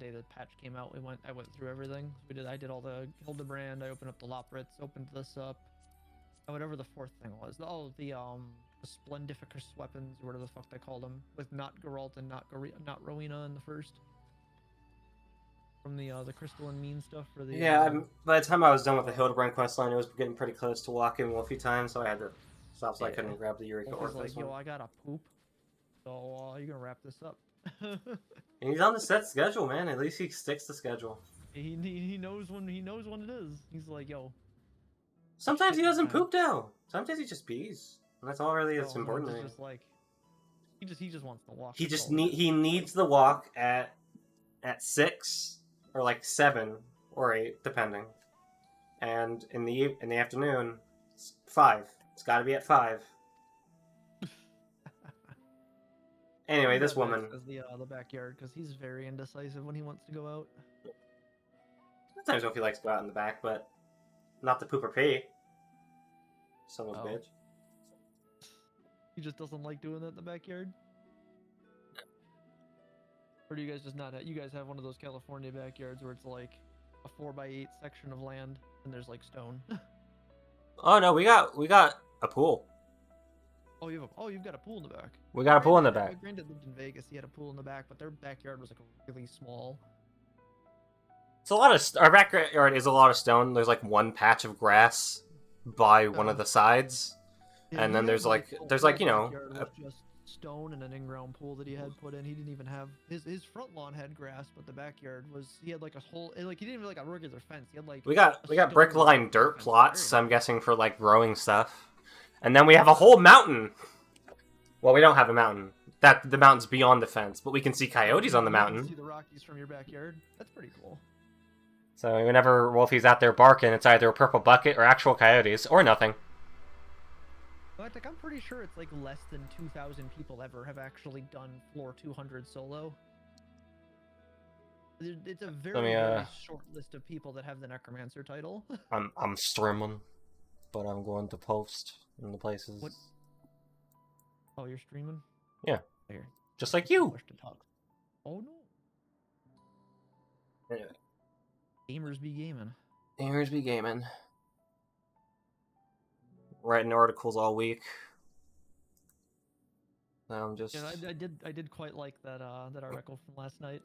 day the patch came out. I went through everything. I did all the Hildebrand. I opened up the Loprits, opened this up, and whatever the fourth thing was. Oh, the Splendificus weapons, or whatever the fuck they called them, with not Geralt and not Rowena in the first. From the crystalline mean stuff for the. Yeah, by the time I was done with the Hildebrand questline, it was getting pretty close to walking a few times, so I had to stop, so I couldn't grab the Eureka Orthos like, one. yo, I gotta poop, so you gonna wrap this up. And he's on the set schedule, man. At least he sticks to schedule. He knows when it is. He's like, yo. Sometimes he doesn't poop though. Sometimes he just pees, and that's all really that's important to me. Just like he just wants to walk. He needs the walk at 6 or like 7 or 8, depending. And in the afternoon, 5. It's got to be at 5. Anyway, this woman. The backyard, because he's very indecisive when he wants to go out. Sometimes if he likes to go out in the back, but not to poop or pee. Son of a bitch. He just doesn't like doing that in the backyard. Or do you guys just not? You guys have one of those California backyards where it's like a 4x8 section of land and there's like stone. Oh no, we got a pool. Oh, you've got a pool in the back. We got a pool in the back. My granddad lived in Vegas. He had a pool in the back, but their backyard was like really small. It's a lot of our backyard is a lot of stone. There's like one patch of grass by one of the sides, and then there's like you know. Just stone and an in-ground pool that he had put in. He didn't even have his front lawn had grass, but the backyard he had like a whole like he didn't even like a regular fence. He had like we got brick lined dirt plots. I'm guessing for like growing stuff, and then we have a whole mountain. Well, we don't have a mountain. The mountain's beyond the fence, but we can see coyotes on the mountain. You can see the Rockies from your backyard. That's pretty cool. So whenever Wolfie's out there barking, it's either a purple bucket or actual coyotes or nothing. But like, I'm pretty sure it's like less than 2,000 people ever have actually done floor 200 solo. It's a very short list of people that have the Necromancer title. I'm streaming, but I'm going to post in the places. What? Oh, you're streaming? Yeah. Here. Just like you. To talk. Oh no. Anyway. Gamers be gaming. Gamers be gaming. Writing articles all week. Now I'm just. Yeah, I did quite like that article from last night.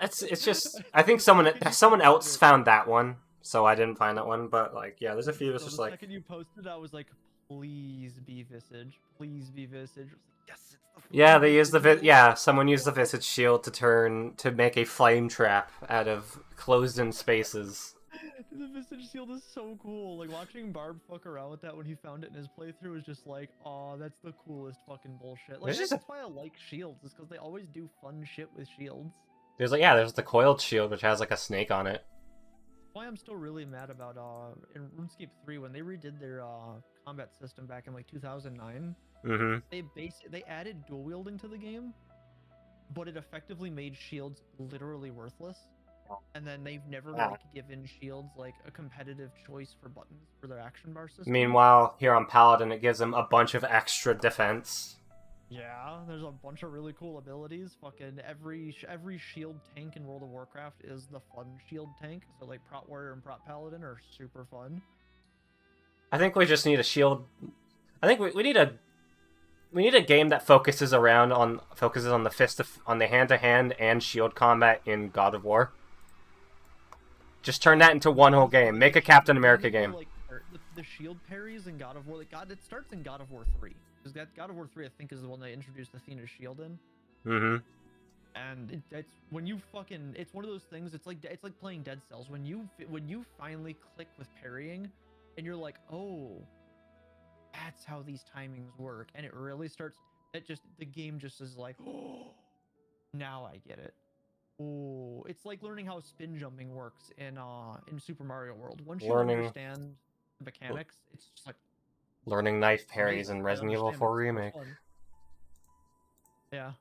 It's just I think someone else found that one, so I didn't find that one. But like, yeah, there's a few. It's just like. The second you posted, I was like, please be Visage, please be Visage. I was like, yes, it's the. Yeah, they used someone used the Visage shield to make a flame trap out of closed-in spaces. The Visage shield is so cool. Like, watching Barb fuck around with that when he found it in his playthrough was just like, aw, that's the coolest fucking bullshit. Like, that's why I like shields, is because they always do fun shit with shields. There's the coiled shield, which has like a snake on it. Why I'm still really mad about in RuneScape 3 when they redid their combat system back in like 2009. Mm-hmm. They added dual wielding to the game, but it effectively made shields literally worthless. And then they've never like given shields like a competitive choice for buttons for their action bar system. Meanwhile, here on Paladin, it gives them a bunch of extra defense. Yeah, there's a bunch of really cool abilities. Fucking every shield tank in World of Warcraft is the fun shield tank. So like Prot Warrior and Prot Paladin are super fun. I think we just need a shield. I think we need a game that focuses on the hand-to-hand and shield combat in God of War. Just turn that into one whole game. Make a Captain America game. Like, the shield parries in God of War, it starts in God of War 3. Because God of War 3, I think, is the one that introduced Athena's shield in. Mm-hmm. And it's when you it's one of those things. It's like playing Dead Cells. When you finally click with parrying, and you're like, oh, that's how these timings work, and it really starts. The game just is like, oh, now I get it. Oh, it's like learning how spin jumping works in Super Mario World. Once you understand the mechanics, it's just like learning knife parries in Resident Evil 4 Remake. Yeah,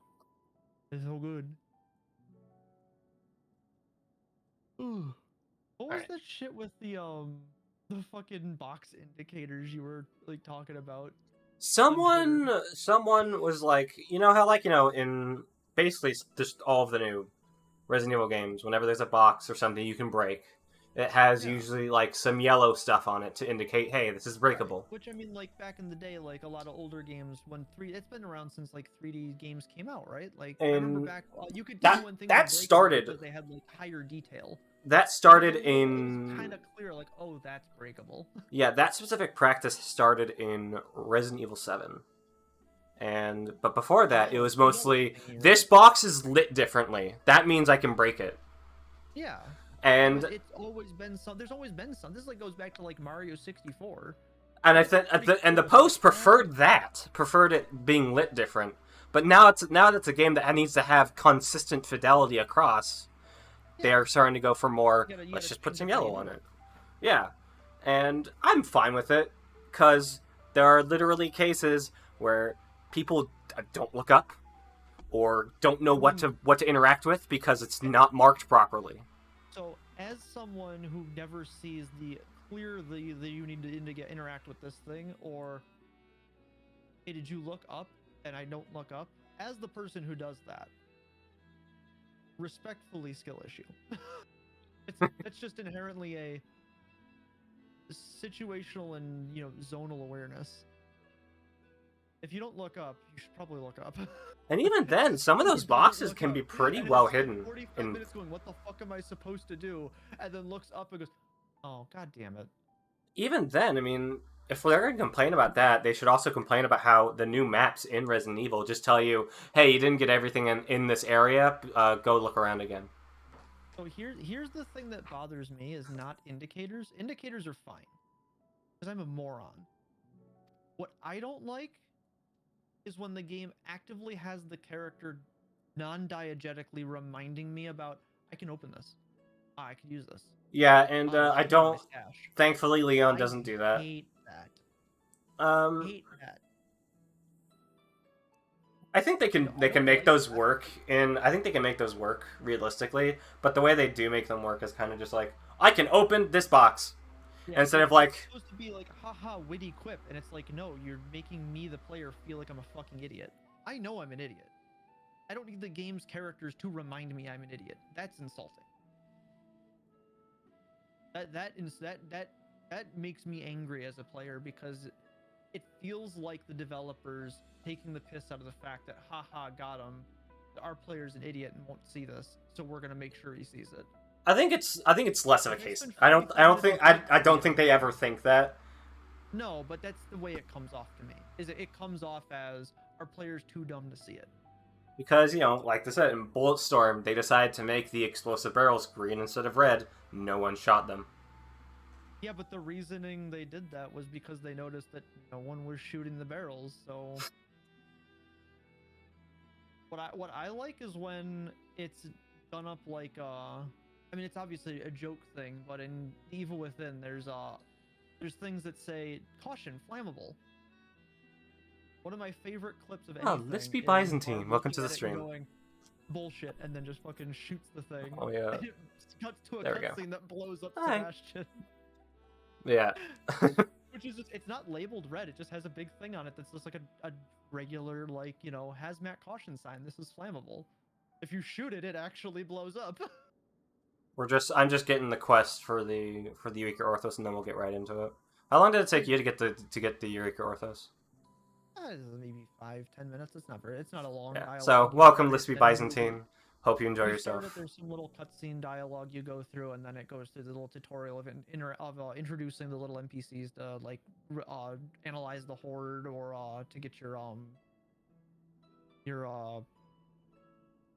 it's so good. Ooh. What was that shit with the fucking box indicators you were like talking about? Someone was like, you know how in basically just all of the new Resident Evil games, whenever there's a box or something you can break, it has usually like some yellow stuff on it to indicate, hey, this is breakable. Right. Which I mean, like back in the day, like a lot of older games, when it's been around since like 3D games came out, right? Like I remember back, you could tell when things were breakable because they had like higher detail. That started in kind of clear, like, oh, that's breakable. Yeah, that specific practice started in Resident Evil 7. But before that, it was mostly, this box is lit differently. That means I can break it. Yeah. And it's always been some. There's always been some. This like goes back to like Mario 64. And I think, and the post preferred it being lit different. But now that's a game that needs to have consistent fidelity across. They are starting to go for more. Let's just put some yellow on it. Yeah, and I'm fine with it because there are literally cases where people don't look up or don't know what to interact with because it's not marked properly. So, as someone who never sees the you need to interact with this thing, or hey, did you look up? And I don't look up. As the person who does that, respectfully, skill issue. It's just inherently a situational and zonal awareness. If you don't look up, you should probably look up. And even then, some of those boxes can be pretty well hidden. 45 minutes going, what the fuck am I supposed to do? And then looks up and goes, oh, god damn it. Even then, I mean, if they're going to complain about that, they should also complain about how the new maps in Resident Evil just tell you, hey, you didn't get everything in this area, go look around again. So here's the thing that bothers me is not indicators. Indicators are fine. Because I'm a moron. What I don't like is when the game actively has the character non-diegetically reminding me about, I can open this. I could use this. Yeah, and I don't... Thankfully, Leon doesn't do that. I hate that. Hate that. I think they can make those work I think they can make those work realistically, but the way they do make them work is kind of just like, I can open this box. Yeah, instead of like... It's supposed to be like, haha, witty quip, and it's like, no, you're making me, the player, feel like I'm a fucking idiot. I know I'm an idiot. I don't need the game's characters to remind me I'm an idiot. That's insulting. That makes me angry as a player because it feels like the developers taking the piss out of the fact that, haha, got him. Our player's an idiot and won't see this, so we're gonna make sure he sees it. I think it's less of a case. I don't think they ever think that. No, but that's the way it comes off to me. It comes off as our player's too dumb to see it. Because, like they said, in Bulletstorm, they decided to make the explosive barrels green instead of red. No one shot them. Yeah, but the reasoning they did that was because they noticed that no one was shooting the barrels, so... What I like is when it's done up like, I mean, it's obviously a joke thing, but in Evil Within, there's things that say, caution, flammable. One of my favorite clips of anything. Oh, Lispy Byzantine, welcome to the stream. Going, bullshit, and then just fucking shoots the thing. Oh, yeah. And it cuts to a cutscene that blows up Sebastian. Yeah. Which is just, it's not labeled red, it just has a big thing on it that's just like a regular, like, hazmat caution sign. This is flammable. If you shoot it, it actually blows up. I'm just getting the quest for the Eureka Orthos, and then we'll get right into it. How long did it take you to get the Eureka Orthos? Maybe 5-10 minutes. It's not a long dialogue. So welcome, Lispy Byzantine. Hope you enjoy yourself. There's some little cutscene dialogue you go through, and then it goes through the little tutorial of introducing the little NPCs to like analyze the horde, or to get your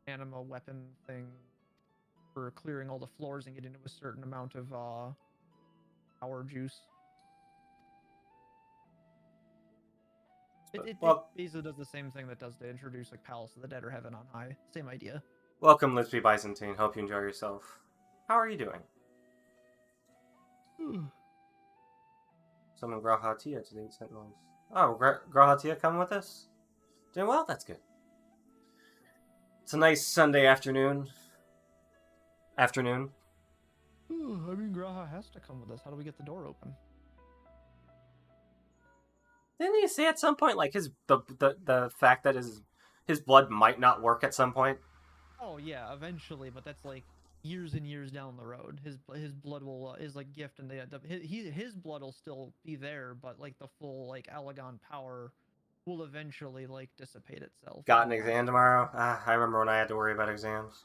anima weapon thing for clearing all the floors and getting to a certain amount of power juice. It basically does the same thing that does to introduce like Palace of the Dead or Heaven on High. Same idea. Welcome, Lispy Byzantine. Hope you enjoy yourself. How are you doing? Summon Grahatia to the 8 Sentinels. Oh, Grahatia coming with us? Doing well? That's good. It's a nice Sunday afternoon. I mean, Graha has to come with us. How do we get the door open? Didn't he say at some point, like, the fact that his blood might not work at some point? Oh yeah, eventually, but that's like years and years down the road. His blood will is like gift, and his blood will still be there, but like the full like Allegon power will eventually like dissipate itself Got and an lost. exam tomorrow? Ah, I remember when I had to worry about exams.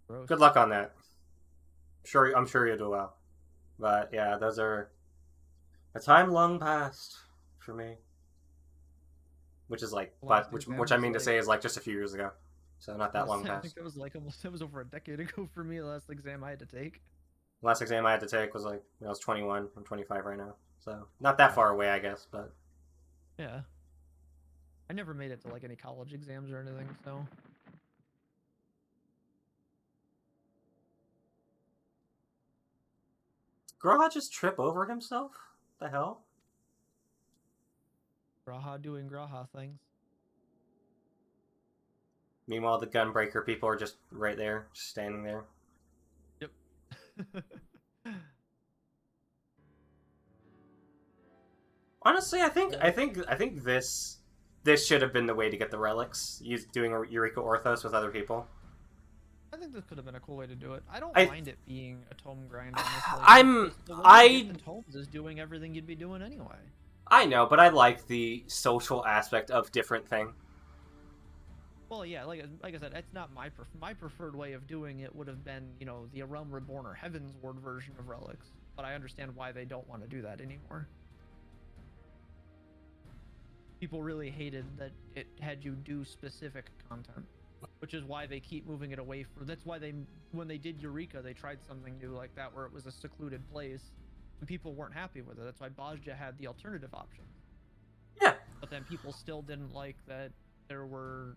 Good Gross. luck on that. Sure, I'm sure you'll do well. But yeah, those are a time long past for me. Which is like, The last but exam which I was mean to like say is like just a few years ago, so not that long I think past. that was like almost that was over a decade ago for me. The last exam I had to take. Last exam I had to take was like when I was 21. I'm 25 right now, so not that Oh far away, I guess. But yeah, I never made it to like any college exams or anything. So Graha just trip over himself? The hell? Graha doing Graha things. Meanwhile, the gunbreaker people are just right there, just standing there. Yep. Honestly, I think this should have been the way to get the relics. Doing Eureka Orthos with other people. I think this could have been a cool way to do it. I don't I mind it being a tome grind, honestly, I'm because the way you get I the tomes is doing everything you'd be doing anyway. I know, but I like the social aspect of different thing. Well, yeah, like I said, it's not my preferred way of doing it would have been, you know, the Realm Reborn or Heaven's Ward version of relics, but I understand why they don't want to do that anymore. People really hated that it had you do specific content, which is why they keep moving it away from. That's why when they did Eureka, they tried something new like that where it was a secluded place, and people weren't happy with it. That's why Bozja had the alternative option. Yeah. But then people still didn't like that there were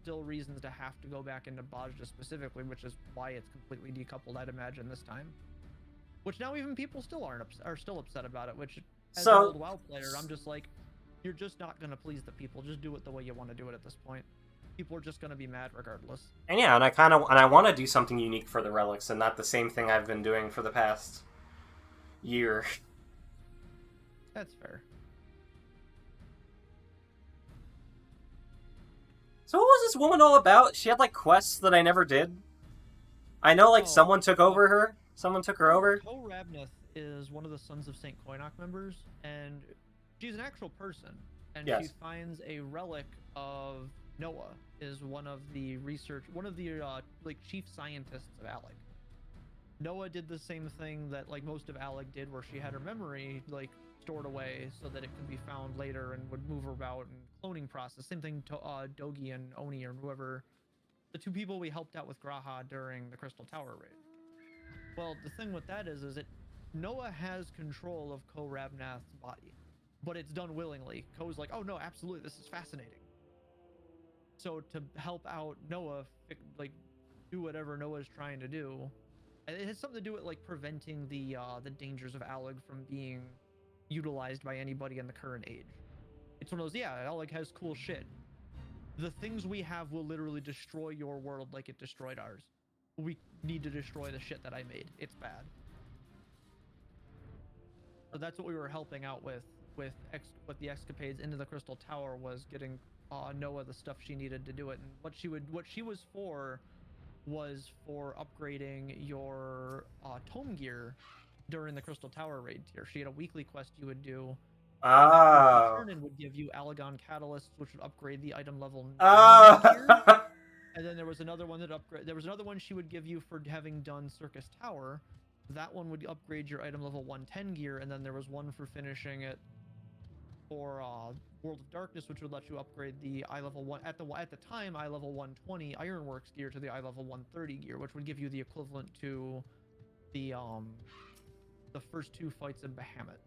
still reasons to have to go back into Bozja specifically, which is why it's completely decoupled, I'd imagine, this time. Which now even people still are still upset about it, which as an old WoW player, I'm just like, you're just not going to please the people. Just do it the way you want to do it at this point. People are just going to be mad regardless. And yeah, and I want to do something unique for the relics and not the same thing I've been doing for the past year. That's fair. So what was this woman all about? She had like quests that I never did. I know like someone took over her. Someone took her over. Ko Rabnith is one of the Sons of Saint Koinok members, and she's an actual person. And Yes. she finds a relic of Noah, is one of the like chief scientists of Alec. Noah did the same thing that like most of Alec did, where she had her memory like stored away so that it could be found later and would move about, and cloning process. Same thing to Dogi and Oni or whoever, the two people we helped out with Graha during the Crystal Tower raid. Well, the thing with that is it Noah has control of Ko Rabnath's body, but it's done willingly. Ko's like, oh no, absolutely, this is fascinating. So to help out Noah, like do whatever Noah's trying to do, it has something to do with like preventing the dangers of Alec from being utilized by anybody in the current age. It's one of those, yeah, Alec has cool shit. The things we have will literally destroy your world like it destroyed ours. We need to destroy the shit that I made. It's bad. So that's what we were helping out with the escapades into the Crystal Tower, was getting Noah the stuff she needed to do it. And what she was for was for upgrading your tome gear during the Crystal Tower raid tier. She had a weekly quest you would do. Oh. And would give you Allegon catalysts, which would upgrade the item level. Oh. And then there was another one there was another one she would give you for having done Circus Tower. That one would upgrade your item level 110 gear, and then there was one for finishing it for World of Darkness, which would let you upgrade the eye level 1 at the time eye level 120 Ironworks gear to the eye level 130 gear, which would give you the equivalent to the first two fights in Bahamut.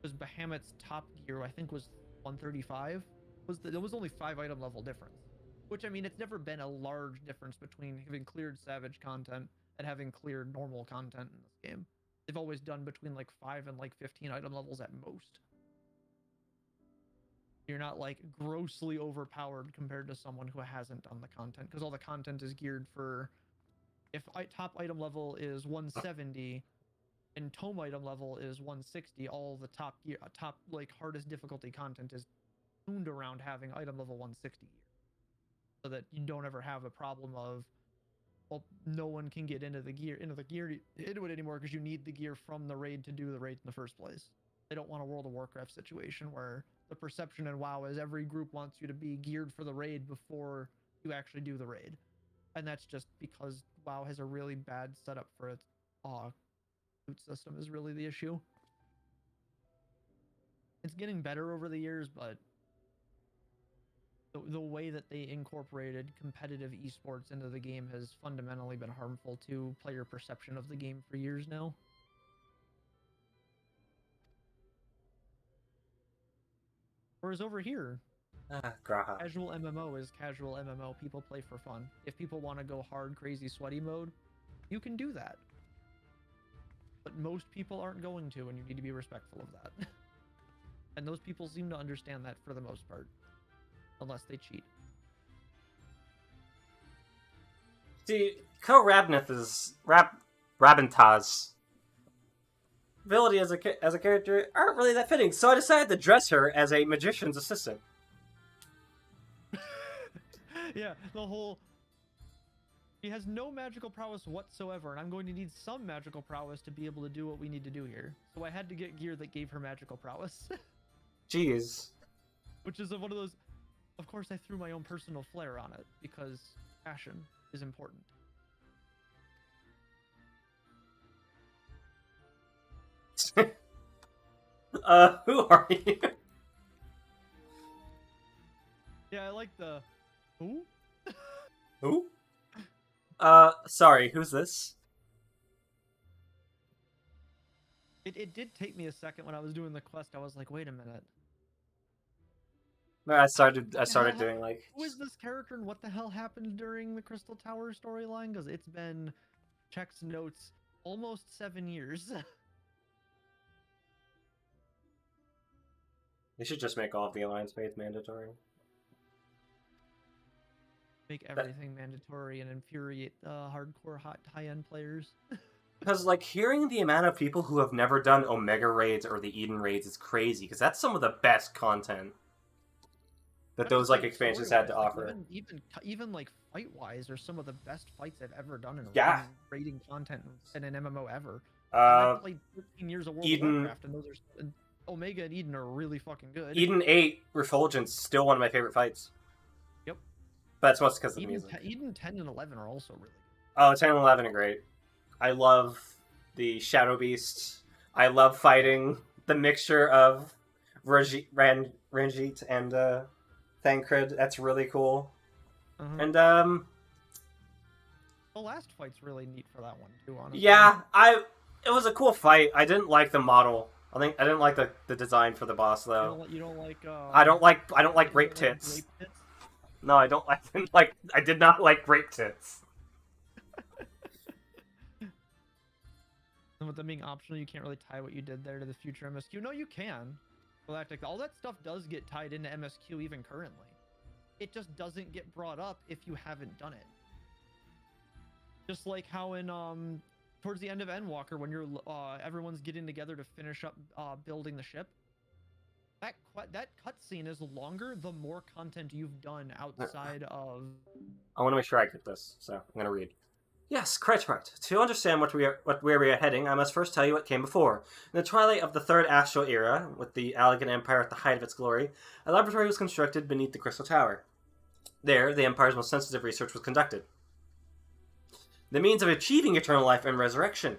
Because Bahamut's top gear, I think, was 135. There was only 5 item level difference. Which, I mean, it's never been a large difference between having cleared Savage content and having cleared normal content in this game. They've always done between like 5 and like 15 item levels at most. You're not like grossly overpowered compared to someone who hasn't done the content, because all the content is geared for, if top item level is 170 and tome item level is 160, all the top like hardest difficulty content is tuned around having item level 160 gear. so that you don't ever have a problem of, well, no one can get into it anymore because you need the gear from the raid to do the raid in the first place. They don't want a World of Warcraft situation where the perception in WoW is every group wants you to be geared for the raid before you actually do the raid. And that's just because WoW has a really bad setup for its loot system is really the issue. It's getting better over the years, but the way that they incorporated competitive esports into the game has fundamentally been harmful to player perception of the game for years now. Whereas over here, casual MMO is casual MMO. People play for fun. If people want to go hard, crazy, sweaty mode, you can do that. But most people aren't going to, and you need to be respectful of that. And those people seem to understand that for the most part. Unless they cheat. See, Ko Rabnith's Rabintaz's ability as a character aren't really that fitting, so I decided to dress her as a magician's assistant. Yeah, the whole... She has no magical prowess whatsoever, and I'm going to need some magical prowess to be able to do what we need to do here. So I had to get gear that gave her magical prowess. Jeez. Which is one of those... Of course, I threw my own personal flair on it, because passion is important. Who are you? Yeah, I like the... Who? Who? Sorry, who's this? It did take me a second when I was doing the quest. I was like, wait a minute. I started doing like... Who is this character and what the hell happened during the Crystal Tower storyline? Because it's been, checks notes, almost 7 years. They should just make all of the Alliance Faith mandatory. Make everything mandatory and infuriate the hardcore high-end players. Because, like, hearing the amount of people who have never done Omega raids or the Eden raids is crazy, because that's some of the best content that those, like, expansions had to offer. Even like, fight-wise, are some of the best fights I've ever done in raiding content in an MMO ever. I played 13 years of World of Warcraft, and those are... Omega and Eden are really fucking good. Eden 8 Refulgence still one of my favorite fights. Yep. But that's mostly because of the music. Eden 10 and 11 are also really good. Oh, 10 and 11 are great. I love the Shadow Beast. I love fighting the mixture of Ranjit and Thancred. That's really cool. And the last fight's really neat for that one too, honestly. Yeah, it was a cool fight. I didn't like the model. I didn't like the design for the boss though. You don't like I don't like grape tits. No, I don't like I did not like grape tits. And with them being optional, you can't really tie what you did there to the future MSQ. No, you can. Galactic. All that stuff does get tied into MSQ even currently. It just doesn't get brought up if you haven't done it. Just like how in towards the end of Endwalker, when you're everyone's getting together to finish up building the ship, that cutscene is longer the more content you've done outside of... I want to make sure I get this, so I'm going to read. Yes, quite right. To understand where we are heading, I must first tell you what came before. In the twilight of the Third Astral Era, with the Allegan Empire at the height of its glory, a laboratory was constructed beneath the Crystal Tower. There, the Empire's most sensitive research was conducted. The means of achieving eternal life and resurrection,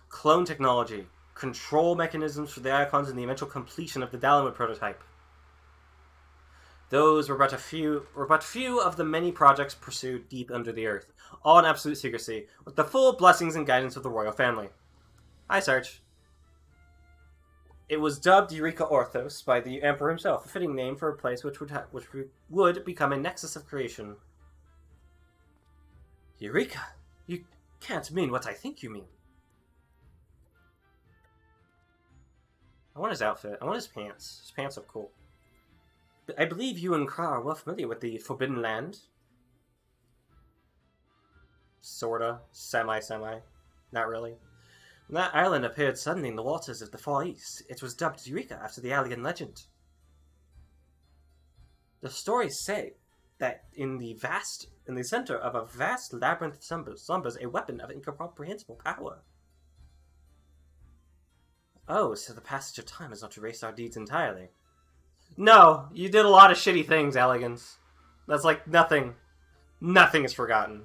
clone technology, control mechanisms for the Icons, and the eventual completion of the Dalamud prototype. Those were but few of the many projects pursued deep under the earth, all in absolute secrecy, with the full blessings and guidance of the royal family. I search. It was dubbed Eureka Orthos by the Emperor himself, a fitting name for a place which would become a nexus of creation. Eureka! You can't mean what I think you mean. I want his outfit. I want his pants. His pants look cool. I believe you and Kra are well familiar with the Forbidden Land. Sorta. Semi. Not really. When that island appeared suddenly in the waters of the Far East, it was dubbed Eureka after the Allegan legend. The stories say that in the center of a vast labyrinth slumbers a weapon of incomprehensible power. Oh, so the passage of time has not erased our deeds entirely. No, you did a lot of shitty things, Elegance. That's like nothing. Nothing is forgotten.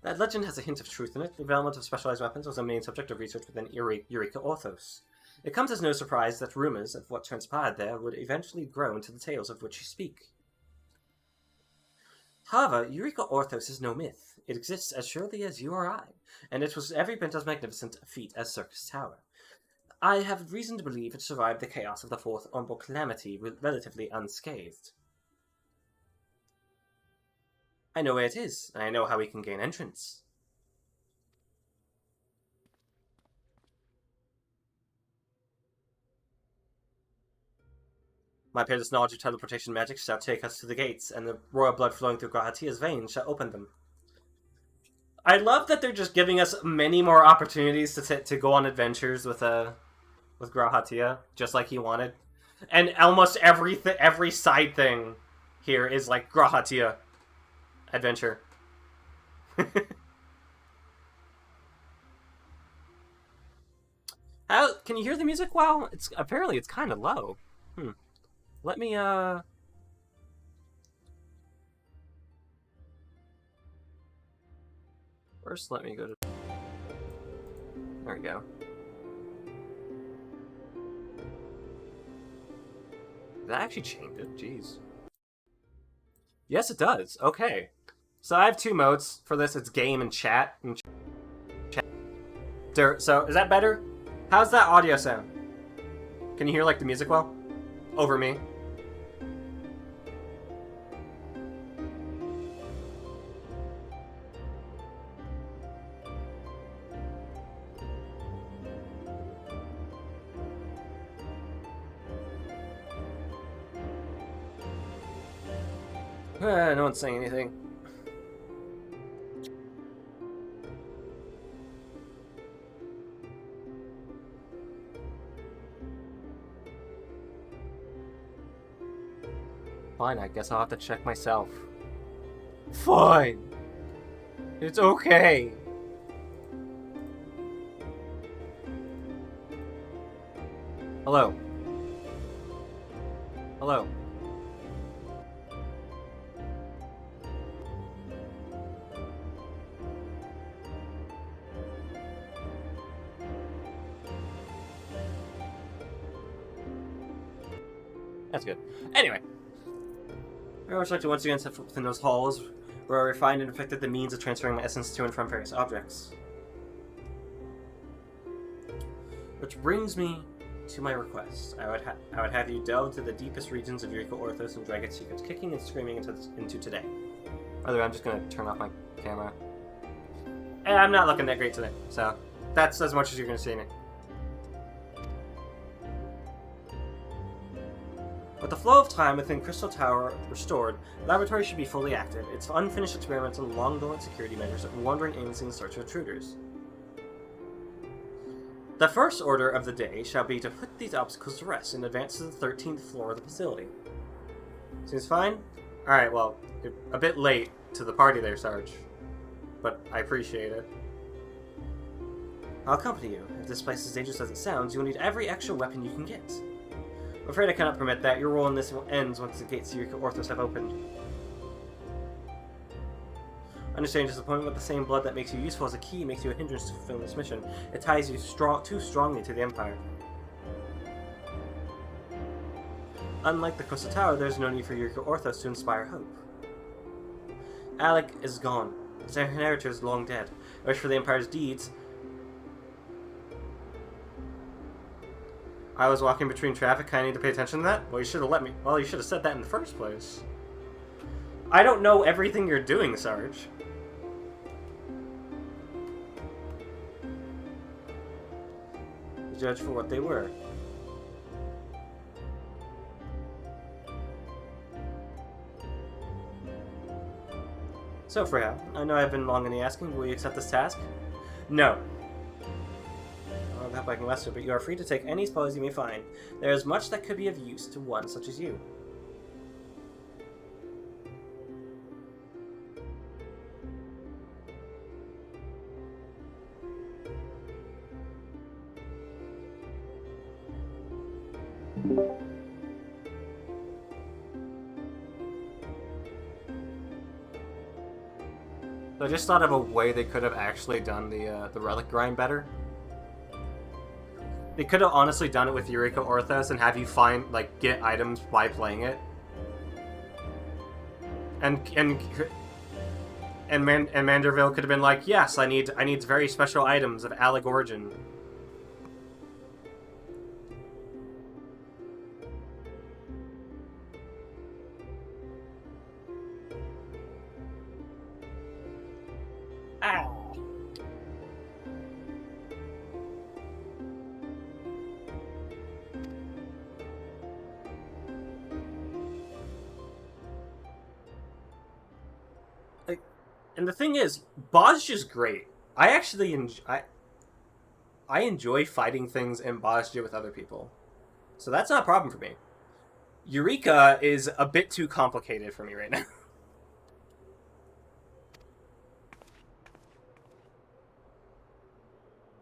That legend has a hint of truth in it. The development of specialized weapons was a main subject of research within Eureka Orthos. It comes as no surprise that rumors of what transpired there would eventually grow into the tales of which you speak. However, Eureka Orthos is no myth. It exists as surely as you or I, and it was every bit as magnificent a feat as Circus Tower. I have reason to believe it survived the chaos of the Fourth Orbital Calamity relatively unscathed. I know where it is, and I know how we can gain entrance. My peerless knowledge of teleportation magic shall take us to the gates, and the royal blood flowing through Grahatia's veins shall open them. I love that they're just giving us many more opportunities to go on adventures with Grahatia, just like he wanted. And almost every side thing here is like Grahatia adventure. How can you hear the music? Well, apparently it's kind of low. Let me first let me go to there we go. Did that actually change it? Jeez. Yes, it does. Okay. So I have two modes for this. It's game and chat. So is that better? How's that audio sound? Can you hear like the music well? Over me. No one's saying anything. Fine, I guess I'll have to check myself. Fine. It's okay. Hello. Hello. That's good. Anyway. I would like to once again set foot within those halls, where I refined and perfected the means of transferring my essence to and from various objects. Which brings me to my request. I would have you delve to the deepest regions of Eureka Orthos and drag its secrets kicking and screaming into today. By the way, I'm just going to turn off my camera. And I'm not looking that great today, so that's as much as you're going to see me. With the flow of time within Crystal Tower restored, the laboratory should be fully active, its unfinished experiments and long-dormant security measures wandering aimlessly in search of intruders. The first order of the day shall be to put these obstacles to rest and advance to the 13th floor of the facility. Seems fine? Alright, well, you're a bit late to the party there, Sarge. But I appreciate it. I'll accompany you. If this place is as dangerous as it sounds, you'll need every extra weapon you can get. I'm afraid I cannot permit that. Your role in this ends once the gates of Eureka Orthos have opened. Understand disappointment with the same blood that makes you useful as a key makes you a hindrance to fulfilling this mission. It ties you too strongly to the Empire. Unlike the Crystal Tower, there is no need for Eureka Orthos to inspire hope. Alec is gone. His inheritor is long dead. I wish for the Empire's deeds. I was walking between traffic. I need to pay attention to that? Well, you should have let me. Well, you should have said that in the first place. I don't know everything you're doing, Sarge. Judge for what they were. So, Freya, I know I've been long in the asking. Will you accept this task? No. I hope I can lester, but you are free to take any spoils you may find. There is much that could be of use to one such as you. So I just thought of a way they could have actually done the relic grind better. They could have honestly done it with Eureka Orthos and have you find get items by playing it. And Manderville could have been like, yes, I need very special items of Alec origin. And the thing is, Bozj is great. I actually I enjoy fighting things in Bozj with other people. So that's not a problem for me. Eureka is a bit too complicated for me right now.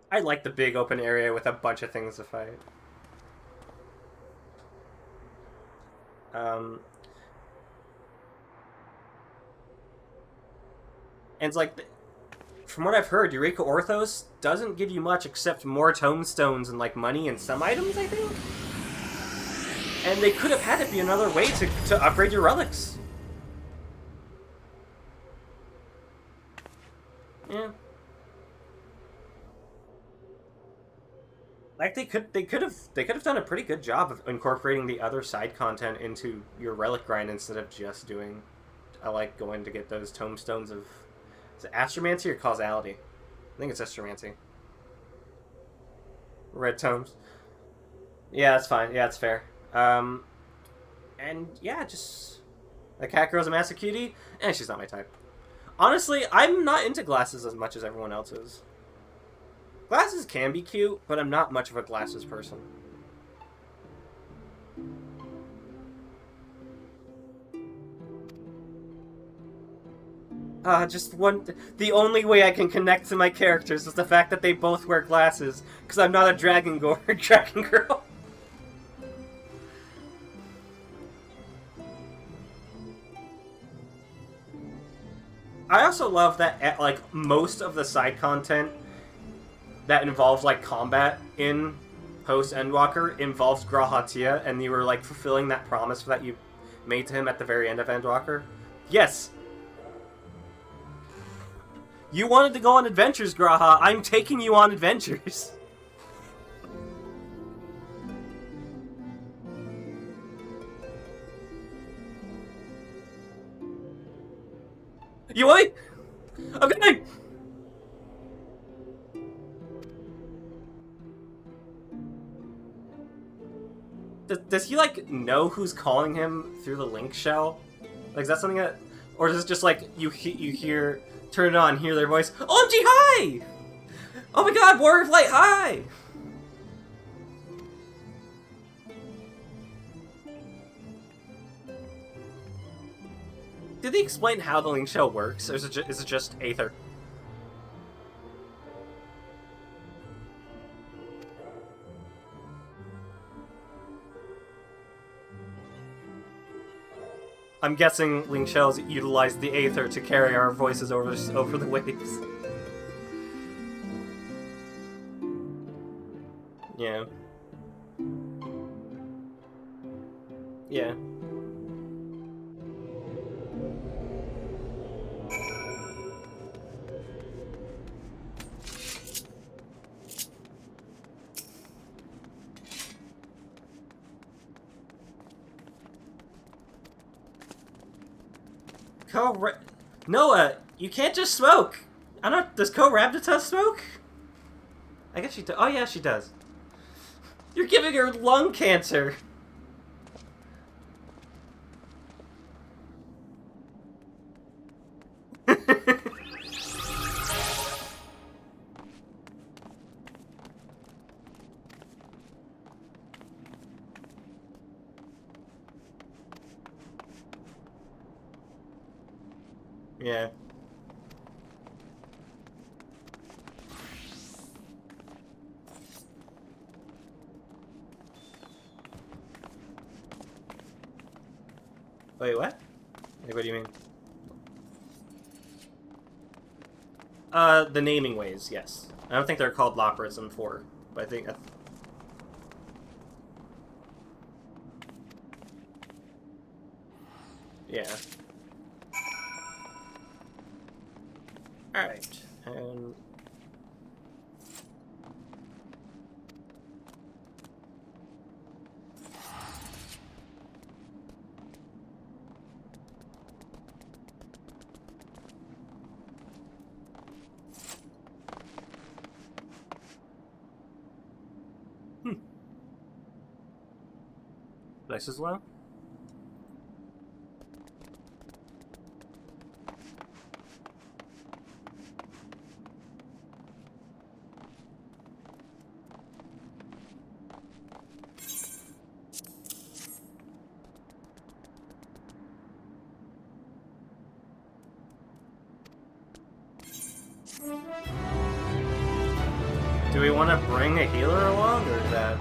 I like the big open area with a bunch of things to fight. And it's like, from what I've heard, Eureka Orthos doesn't give you much except more tomestones and money and some items, I think? And they could have had it be another way to upgrade your relics. Yeah. They could have done a pretty good job of incorporating the other side content into your relic grind instead of just doing going to get those tomestones of, is it astromancy or causality? I think it's astromancy. Red tomes. Yeah, that's fine. Yeah, that's fair. And yeah, just the cat girl's a massive cutie, and she's not my type. Honestly, I'm not into glasses as much as everyone else is. Glasses can be cute, but I'm not much of a glasses person. The only way I can connect to my characters is the fact that they both wear glasses, because I'm not a dragon girl. I also love that, most of the side content that involves combat in post Endwalker involves Grahatia, and you were fulfilling that promise that you made to him at the very end of Endwalker. Yes. You wanted to go on adventures, Graha. I'm taking you on adventures. You want me? I'm coming! Does he, know who's calling him through the link shell? Is that something that... Or is it just, you hear... Turn it on, hear their voice. OMG, hi! Oh my god, Warrior of Light, hi! Did they explain how the link shell works, or is it just Aether? I'm guessing link shells utilize the Aether to carry our voices over the waves. Yeah. Yeah. Noah, you can't just smoke! I don't... Does Co-Rabdita smoke? I guess she does. Oh yeah, she does. You're giving her lung cancer! Yeah. Wait, what? Like, what do you mean? The naming ways, yes. I don't think they're called loppers in 4, but I think that's... Yeah. Alright, and... Dice is low? Do we want to bring a healer along, or is that...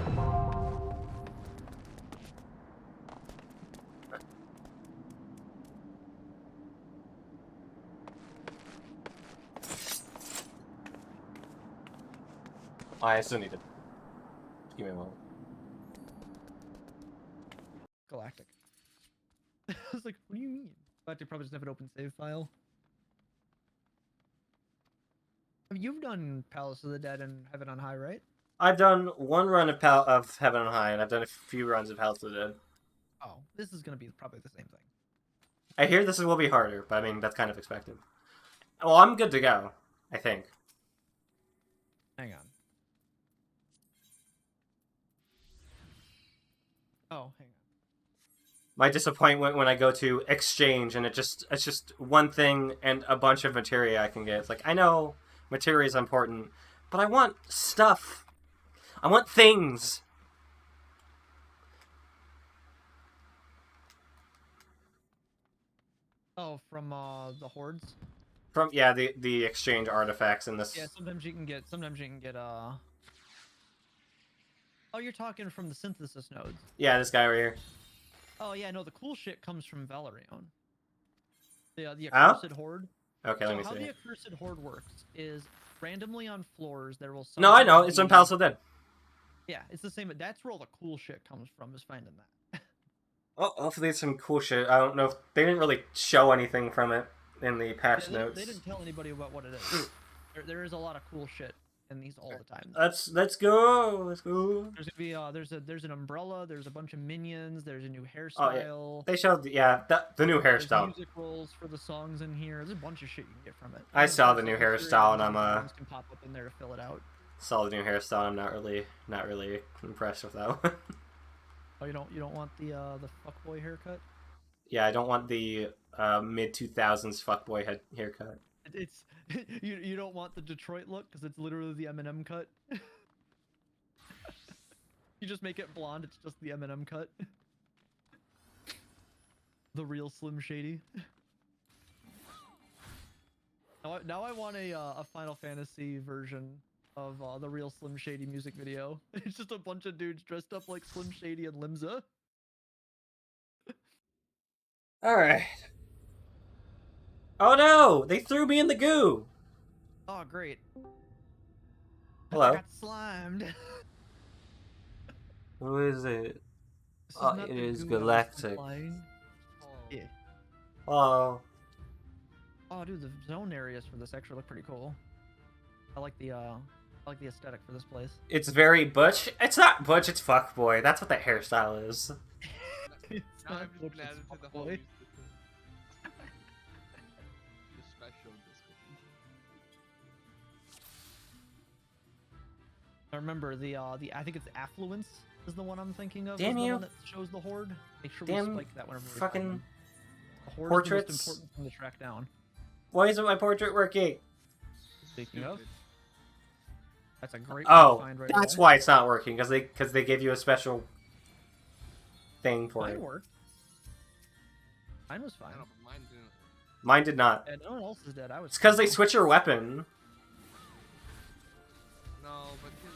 I still need to... Give me a moment. Galactic. I was like, what do you mean? Galactic probably doesn't have an open save file. You've done Palace of the Dead and Heaven on High, right? I've done one run of Heaven on High, and I've done a few runs of Palace of the Dead. Oh, this is going to be probably the same thing. I hear this will be harder, but I mean, that's kind of expected. Well, I'm good to go, I think. Hang on. Oh, hang on. My disappointment when I go to exchange and it's just one thing and a bunch of materia I can get. It's like, I know materia is important, but I want stuff. I want things. Oh, from the hordes? From the exchange artifacts in this. Yeah, sometimes you can get Oh, you're talking from the synthesis nodes. Yeah, this guy over here. Oh yeah, no, the cool shit comes from Valerion. The Oh? accursed horde. Okay, So let me how see. the accursed horde works is randomly on floors there will No, I know. sometimes It's on be- Palace of the Dead. Yeah, it's the same. That's where all the cool shit comes from, is finding that. Well, hopefully it's some cool shit. I don't know if they didn't really show anything from it in the patch Yeah, notes. they didn't tell anybody about what it is. There is a lot of cool shit in these all the time. Let's go. Let's go. There's gonna be there's an umbrella. There's a bunch of minions. There's a new Oh yeah, hairstyle. they showed the new There's hairstyle. music rolls for the songs in here. There's a bunch of shit you can get from it. I And saw also the new material hairstyle and I'm things can pop up in there to fill it out. saw the new hairstyle. I'm not really impressed with that one. Oh, you don't want the fuckboy haircut? Yeah, I don't want the mid 2000s fuckboy haircut. It's you don't want the Detroit look because it's literally the Eminem cut. You just make it blonde. It's just the Eminem cut. The real Slim Shady. Now I want a Final Fantasy version of the real Slim Shady music video. It's just a bunch of dudes dressed up like Slim Shady and Limza. All right. Oh no! They threw me in the goo. Oh great. Hello. I got slimed. Who is it? This Oh, not it the is goo I was Galactic. implying. Yeah. Oh. Oh, dude, the zone areas for this actually look pretty cool. I like the aesthetic for this place. It's very butch. It's not butch. It's fuckboy. That's what that hairstyle is. It's Now not I've butch, just added it's to the whole fuckboy. music system. The special description. I remember the I think it's Affluence is the one I'm thinking of. Damn is the you. one that shows the horde. Make sure Damn we spike that whenever we fucking find them. The horde portraits. is the most important thing to track down. Why isn't my portrait working? Speaking of, that's a great Oh, one to find right that's away. why it's not working, because they gave you a special thing for Mine it. worked. Mine was fine. I don't know, but mine didn't. Mine did not. And no one else is dead. I was. It's because they fine. switch your weapon. No, but his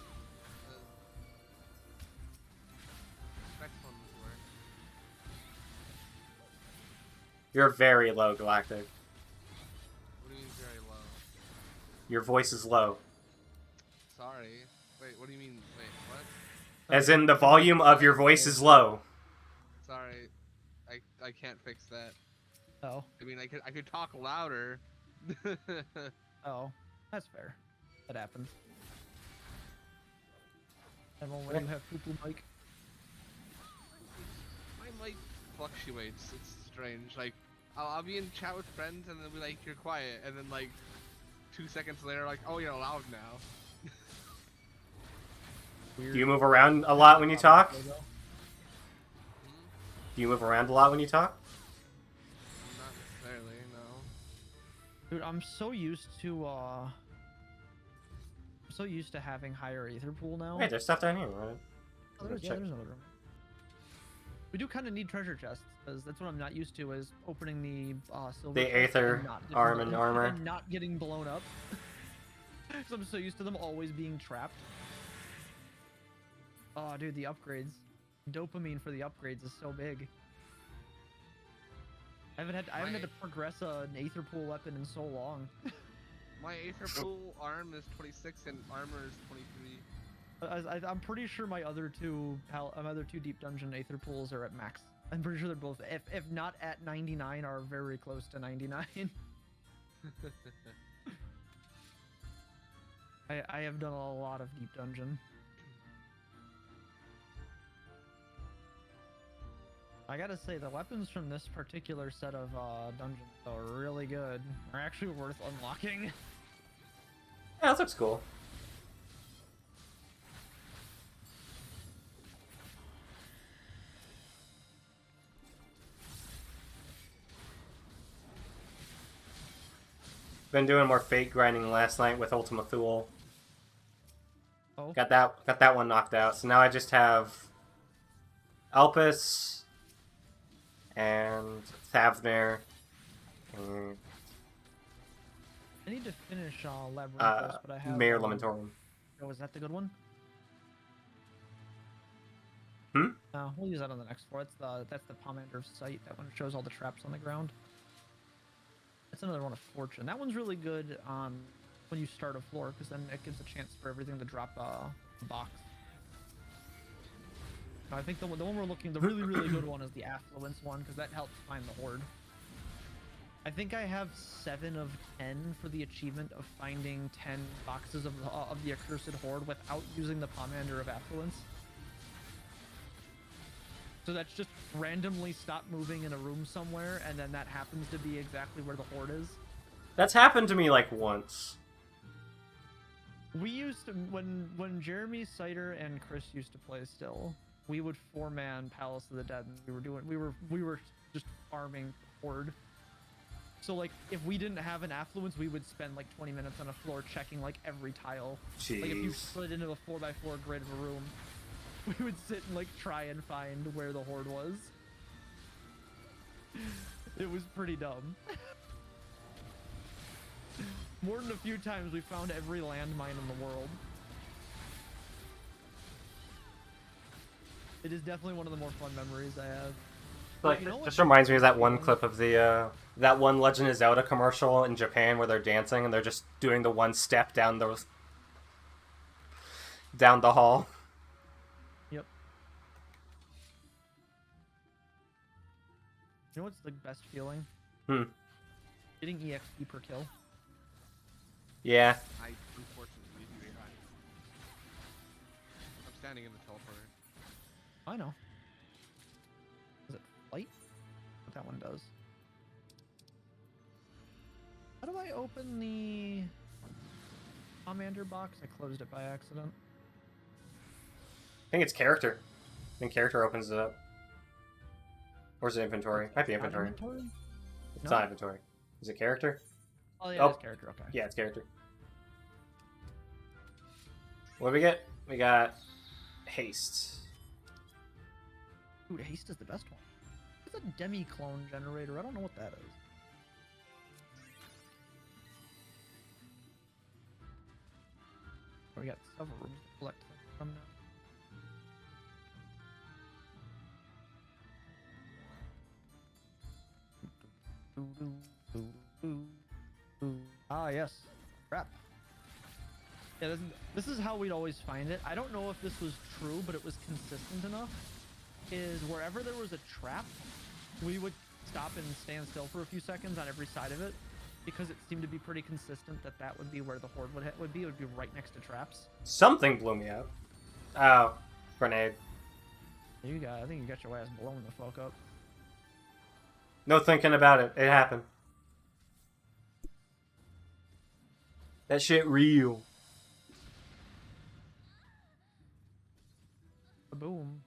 specs ones work. You're very low, Galactic. What do you mean very low? Your voice is low. Sorry. Wait, what do you mean? Wait, what? As in, the volume of your voice is low. Sorry. I can't fix that. Oh. I mean, I could talk louder. Oh. That's fair. That happens. Everyone, when you have poo-poo mic. My mic fluctuates. It's strange. Like, I'll be in chat with friends and they'll be like, "You're quiet," and then like 2 seconds later, like, "Oh, you're loud now." Do you move around a lot when you talk? Hmm? Do you move around a lot when you talk? Not necessarily, no. Dude, I'm so used to having higher ether pool now. Hey, there's stuff down here. Right? Oh, there's another room. We do kind of need treasure chests, because that's what I'm not used to, is opening the silver The chest Aether and not getting arm and blown- armor. and not getting blown up. So I'm so used to them always being trapped. Oh, dude, the upgrades. Dopamine for the upgrades is so big. I haven't had to progress an Aether pool weapon in so long. My Aether Pool arm is 26 and armor is 23. I'm pretty sure my other two deep dungeon Aether pools are at max. I'm pretty sure they're both, if not at 99, are very close to 99. I have done a lot of deep dungeon. I gotta say, the weapons from this particular set of dungeons are really good. Are actually worth unlocking. Yeah, that looks cool. Been doing more fate grinding last night with Ultima Thule. Oh. Got that one knocked out. So now I just have Elpis and Thavnir. And, I need to finish Labyrinthos, but I have Mayor Lamentorum. Oh, is that the good one? Hmm? We'll use that on the next floor. That's the Pomander's Sight. That one shows all the traps on the ground. That's another one of Fortune. That one's really good when you start a floor, because then it gives a chance for everything to drop a box. I think the one we're looking, the really, really good one is the Affluence one, because that helps find the Horde. I think I have 7 of 10 for the achievement of finding 10 boxes of the Accursed Horde without using the Pomander of Affluence. So that's just randomly stop moving in a room somewhere, and then that happens to be exactly where the Horde is. That's happened to me like once. We used to, when Jeremy, Cider, and Chris used to play still, we would 4-man Palace of the Dead, and we were just farming Horde. So like, if we didn't have an Affluence, we would spend like 20 minutes on a floor checking like every tile. Jeez. Like if you split into a 4x4 grid of a room, we would sit and like try and find where the Horde was. It was pretty dumb. More than a few times we found every landmine in the world. It is definitely one of the more fun memories I have. Like, You know what? just reminds me of that one clip of the that one Legend of Zelda commercial in Japan where they're dancing and they're just doing the one step down the hall. Yep. You know what's the best feeling? Getting EXP per kill. Yeah. I unfortunately do not. I'm standing in the teleporter. I know. Is it flight? What that one does. How do I open the Commander box? I closed it by accident. I think it's character. I think character opens it up. Or is it inventory? Might be Not inventory. inventory? It's No? not inventory. Is it character? Oh yeah, Oh. it's character, okay. Yeah, it's character. What do we get? We got haste. Dude, haste is the best one. It's a demi-clone generator. I don't know what that is. We got several rooms to collect things from now. Ah, yes. Crap. Yeah, this is how we'd always find it. I don't know if this was true, but it was consistent enough. Is wherever there was a trap, we would stop and stand still for a few seconds on every side of it, because it seemed to be pretty consistent that that would be where the horde would be. It would be right next to traps. Something blew me up. Oh, grenade. I think you got your ass blown the fuck up. No thinking about it. It happened. That shit real. Boom.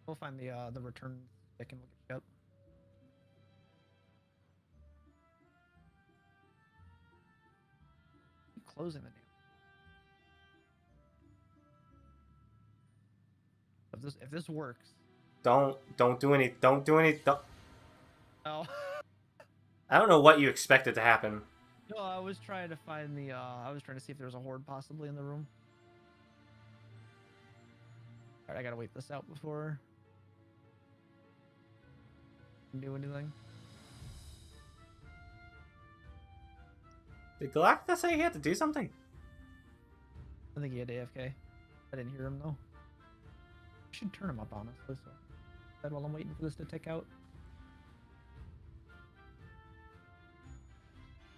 We'll find the return stick and look it up. Keep closing the damn. If this works. Don't do any. Don't. Oh. I don't know what you expected to happen. No, I was trying to find the. I was trying to see if there was a horde possibly in the room. All right, I gotta wait this out before I can do anything. Did Galactus say he had to do something? I think he had AFK. I didn't hear him though. I should turn him up honestly, so that while I'm waiting for this to tick out.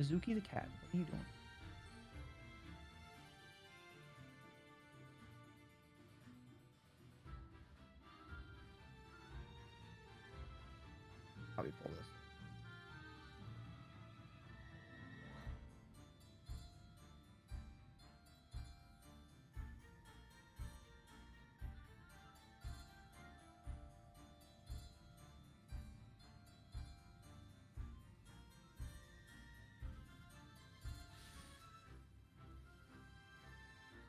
Mizuki the cat, what are you doing? Probably pull this.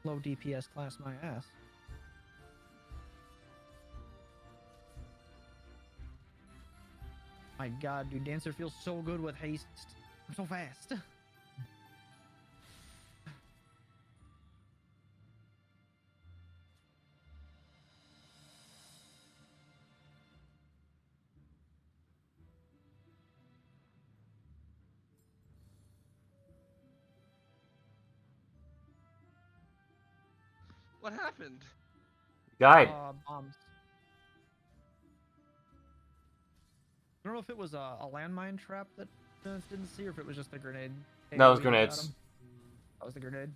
Low DPS class my ass. My god, dude, Dancer feels so good with haste. I'm so fast. What happened? Died. Bombs. I don't know if it was a landmine trap that Dennis didn't see, or if it was just a grenade. No, it was AoE grenades. That was the grenade.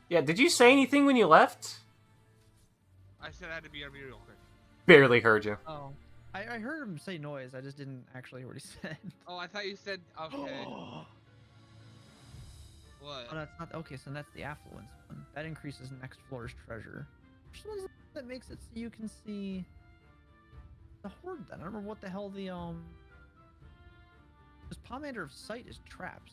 Yeah, did you say anything when you left? I said I had to be real quick. Barely heard you. Oh. I heard him say noise, I just didn't actually hear what he said. Oh, I thought you said okay. What? Oh, that's not okay. So that's the affluence one. That increases next floor's treasure. Which one is it that makes it so you can see the horde? Then I don't remember what the hell the This Pomander of Sight is traps.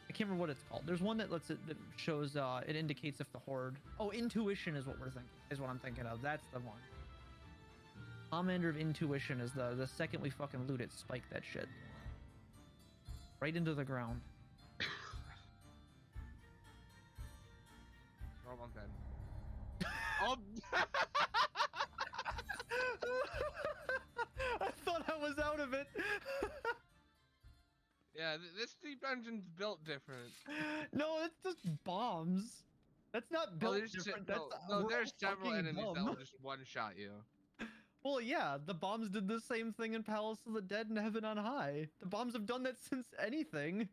I can't remember what it's called. There's one that lets it that shows it indicates if the horde. Oh, intuition is what we're thinking. Is what I'm thinking of. That's the one. Commander of Intuition is the second we fucking loot it, spike that shit. Right into the ground. Oh, I'm dead. Oh! I thought I was out of it. Yeah, this deep dungeon's built different. No, it's just bombs. That's not built different. No, there's several fucking enemies that dumb. will just one-shot you. Well, yeah, the bombs did the same thing in Palace of the Dead and Heaven on High. The bombs have done that since anything.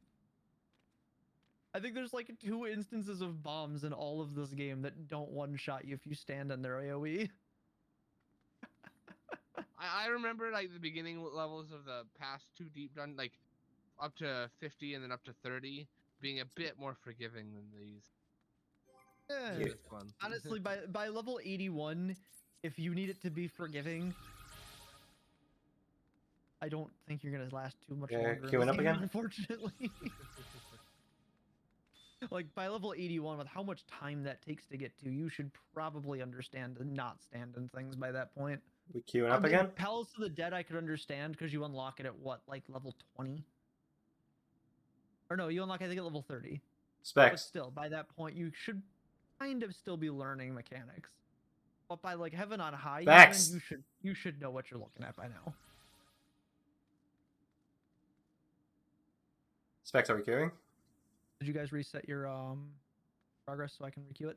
I think there's like 2 instances of bombs in all of this game that don't one-shot you if you stand on their AoE. I remember like the beginning levels of the past 2 deep dun, like up to 50 and then up to 30, being a bit more forgiving than these. Yeah. This one. Honestly, by level 81, if you need it to be forgiving, I don't think you're gonna last too much longer. in queuing this up game, again? Unfortunately. Like by level 81, with how much time that takes to get to, you should probably understand to not stand in things by that point. We queuing up again? Palace of the Dead I could understand because you unlock it at what, like level 20? Or no, you unlock I think at level 30. But Specs. still, by that point you should kind of still be learning mechanics. But by like heaven on high, Facts. even, you should know what you're looking at by now. Specs, are we queuing? Did you guys reset your progress so I can requeue it?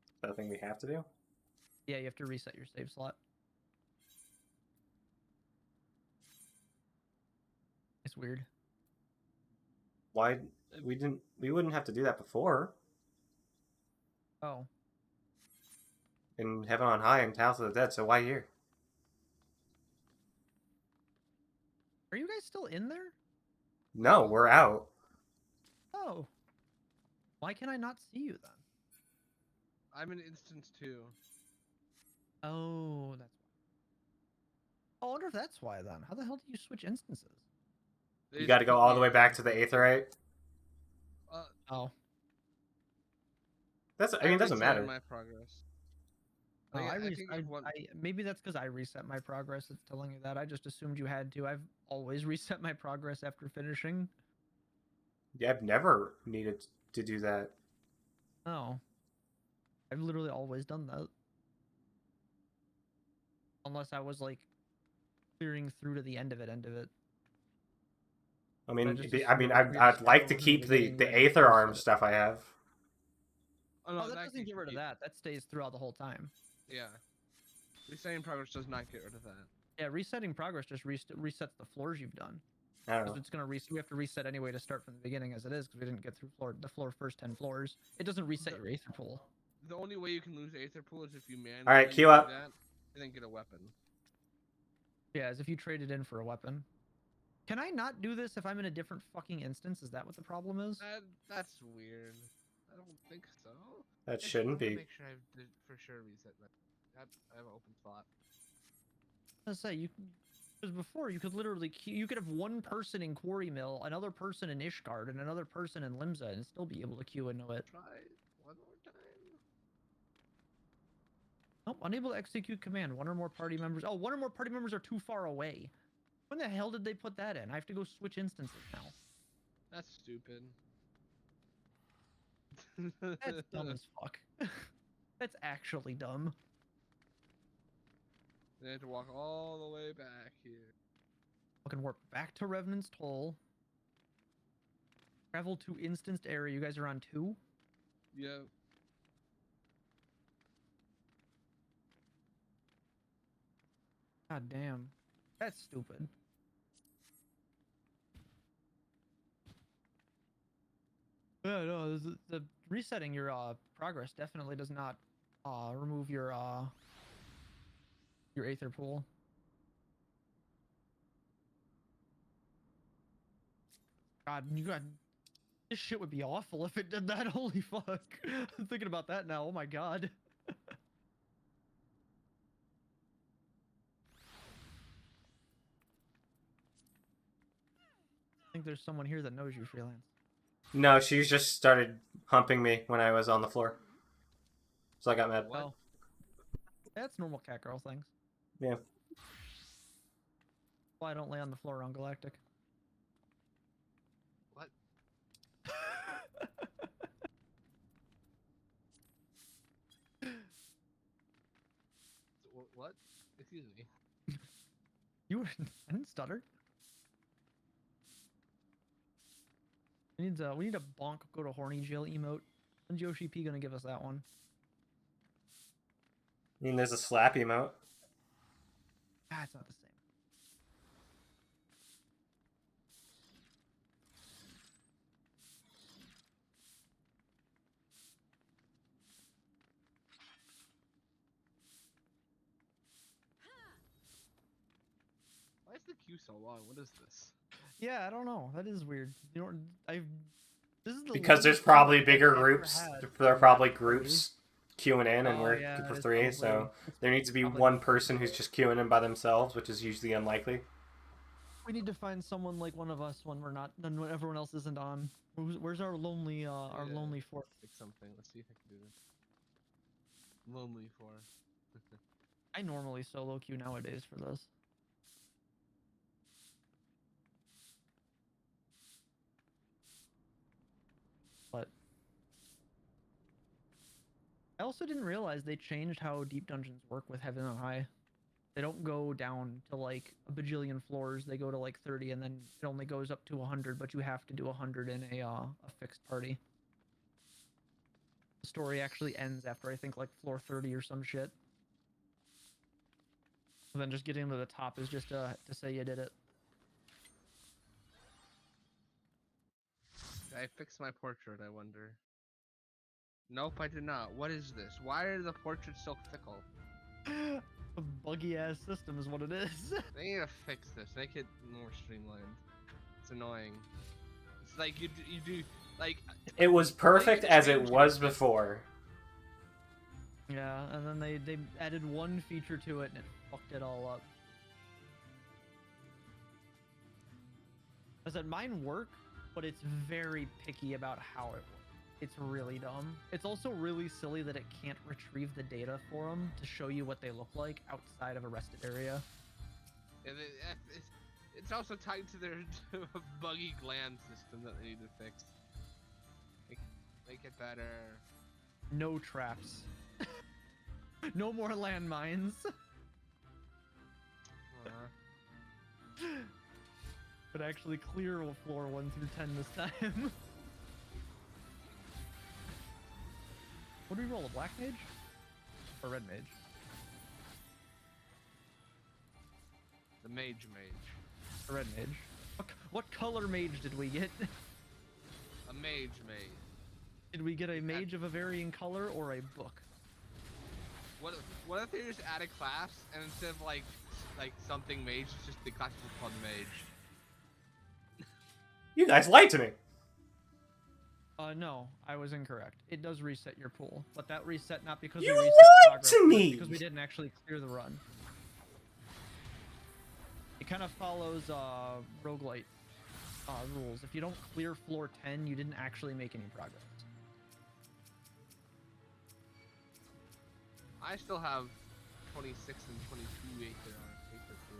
Is that a thing we have to do? Yeah, you have to reset your save slot. It's weird. Why we wouldn't have to do that before. Oh. In Heaven on High and House of the Dead, so why here? Are you guys still in there? No, we're out. Oh. Why can I not see you then? I'm in instance 2. Oh, that's why. I wonder if that's why then. How the hell do you switch instances? They You just got to go put all me the way in. back to the Aetherite. Oh. I mean, it doesn't resetted matter. My progress. Oh, I I think I've won- maybe that's because I reset my progress. It's telling you that. I just assumed you had to. I've always reset my progress after finishing. Yeah, I've never needed to do that. Oh. I've literally always done that. Unless I was like clearing through to the end of it. I mean, just I mean, I'd like to keep the Aether Arm stuff I have. no, Oh, that that doesn't get rid of that. That stays throughout the whole time. Yeah. Resetting progress does not get rid of that. Yeah, resetting progress just resets the floors you've done. I don't Because know. it's gonna we have to reset anyway to start from the beginning as it is because we didn't get through the first 10 floors. It doesn't reset your Aether pool. The only way you can lose Aether Pool is if you manually Alright, queue do up. that and then get a weapon. Yeah, as if you traded in for a weapon. Can I not do this if I'm in a different fucking instance? Is that what the problem is? That's weird. I don't think so. That Actually, shouldn't I'm gonna be. Make sure I did for sure reset that. I have an open slot. Let's say you, because before you could literally you could have one person in Quarry Mill, another person in Ishgard, and another person in Limsa, and still be able to queue into it. Try one more time. Nope, unable to execute command. One or more party members. Oh, one or more party members are too far away. When the hell did they put that in? I have to go switch instances now. That's stupid. That's dumb as fuck. That's actually dumb. They had to walk all the way back here. Fucking warp back to Revenant's Toll. Travel to instanced area. You guys are on 2? Yeah. God damn. That's stupid. Yeah, no, the resetting your progress definitely does not remove your Aether pool. God, this shit would be awful if it did that. Holy fuck. I'm thinking about that now. Oh my god. I think there's someone here that knows you, Freelance. No, she just started humping me when I was on the floor. So I got mad. What? Oh. That's normal cat girl things. Yeah. Why I don't lay on the floor on Galactic. What? What? Excuse me. You were I didn't stutter. We need a bonk go to horny jail emote. When's Yoshi P gonna give us that one? I mean, there's a slap emote. Ah, it's not the same. Why is the queue so long? What is this? Yeah, I don't know. That is weird. You know, this is the Because there's longest probably queue bigger I've ever groups. had. There are probably groups queuing in, and Oh, we're yeah, group of it's 3, probably- so it's there needs to be probably- one person who's just queuing in by themselves, which is usually unlikely. We need to find someone like one of us when we're not, when everyone else isn't on. Where's our lonely, Yeah. lonely fourth? Pick something. Let's see if I can do this. Lonely for. I normally solo queue nowadays for this. But I also didn't realize they changed how deep dungeons work with Heaven on High. They don't go down to like a bajillion floors. They go to like 30, and then it only goes up to 100. But you have to do 100 in a fixed party. The story actually ends after I think like floor 30 or some shit. And then just getting to the top is just to say you did it. Did I fix my portrait, I wonder? Nope, I did not. What is this? Why are the portraits so fickle? A buggy ass system is what it is. They need to fix this. Make it more streamlined. It's annoying. It's like you do like. It was perfect as it was before. Yeah, and then they added one feature to it and it fucked it all up. I said mine work, but it's very picky about how it works. It's really dumb. It's also really silly that it can't retrieve the data for them to show you what they look like outside of a rested area. Yeah, it's also tied to their buggy gland system that they need to fix. Make it better. No traps. No more landmines. But actually clear floor 1 through 10 this time. What do we roll, a black mage? Or red mage? The mage. A red mage. What color mage did we get? A mage. Did we get a mage of a varying color or a book? What if they just add a class and instead of like something mage, it's just the class is called mage? You guys lied to me. No, I was incorrect. It does reset your pool, but that reset not because You we reset lied progress, to but me! because we didn't actually clear the run. It kind of follows roguelite rules. If you don't clear floor 10, you didn't actually make any progress. I still have 26 and 22 acre pool.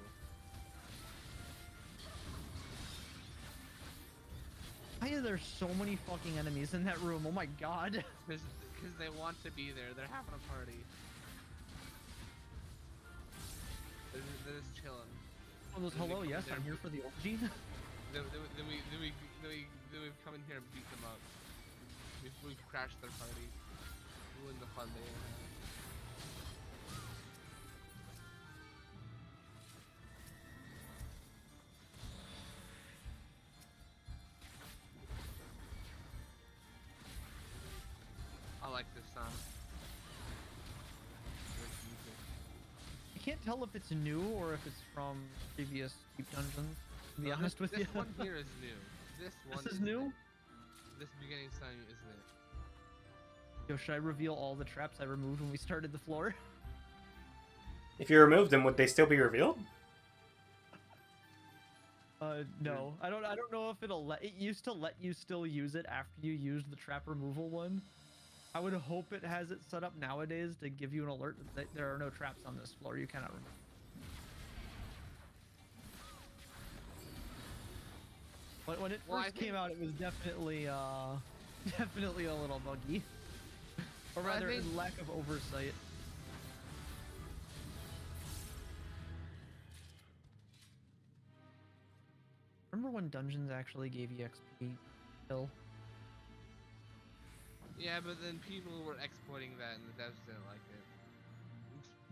Why are there so many fucking enemies in that room? Oh my god. Because they want to be there. They're having a party. They're just chilling. Oh, those hello, yes, I'm here for the orgy. Then we come in here and beat them up. We've crashed their party. Ruined the fun they had. I like this song. I can't tell if it's new or if it's from previous Deep Dungeons, to be honest with you. This one here is new. This is new? This beginning song is new. Yo, should I reveal all the traps I removed when we started the floor? If you removed them, would they still be revealed? No. I don't know if it used to let you still use it after you used the trap removal one. I would hope it has it set up nowadays to give you an alert that there are no traps on this floor. You cannot remove. But when it first came out, it was definitely definitely a little buggy, or rather, lack of oversight. Remember when dungeons actually gave you XP still? Yeah, but then people were exploiting that and the devs didn't like it.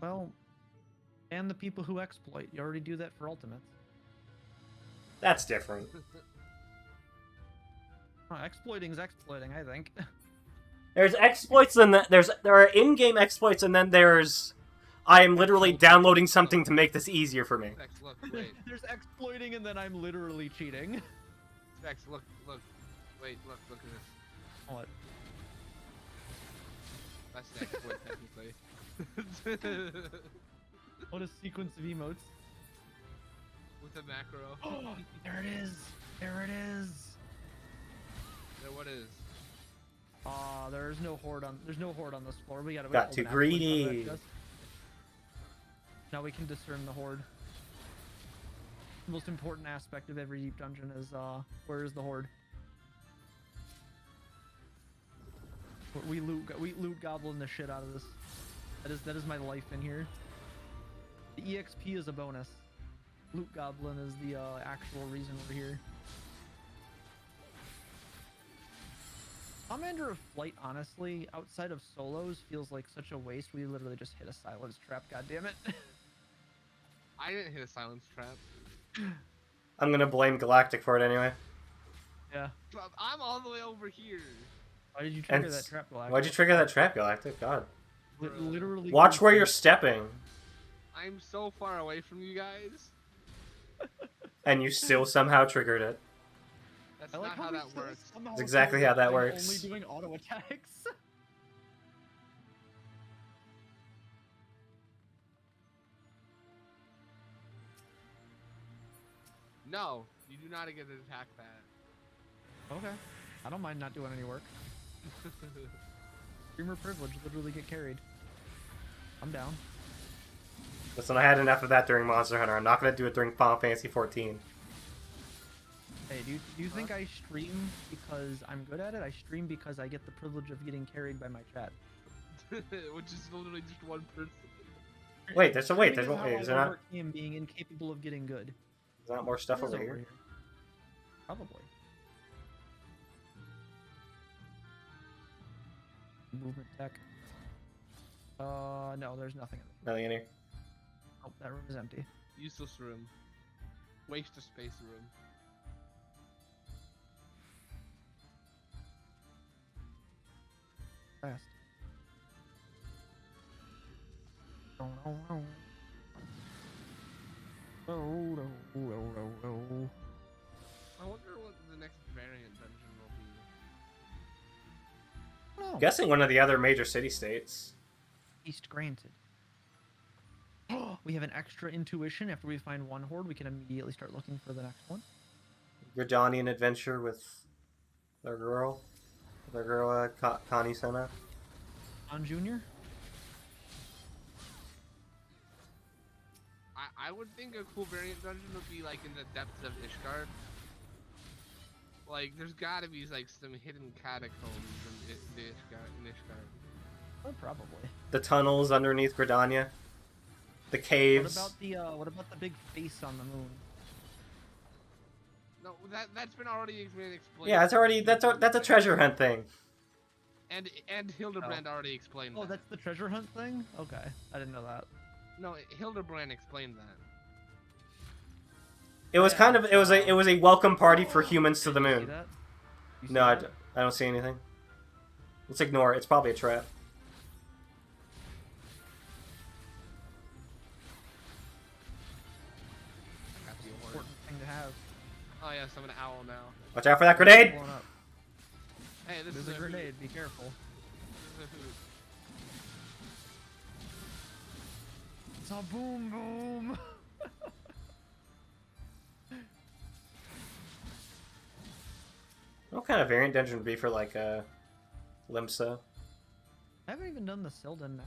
Well, and the people who exploit, you already do that for ultimates. That's different. Exploiting's exploiting, I think. There's exploits, and there are in-game exploits, and then there's I am literally downloading something to make this easier for me. Vex, look, wait. There's exploiting, and then I'm literally cheating. Vex, look, wait, look at this. What? That's an exploit, technically. What a sequence of emotes. With a macro. Oh, there it is. There it is. There, what is? There's no horde on this floor. We gotta Got too greedy. Now we can discern the horde. The most important aspect of every deep dungeon is where is the horde? We loot goblin the shit out of this. That is my life in here. The EXP is a bonus. Loot goblin is the actual reason we're here. Commander of Flight, honestly, outside of solos, feels like such a waste. We literally just hit a silence trap. God damn it! I didn't hit a silence trap. I'm gonna blame Galactic for it anyway. Yeah. I'm all the way over here. Why did you trigger that trap, Galactic? Why'd you trigger that trap, Galactic? God. Literally. Watch where you're stepping. I'm so far away from you guys. And you still somehow triggered it. That's I like not how that works. That's exactly how that works. Only doing auto attacks. No, you do not get to attack that. Okay. I don't mind not doing any work. Streamer privilege, literally get carried. I'm down. Listen, I had enough of that during Monster Hunter. I'm not gonna do it during Final Fantasy 14. Hey, do you think I stream because I'm good at it? I stream because I get the privilege of getting carried by my chat. Which is literally just one person. Wait, there's one. Wait, Streaming is how I there not? overwork him being incapable of getting good. Is there not more stuff What is over here? Probably. Movement tech. No, there's nothing in it. Nothing in here. Oh, that room is empty. Useless room. Waste of space room. Fast. I wonder what the next variant dungeon will be. Oh, Guessing one of the other major city-states. East granted. We have an extra intuition. After we find one horde, we can immediately start looking for the next one. Gridanian adventure with their girl. Connie Senna. On Junior? I would think a cool variant dungeon would be like in the depths of Ishgard. Like, there's gotta be like some hidden catacombs in Ishgard. Oh, probably. The tunnels underneath Gridania. The caves. What about the big face on the moon? No, that's been already explained. Yeah, that's a treasure hunt thing. And Hildebrand already explained that. Oh, that's the treasure hunt thing? Okay, I didn't know that. No, Hildebrand explained that. It was kind of it was a welcome party for humans to the You see moon. that? You see No, I that? don't see anything. Let's ignore it. It's probably a trap. Got the award. Important thing to have. Oh yes, I'm an owl now. Watch out for that grenade! Blown up. Hey, this There's is a grenade. Be careful. This is a hoot. It's a boom boom. What kind of variant dungeon would be for like Limsa? I haven't even done the Sildon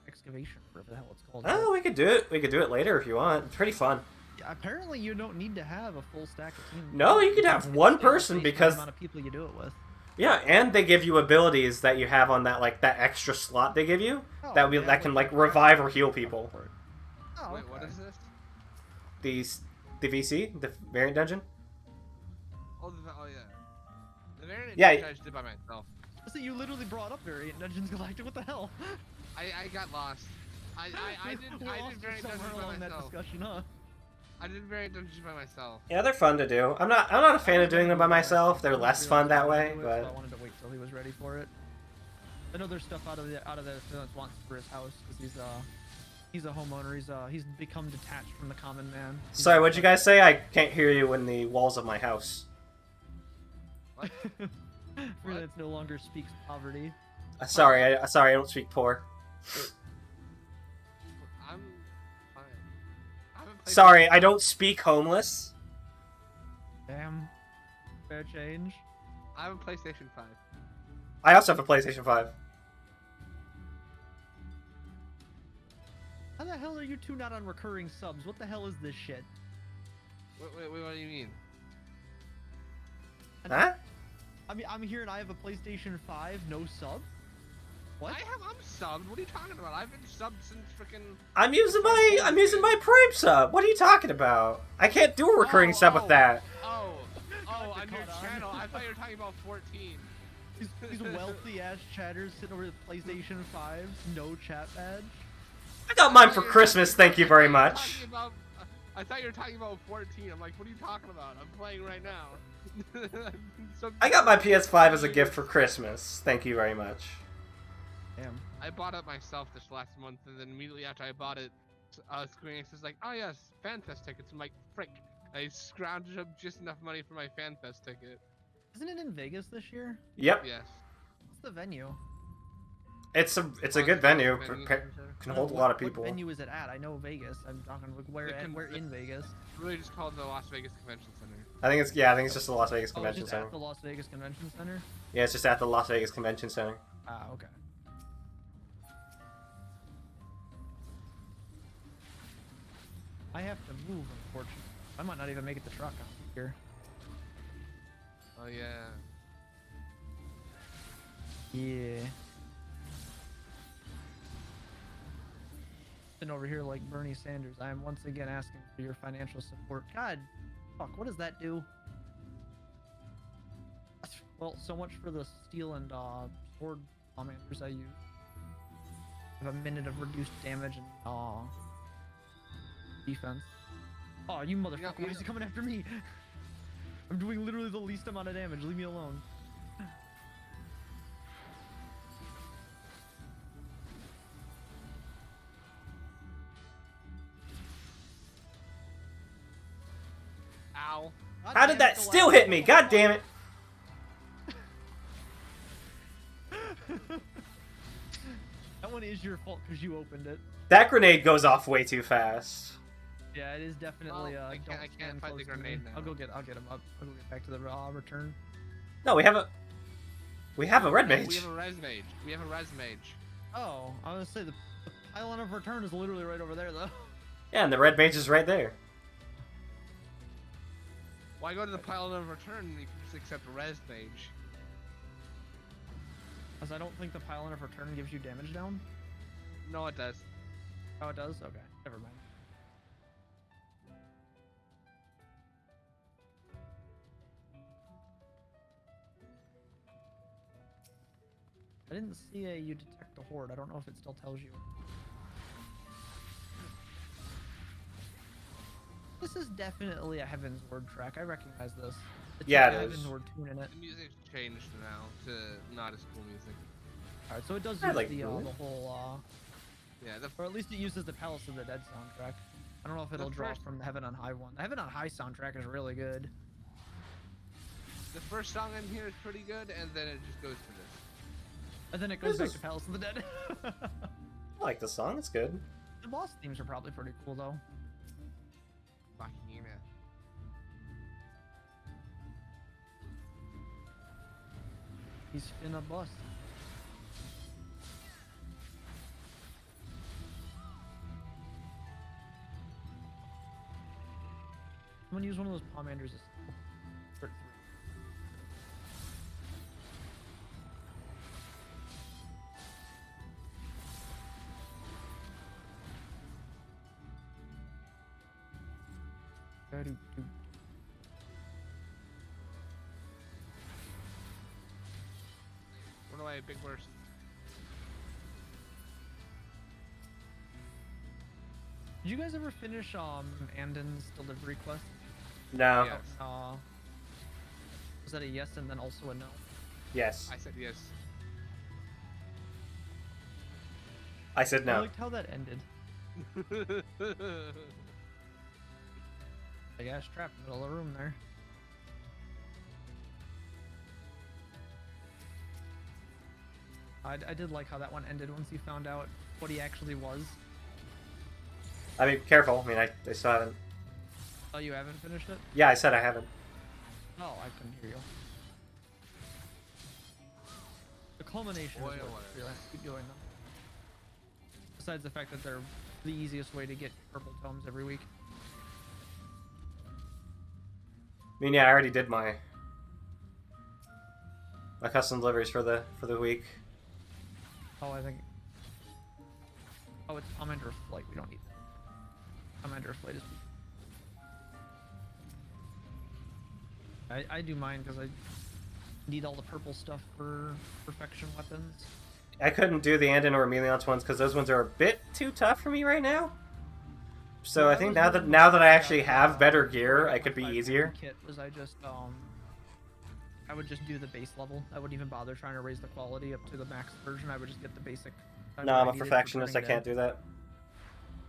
excavation, whatever the hell it's called. Oh, we could do it. We could do it later if you want. It's pretty fun. Yeah, apparently you don't need to have a full stack of team. No, you could have one person because the amount of people you do it with. yeah, and they give you abilities that you have on that that extra slot they give you Oh, that can like revive or heal people. Oh, Wait, what okay. is this? The VC, the variant dungeon. Oh, oh yeah. The variant Yeah. dungeon I just did by myself. So you literally brought up variant Dungeons Galactic. What the hell? I got lost. I did variant dungeons by along that myself. discussion, huh? I did variant dungeons by myself. Yeah, they're fun to do. I'm not a fan of doing them by myself. They're less fun that way, So I but wanted to wait till he was ready for it. I know there's stuff out of the wants for his house because he's a homeowner. He's become detached from the common man. sorry, what'd you guys say? I can't hear you in the walls of my house. What? Freelance no longer speaks poverty. Sorry, I don't speak poor. I'm fine. I haven't played Sorry, I don't speak homeless. Damn. Fair change. I have a PlayStation 5. I also have a PlayStation 5. How the hell are you two not on recurring subs? What the hell is this shit? Wait, what do you mean? Huh? I mean, I'm here and I have a PlayStation 5, no sub. What? I'm subbed. What are you talking about? I've been subbed since freaking. I'm using my Prime sub. What are you talking about? I can't do a recurring sub with that. Oh, Got on your caught on. channel. I thought you were talking about 14. These wealthy ass chatters sitting over the PlayStation 5, no chat badge. I got mine for Christmas, thank you very much. I thought you were talking about 14. I'm like, what are you talking about? I'm playing right now. I got my PS5 as a gift for Christmas, thank you very much. Damn. I bought it myself this last month, and then immediately after I bought it, Square Enix was like, oh yes, FanFest tickets. I'm like, frick. I scrounged up just enough money for my FanFest ticket. Isn't it in Vegas this year? Yep, Yes. What's the venue? it's a good venue. Can hold a lot of people. What venue is it at? I know Vegas. I'm talking like where in Vegas. It's really just called the Las Vegas Convention Center. I think it's just the Las Vegas Convention just Center. at the Las Vegas Convention Center? Yeah, it's just at the Las Vegas Convention Center. Ah, okay. I have to move, unfortunately. I might not even make it to truck out here. Oh yeah. Yeah. Sitting over here like Bernie Sanders. I am once again asking for your financial support. God, fuck, what does that do? Well, so much for the steel and sword commanders I use. I have a minute of reduced damage and defense. Oh, you motherfucker! Why is he coming after me? I'm doing literally the least amount of damage. Leave me alone. Ow. How did that still hit me? God damn it! That one is your fault because you opened it. That grenade goes off way too fast. Yeah, it is definitely. I can't fight the grenade now. I'll go get him up. I'll go get back to the return. No, we have a red mage. We have a res mage. We have a res mage. Oh, I was gonna say the pylon of return is literally right over there, though. Yeah, and the red mage is right there. Why go to the pylon of return? You can just accept a res mage. Because I don't think the pylon of return gives you damage down. No, it does. Oh, it does? Okay, never mind. I didn't see you detect the horde. I don't know if it still tells you. This is definitely a Heaven's Word track. I recognize this. It's Yeah, got it a is. Heaven's Word tune in it. The music's changed now to not as cool music. Alright, so it does I use like the cool. whole, Yeah, or at least it uses the Palace of the Dead soundtrack. I don't know if it'll draw from the Heaven on High one. The Heaven on High soundtrack is really good. the first song in here is pretty good, and then it just goes to this. And then it goes This back is- to Palace of the Dead. I like the song, it's good. The boss themes are probably pretty cool, though. Fucking yeah. He's in a bus. I'm gonna use one of those Palmanders as for 3. Run away, big burst. Did you guys ever finish Andon's delivery quest? No. Yes. Was that a yes and then also a no? Yes. I said yes. I said I no. liked how that ended. Big ass trap in the middle of the room there. I did like how that one ended once he found out what he actually was. I mean, careful. I mean, I still haven't. Oh, you haven't finished it? Yeah, I said I haven't. Oh, I couldn't hear you. The culmination Boy, is oh what boy. really has to keep doing them. Besides the fact that they're the easiest way to get purple tomes every week. I mean, yeah, I already did my custom deliveries for the week. Oh, I think. Oh, it's Commander of Flight. We don't need that. Commander of Flight is. I do mine because I need all the purple stuff for perfection weapons. I couldn't do the Andon or Emeliance ones because those ones are a bit too tough for me right now. So Yeah, I think was now that I yeah, actually have better gear, I could be 5 easier. Kit was I just I would just do the base level. I wouldn't even bother trying to raise the quality up to the max version. I would just get the basic. No, I'm a perfectionist. I can't do that.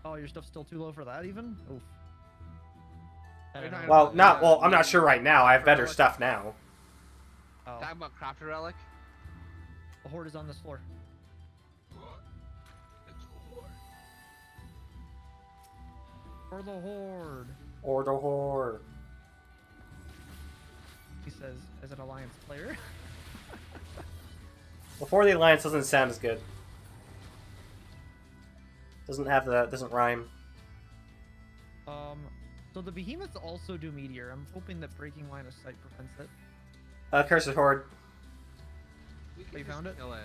Oh, your stuff's still too low for that even? Oof. I don't know. Well, I'm not sure right now. I have better stuff now. Oh. Talking about Crafter Relic. The horde is on this floor. For the horde. Or the whore. He says, as an alliance player. Before the Alliance doesn't sound as good. Doesn't have that. Doesn't rhyme. So the behemoths also do meteor. I'm hoping that breaking line of sight prevents it. Cursed Horde. We You found it? kill it.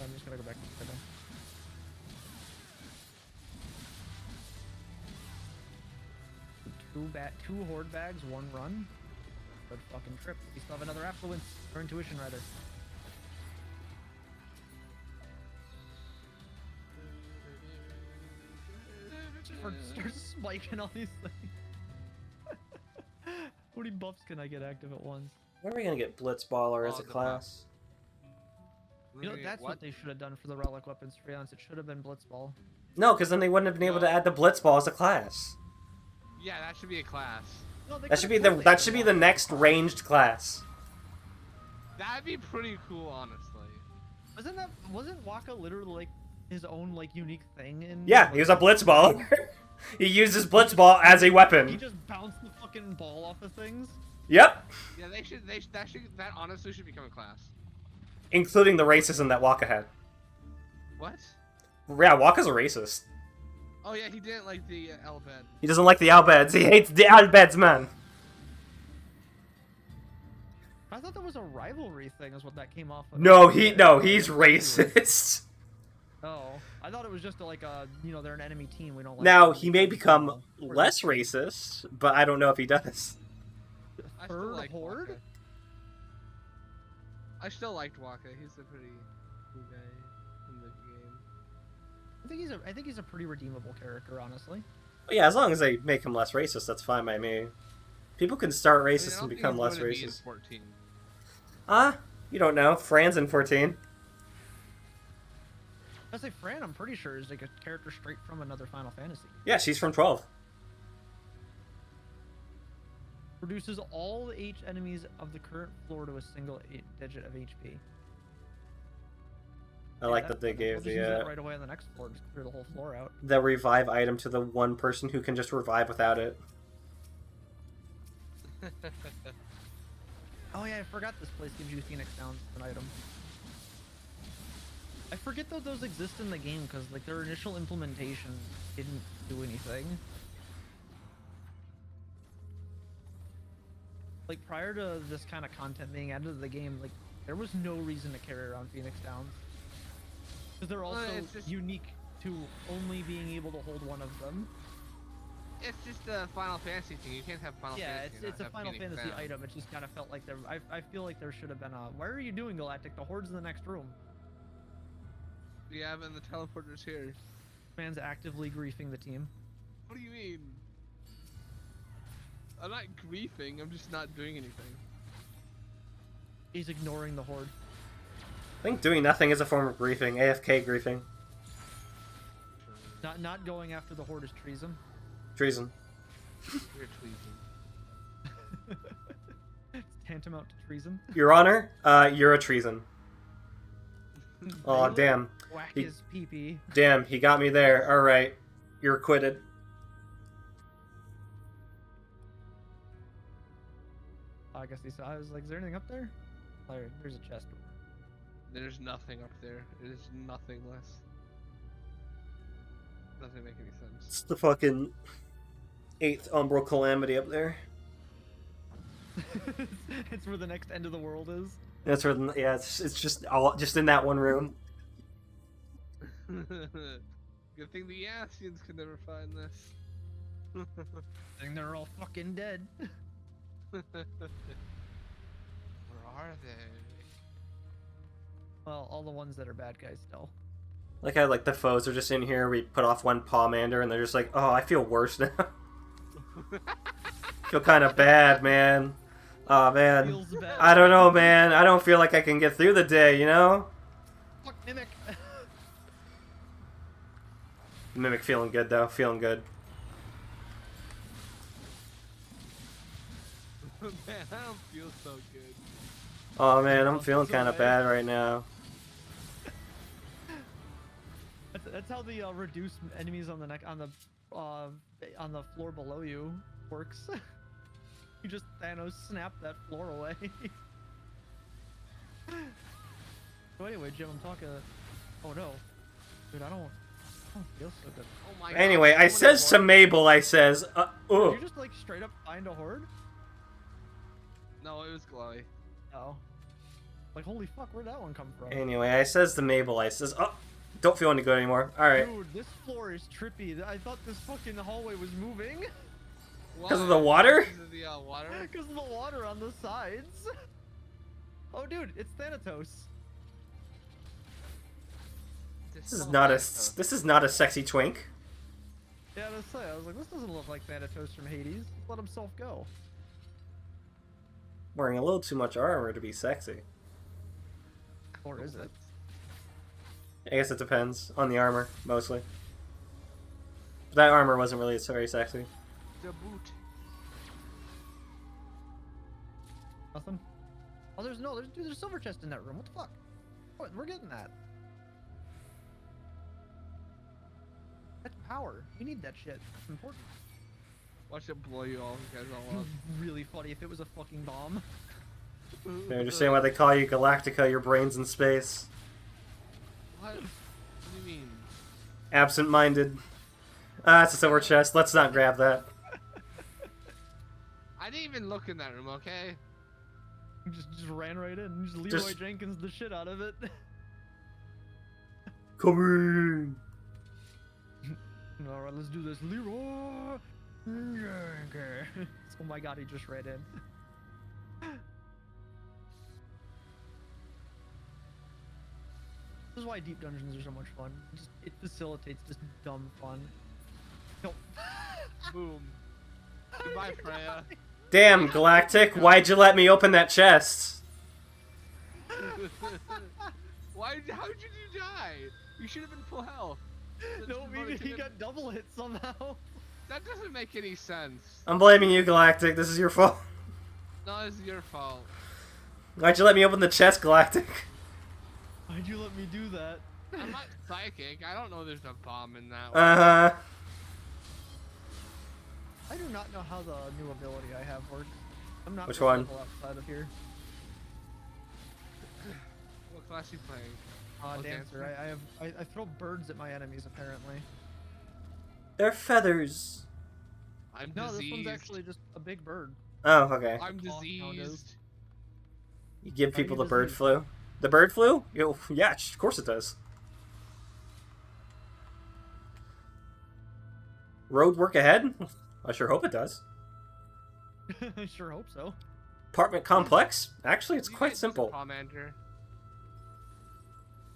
I'm just gonna go back to the two horde bags, 1 run. Good fucking trip. We still have another affluence, or intuition rather. Start spiking all these things. How many buffs can I get active at once? When are we gonna get Blitzballer as a the class? You know, that's what they should have done for the relic weapons, to be honest. It should have been Blitzball. No, because then they wouldn't have been able to add the Blitzball as a class. Yeah, that should be a class. No, That should be the next ranged class. That'd be pretty cool, honestly. Wasn't Waka literally like his own like unique thing in? Yeah, he was a Blitzballer. He used his Blitzball as a He weapon. just bounced the fucking ball off of things. Yep. Yeah, that honestly should become a class. Including the racism that Waka had. What? Yeah, Waka's a racist. Oh yeah, he didn't like the Elbed. He doesn't like the Albeds. He hates the Albeds, man. I thought that was a rivalry thing, is what that came off of. No, he's racist. Oh, I thought it was just like they're an enemy team. We don't. Like Now, them he may because become we're less the- racist, but I don't know if he does. I still Third like horde. Waka. I still liked Waka. He's a pretty cool guy in the game. I think he's a pretty redeemable character, honestly. But yeah, as long as they make him less racist, that's fine by me. People can start I mean, I racist don't and think become he's less going to be in racist. 14. You don't know. Fran's in 14. I say Fran, I'm pretty sure is like a character straight from another Final Fantasy. Yeah, she's from 12. Reduces all H enemies of the current floor to a single digit of HP. I like that they gave we'll just use that the right away on the next floor, just clear the whole floor out. the revive item to the one person who can just revive without it. Oh yeah, I forgot this place gives you Phoenix Downs as an item. I forget that those exist in the game because like their initial implementation didn't do anything. Like prior to this kind of content being added to the game, like there was no reason to carry around Phoenix Downs. Because they're also it's just- unique to only being able to hold one of them. It's just a Final Fantasy thing. You can't have Final Yeah, Fantasy. and it's a not have Final Phoenix Fantasy Down. item. It just kind of felt like there. I feel like there should have been a. Why are you doing Galactic? The Horde's in the next room. Yeah, but the teleporter's here. Man's actively griefing the team. What do you mean? I'm not griefing. I'm just not doing anything. He's ignoring the Horde. I think doing nothing is a form of griefing. AFK griefing. Not going after the Horde is treason. Treason. You're tweezing. It's tantamount to treason. Your Honor, you're a treason. Aw, Really? damn. Whack He- his pee-pee. Damn, he got me there. Alright. You're acquitted. I guess he saw. I was like, is there anything up there? There's a chest. There's nothing up there. It is nothing less. Doesn't make any sense. It's the fucking 8th Umbral Calamity up there. It's where the next end of the world is. That's where, yeah, it's just all just in that one room. Good thing the Asians could never find this. I think they're all fucking dead. Where are they? Well, all the ones that are bad guys still. Like how like the foes are just in here. We put off one Pomander, and they're just like, oh, I feel worse now. Feel kind of bad, man. Oh man, Feels bad. I don't know, man. I don't feel like I can get through the day, you know? Fuck Mimic. Mimic feeling good though, feeling good. Man, I don't feel so good. Oh man, I'm feeling kind of bad right now. That's how the reduce enemies on the on the floor below you works. You just Thanos snap that floor away. So anyway, Jim, I'm talking. Oh no, dude, I don't feel so good. Oh my Anyway, God, I says to Mabel, I says, Did ooh. you just like straight up find a horde? No, it was glowy. Oh, like holy fuck, where'd that one come from? Anyway, I says to Mabel, I says, oh, don't feel any good anymore. All right. Dude, this floor is trippy. I thought this fucking hallway was moving. Because of the water? Because of the water? Because of the water on the sides. Oh, dude, it's Thanatos. This is not a sexy twink. Yeah, that's say. I was like, this doesn't look like Thanatos from Hades. Just let himself go. Wearing a little too much armor to be sexy. Or is it? I guess it depends on the armor, mostly. But that armor wasn't really very sexy. The boot. Nothing? Oh, there's a silver chest in that room. What the fuck? What? We're getting that. That's power. You need that shit. It's important. Watch it blow you all guys all up. Really funny if it was a fucking bomb. I understand why they call you Galactica, your brain's in space. What? What do you mean? Absent-minded. Ah, it's a silver chest. Let's not grab that. I didn't even look in that room, okay? Just ran right in. Just Leroy Jenkins the shit out of it. Come in. Alright, let's do this. Leroy Jenkins. Oh my god, he just ran in. This is why deep dungeons are so much fun. It facilitates just dumb fun. No. Boom. Goodbye, Freya. Damn, Galactic, why'd you let me open that chest? How did you die? You should have been full health. No, he got double hit somehow. That doesn't make any sense. I'm blaming you, Galactic. This is your fault. No, it's your fault. Why'd you let me open the chest, Galactic? Why'd you let me do that? I'm not psychic. I don't know there's a bomb in that one. Uh-huh. I do not know how the new ability I have works. I'm not Which gonna one? level outside of here. What class you playing? Dancer. I throw birds at my enemies apparently. They're feathers. I'm No, diseased. this one's actually just a big bird. Oh, okay. I'm diseased. You give people the you bird diseased? flu? The bird flu? Yeah, of course it does. Road work ahead? I sure hope it does. I sure hope so. Apartment complex? Actually, it's You quite guys simple. Commander.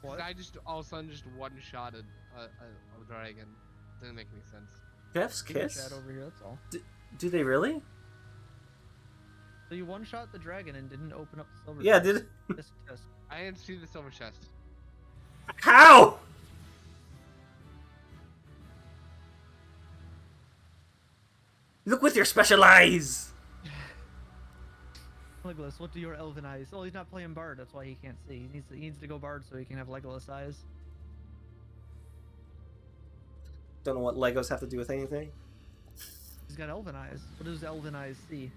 What? I just all of a sudden just one-shotted a dragon. Doesn't make any sense. Death's We got kiss? Chad over here, that's all. Do they really? So you one-shot the dragon and didn't open up the silver Yeah, chest. did Yes. I didn't see the silver chest. How? Look with your special eyes! Legolas, what do your elven eyes? Oh, he's not playing bard. That's why he can't see. He needs to go bard so he can have Legolas eyes. Don't know what Legos have to do with anything. He's got elven eyes. What does elven eyes see?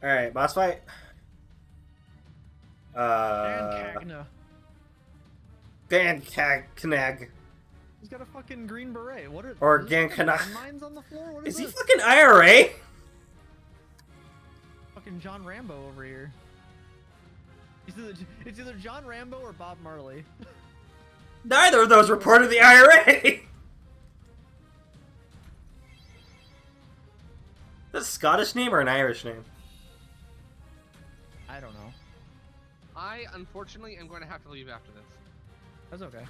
Alright, boss fight. And Cagna. Dan Knag. He's got a fucking green beret. What are Or is there fucking Gankana. mines on the floor? What Is he this? fucking IRA? Fucking John Rambo over here. It's either John Rambo or Bob Marley. Neither of those reported the IRA. Is that a Scottish name or an Irish name? I don't know. I, unfortunately, am going to have to leave after this. That's okay.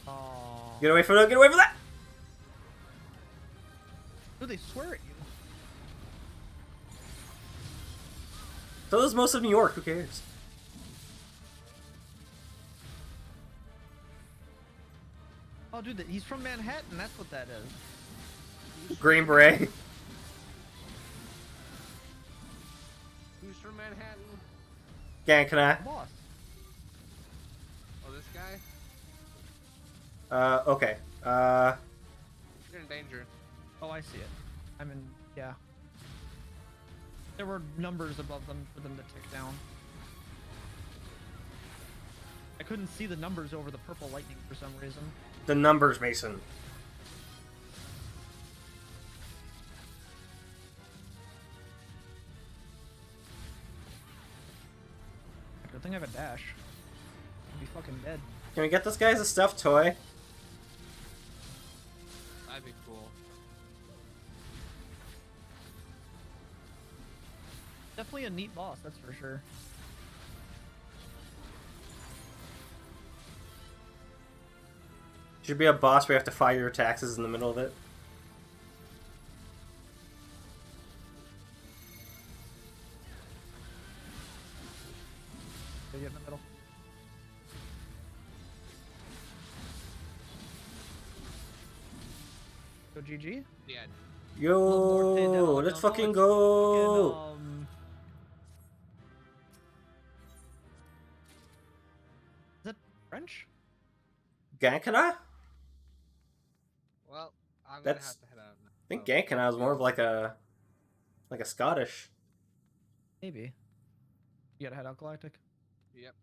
Oh. Get away from that! Get away from that! Dude, they swear at you. So is most of New York. Who cares? Oh, dude, he's from Manhattan. That's what that is. Green Beret. Who's from Manhattan? Gankana. Boss. Oh, this guy? Okay. You're in danger. Oh, I see it. I'm in. Yeah. There were numbers above them for them to tick down. I couldn't see the numbers over the purple lightning for some reason. The numbers, Mason. Good thing I have a dash. I'd be fucking dead. Can we get this guy as a stuffed toy? That'd be cool. Definitely a neat boss, that's for sure. Should be a boss where you have to file your taxes in the middle of it. They get in the middle. Go GG. Yeah. Yo, let's fucking go! Is that French? Gankana? Well, I'm That's- gonna have to head out now. I think So, Gankana is more of like a Scottish. Maybe. You gotta head out, Galactic. Yep.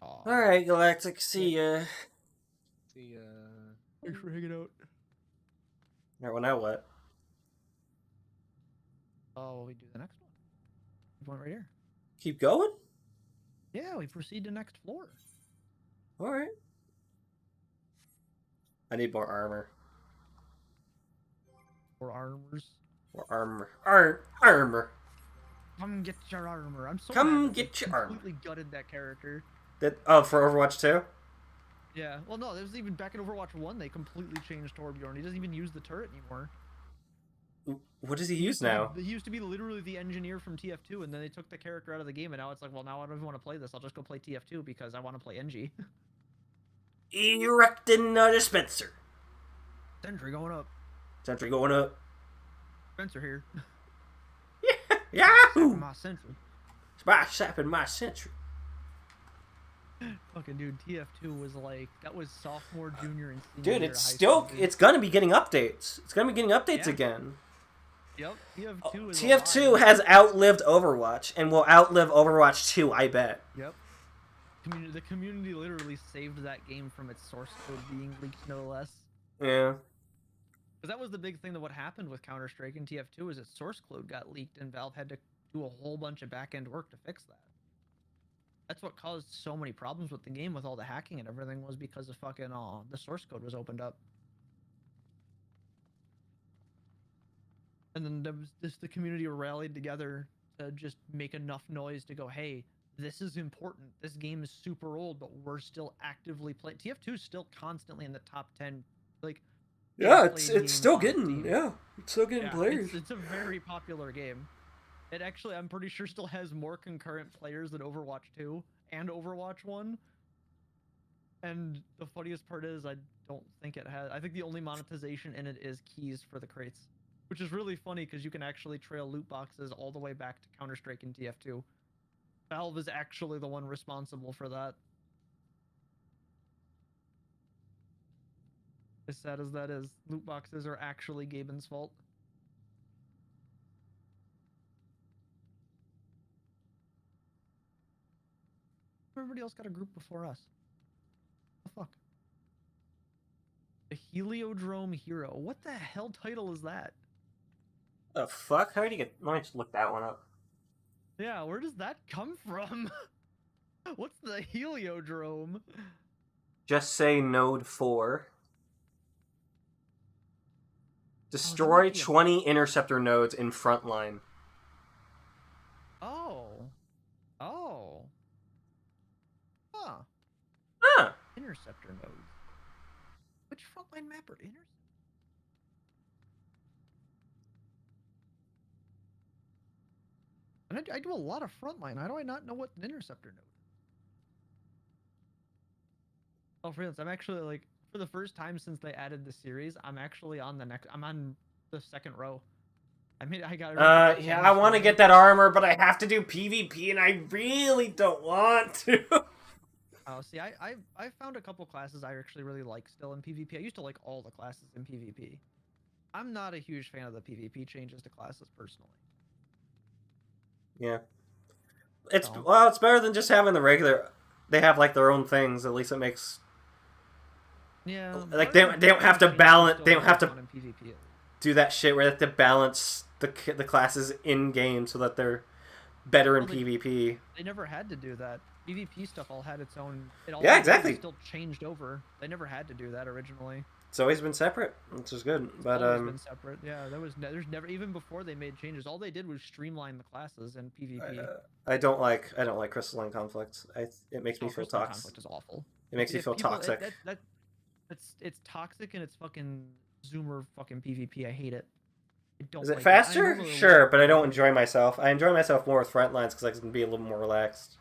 Aw. Alright, Galactic, see ya. See, Thanks for hanging out. Alright, well now what? Oh, we do the next one. We went right here. Keep going? Yeah, we proceed to next floor. Alright. I need more armor. Or armors. More armor. Armor! Come get your armor. I'm so Come mad that get they your armor. completely gutted that character. Oh, for Overwatch 2? Yeah. Well, no, there's even back in Overwatch 1, they completely changed Torbjorn. He doesn't even use the turret anymore. What does he use now? He used to be literally the engineer from TF2, and then they took the character out of the game, and now it's like, well, now I don't even want to play this. I'll just go play TF2 because I want to play NG. Erecting a dispenser. Sentry going up. Sentry going up. Spencer here. Yahoo! My sentry. Spy sapping my sentry. Fucking dude, TF2 was like, that was sophomore, junior, and senior Dude, year it's of high still, school, dude. it's gonna be getting updates. It's gonna be getting updates Yeah. again. Yep, TF2 is TF2 alive. has outlived Overwatch and will outlive Overwatch 2, I bet. Yep. The community literally saved that game from its source code being leaked, no less. Yeah. Because that was the big thing that what happened with Counter-Strike and TF2 is its source code got leaked and Valve had to do a whole bunch of back-end work to fix that. That's what caused so many problems with the game with all the hacking and everything was because of fucking, the source code was opened up. And then there was the community rallied together to just make enough noise to go, hey, this is important. This game is super old, but we're still actively playing. TF2 is still constantly in the top 10. Like, Yeah, played it's games still on getting, Steam. yeah, it's still getting Yeah, players. it's a very popular game. It actually, I'm pretty sure, still has more concurrent players than Overwatch 2 and Overwatch 1. And the funniest part is, I don't think it has. I think the only monetization in it is keys for the crates, which is really funny because you can actually trail loot boxes all the way back to Counter-Strike and TF2. Valve is actually the one responsible for that. As sad as that is, loot boxes are actually Gaben's fault. everybody else got a group before us? What the fuck? The Heliodrome Hero. What the hell title is that? The fuck? How did you get? Let me just look that one up. Yeah, where does that come from? What's the Heliodrome? Just say Node 4. Destroy 20 interceptor nodes in frontline. Oh. Oh. Huh. Huh. Interceptor nodes. Which frontline map are interceptor? And I do a lot of frontline. How do I not know what an interceptor node is? Oh, for instance, I'm actually like, for the first time since they added the series, I'm actually on the next. I'm on the second row. I got. Yeah, I want to get that armor, but I have to do PvP, and I really don't want to. Oh, see, I found a couple classes I actually really like still in PvP. I used to like all the classes in PvP. I'm not a huge fan of the PvP changes to classes personally. Yeah. Well, it's better than just having the regular. They have like their own things. At least it makes. Yeah. Like they don't have to balance. They don't have to do that shit where they have to balance the classes in game so that they're better in PvP. They never had to do that. PvP stuff all had its own. Yeah, exactly. Still changed over. They never had to do that originally. It's always been separate, which is good. But always been separate. Yeah, there's never, even before they made changes, all they did was streamline the classes in PvP. I don't like crystalline conflict. It makes me feel toxic. Conflict is awful. It makes me feel toxic. It's toxic and it's fucking Zoomer fucking PvP. I hate it. I don't. Is it faster? Sure, but I don't enjoy myself. I enjoy myself more with Frontlines because I can be a little more relaxed.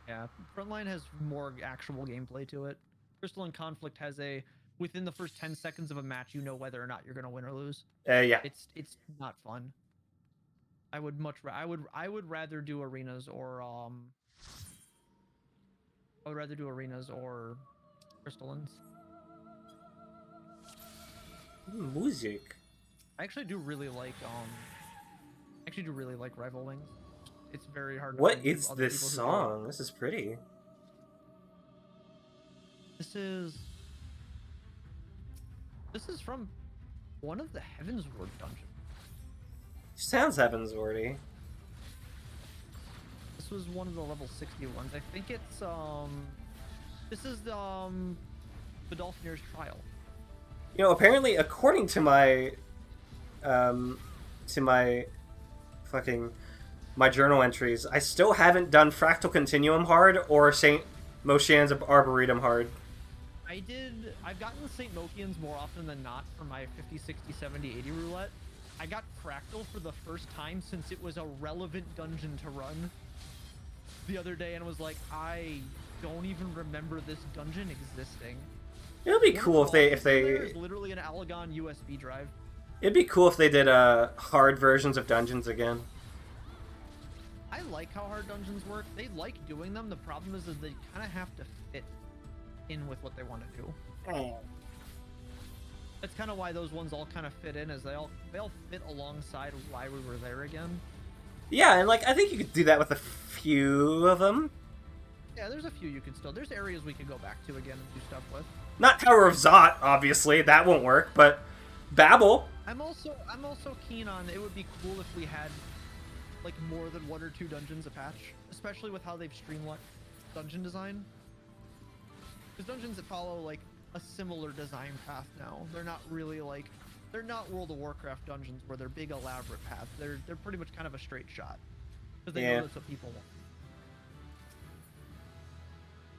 Yeah, Frontline has more actual gameplay to it. Crystalline Conflict has a within the first 10 seconds of a match, you know whether or not you're gonna win or lose. Yeah. It's not fun. I would rather do arenas or crystallines. Music. I actually do really like Rival Wings. It's very hard to What find is other this people who song? This is pretty. This is from one of the Heavensward dungeons. Sounds Heavenswardy. This was one of the level 60 ones. I think it's this is the Dolphineer's Trial. You know, apparently, according to my my journal entries, I still haven't done Fractal Continuum hard or Saint Moshan's Arboretum hard. I've gotten St. Mokians more often than not for my 50, 60, 70, 80 roulette. I got Fractal for the first time since it was a relevant dungeon to run the other day and was like, I don't even remember this dungeon existing. It would be cool if they There's literally an Allegon USB drive. It'd be cool if they did hard versions of dungeons again. I like how hard dungeons work. They like doing them. The problem is they kind of have to fit in with what they want to do. Oh. That's kind of why those ones all kind of fit in, as they all fit alongside why we were there again. Yeah, and like I think you could do that with a few of them. Yeah, there's a few you could still. There's areas we could go back to again and do stuff with. Not Tower of Zot, obviously, that won't work, but Babel. I'm also keen on. It would be cool if we had like more than 1 or 2 dungeons a patch, especially with how they've streamlined dungeon design. Because dungeons that follow like a similar design path now, they're not really like, they're not World of Warcraft dungeons where they're big elaborate paths. They're pretty much kind of a straight shot because they know that's what people want.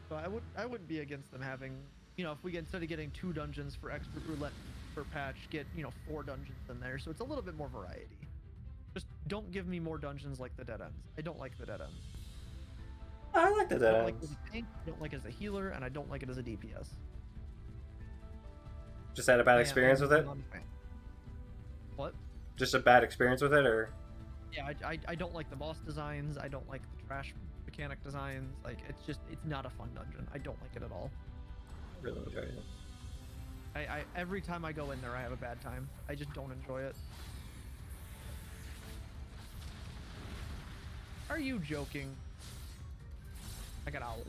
So I wouldn't be against them having, you know, if we get, instead of getting 2 dungeons for expert roulette per patch, get, you know, 4 dungeons in there, so it's a little bit more variety. Just don't give me more dungeons like the dead ends. I don't like the dead ends. I like the dead ends. I don't like it as a tank, I don't like it as a healer, and I don't like it as a DPS. Just had a bad experience with it? What? Just a bad experience with it, or? Yeah, I don't like the boss designs. I don't like the trash mechanic designs. Like, it's not a fun dungeon. I don't like it at all. I really enjoy it. I every time I go in there, I have a bad time. I just don't enjoy it. Are you joking? I got owled.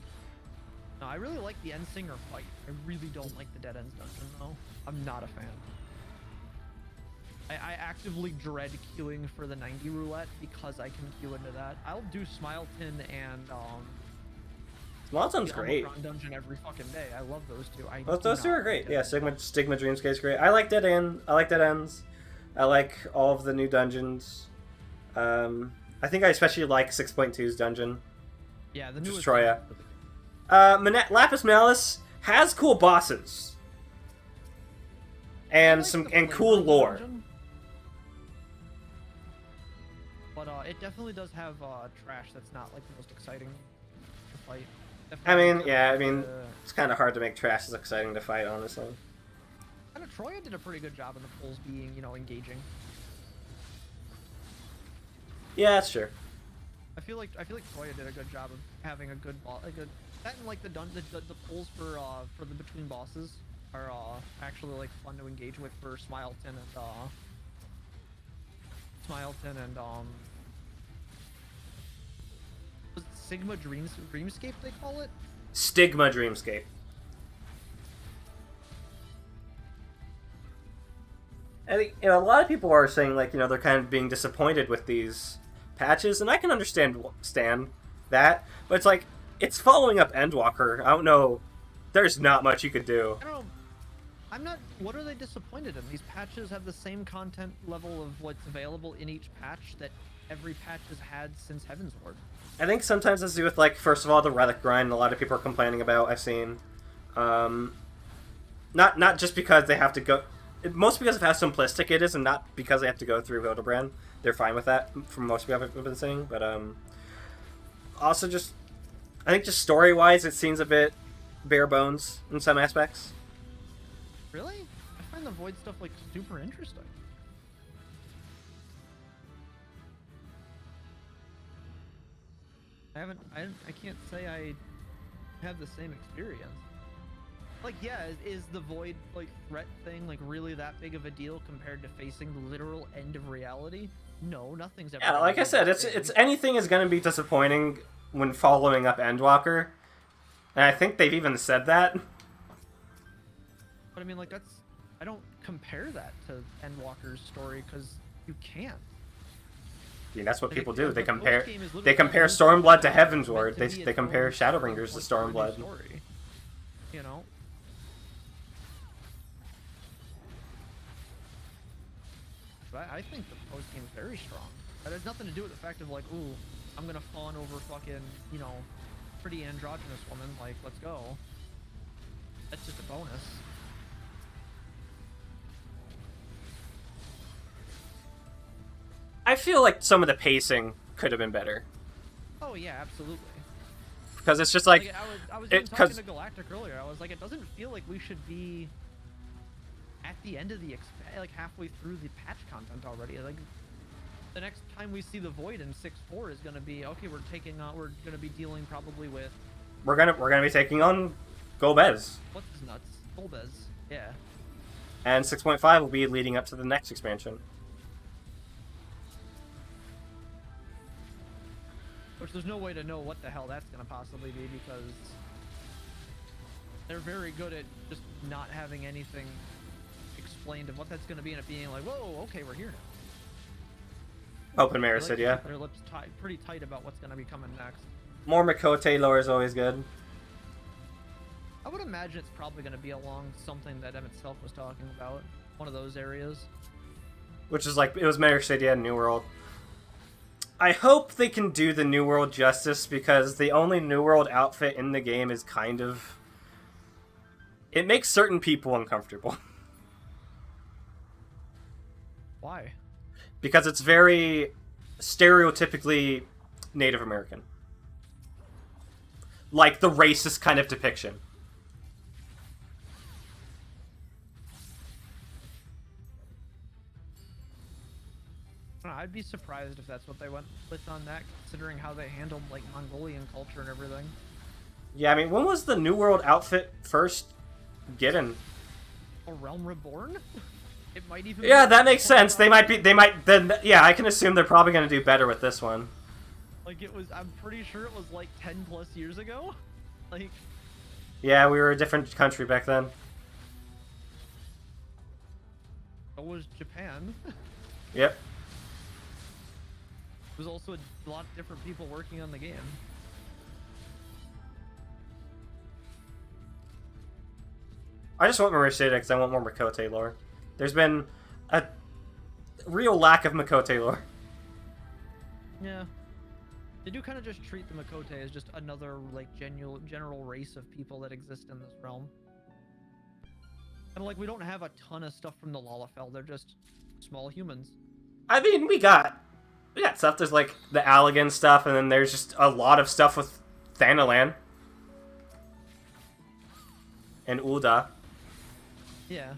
No, I really like the End Singer fight. I really don't like the Dead Ends dungeon though. I'm not a fan. I actively dread queuing for the 90 roulette because I can queue into that. I'll do Smileton and Smileton's the great. Omicron dungeon every fucking day. I love those two. Those two are great. Yeah, Stigma Dreamscape's great. I like Dead End. I like Dead Ends. I like all of the new dungeons. I think I especially like 6.2's dungeon. Yeah, the newest Destroya. Lapis Malice has cool bosses and cool lore. Dungeon. But it definitely does have trash that's not like the most exciting to fight. It's kind of hard to make trash as exciting to fight, honestly. I know Troya did a pretty good job in the pulls being, engaging. Yeah, that's true. I feel like Troya did a good job of having a good that and like the pulls for the between bosses are actually like fun to engage with for Smileton and was it Sigma Dreamscape they call it? Stigma Dreamscape. I think a lot of people are saying like they're kind of being disappointed with these patches, and I can understand that, but it's like it's following up Endwalker. I don't know. There's not much you could do. I don't know. I'm not. What are they disappointed in? These patches have the same content level of what's available in each patch that every patch has had since Heaven's Ward. I think sometimes it's to do with like first of all the relic grind. A lot of people are complaining about. I've seen, not just because they have to go. Mostly because of how simplistic it is, and not because they have to go through Hildebrand. They're fine with that, from most people I've been saying. But also just, I think just story-wise, it seems a bit bare bones in some aspects. Really? I find the Void stuff like super interesting. I can't say I have the same experience. Like, yeah, is the Void, like, threat thing, like, really that big of a deal compared to facing the literal end of reality? No, nothing's ever... Yeah, like I said, it's anything is going to be disappointing when following up Endwalker. And I think they've even said that. But, I mean, like, that's... I don't compare that to Endwalker's story, because you can't. Yeah, that's what people do. They compare Stormblood to Heaven's Ward. They compare Shadowbringers to Stormblood. You know? I think the post game is very strong. That has nothing to do with the fact of like, ooh, I'm gonna fawn over fucking, pretty androgynous woman. Like, let's go. That's just a bonus. I feel like some of the pacing could have been better. Oh yeah, absolutely. Because it's just like I was even talking to Galactic earlier. I was like, it doesn't feel like we should be at the end of the like halfway through the patch content already. Like the next time we see the Void in 6.4 is gonna be okay. We're gonna be dealing probably with. We're gonna be taking on Golbez. What's his nuts? Golbez. Yeah. And 6.5 will be leading up to the next expansion. Which there's no way to know what the hell that's gonna possibly be because they're very good at just not having anything explained of what that's gonna be and it being like, whoa, okay, we're here now. Open Mirror said, yeah. Their lips pretty tight about what's gonna be coming next. More Mikote lore is always good. I would imagine it's probably gonna be along something that Emmett Self was talking about. One of those areas. Which is like, it was Mayor City and New World. I hope they can do the New World justice because the only New World outfit in the game is kind of... It makes certain people uncomfortable. Why? Because it's very stereotypically Native American. Like the racist kind of depiction. I'd be surprised if that's what they went with on that, considering how they handled like Mongolian culture and everything. Yeah, I mean, when was the New World outfit first given? A Realm Reborn? It might even. Yeah, that makes sense. Then yeah, I can assume they're probably gonna do better with this one. Like it was, I'm pretty sure it was like 10 plus years ago. Like, Yeah, we were a different country back then. So was Japan. Yep. There was also a lot of different people working on the game. I just want more Mercedes because I want more Makote lore. There's been a real lack of Makote lore. Yeah. They do kind of just treat the Makote as just another, like, general race of people that exist in this realm. And, like, we don't have a ton of stuff from the Lalafell. They're just small humans. I mean, we got stuff. There's, like, the Allagan stuff, and then there's just a lot of stuff with Thanalan. And Ul'dah. Yeah.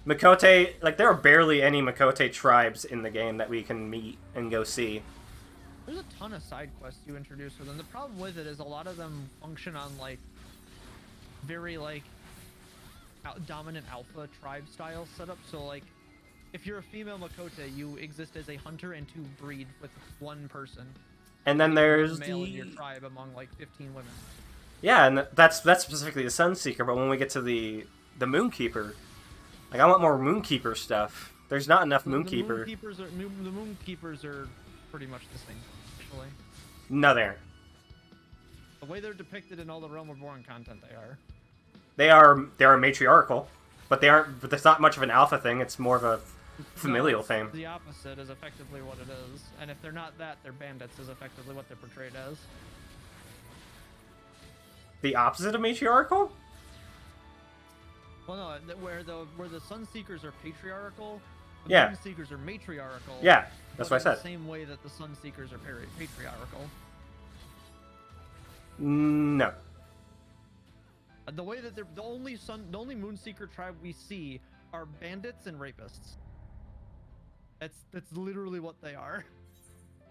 Makote, like, there are barely any Makote tribes in the game that we can meet and go see. There's a ton of side quests you introduce with them. The problem with it is a lot of them function on, like, very, like, dominant alpha tribe style setup. So, like, if you're a female Makote, you exist as a hunter and to breed with one person. And then there's male in your tribe among, like, 15 women. Yeah, and that's specifically the Sunseeker, but when we get to the Moonkeeper, like, I want more Moonkeeper stuff. There's not enough Moonkeeper. The Moonkeepers are pretty much the same, actually. No, they aren't. The way they're depicted in all the Realm Reborn content, they are. They are matriarchal, but they aren't. But that's not much of an alpha thing. It's more of a familial thing. The opposite is effectively what it is, and if they're not that, they're bandits. Is effectively what they're portrayed as. The opposite of matriarchal? Well, no, where the Sunseekers are patriarchal, the Yeah. Moonseekers are matriarchal. Yeah, that's what I but in said. the same way that the Sunseekers are patriarchal. No. The way that they're the only Moonseeker tribe we see are bandits and rapists. That's literally what they are.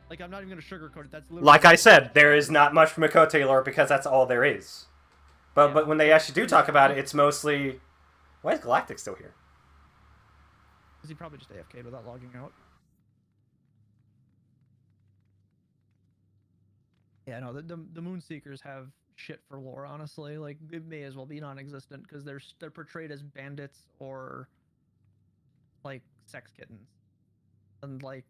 Like, I'm not even gonna sugarcoat it. That's literally Like I said, there is not much Makote lore because that's all there is. But when they actually do talk about it, it's mostly. Why is Galactic still here? Is he probably just AFK'd without logging out? Yeah, no, the Moonseekers have shit for lore, honestly. Like, it may as well be non-existent because they're portrayed as bandits or, like, sex kittens. And, like,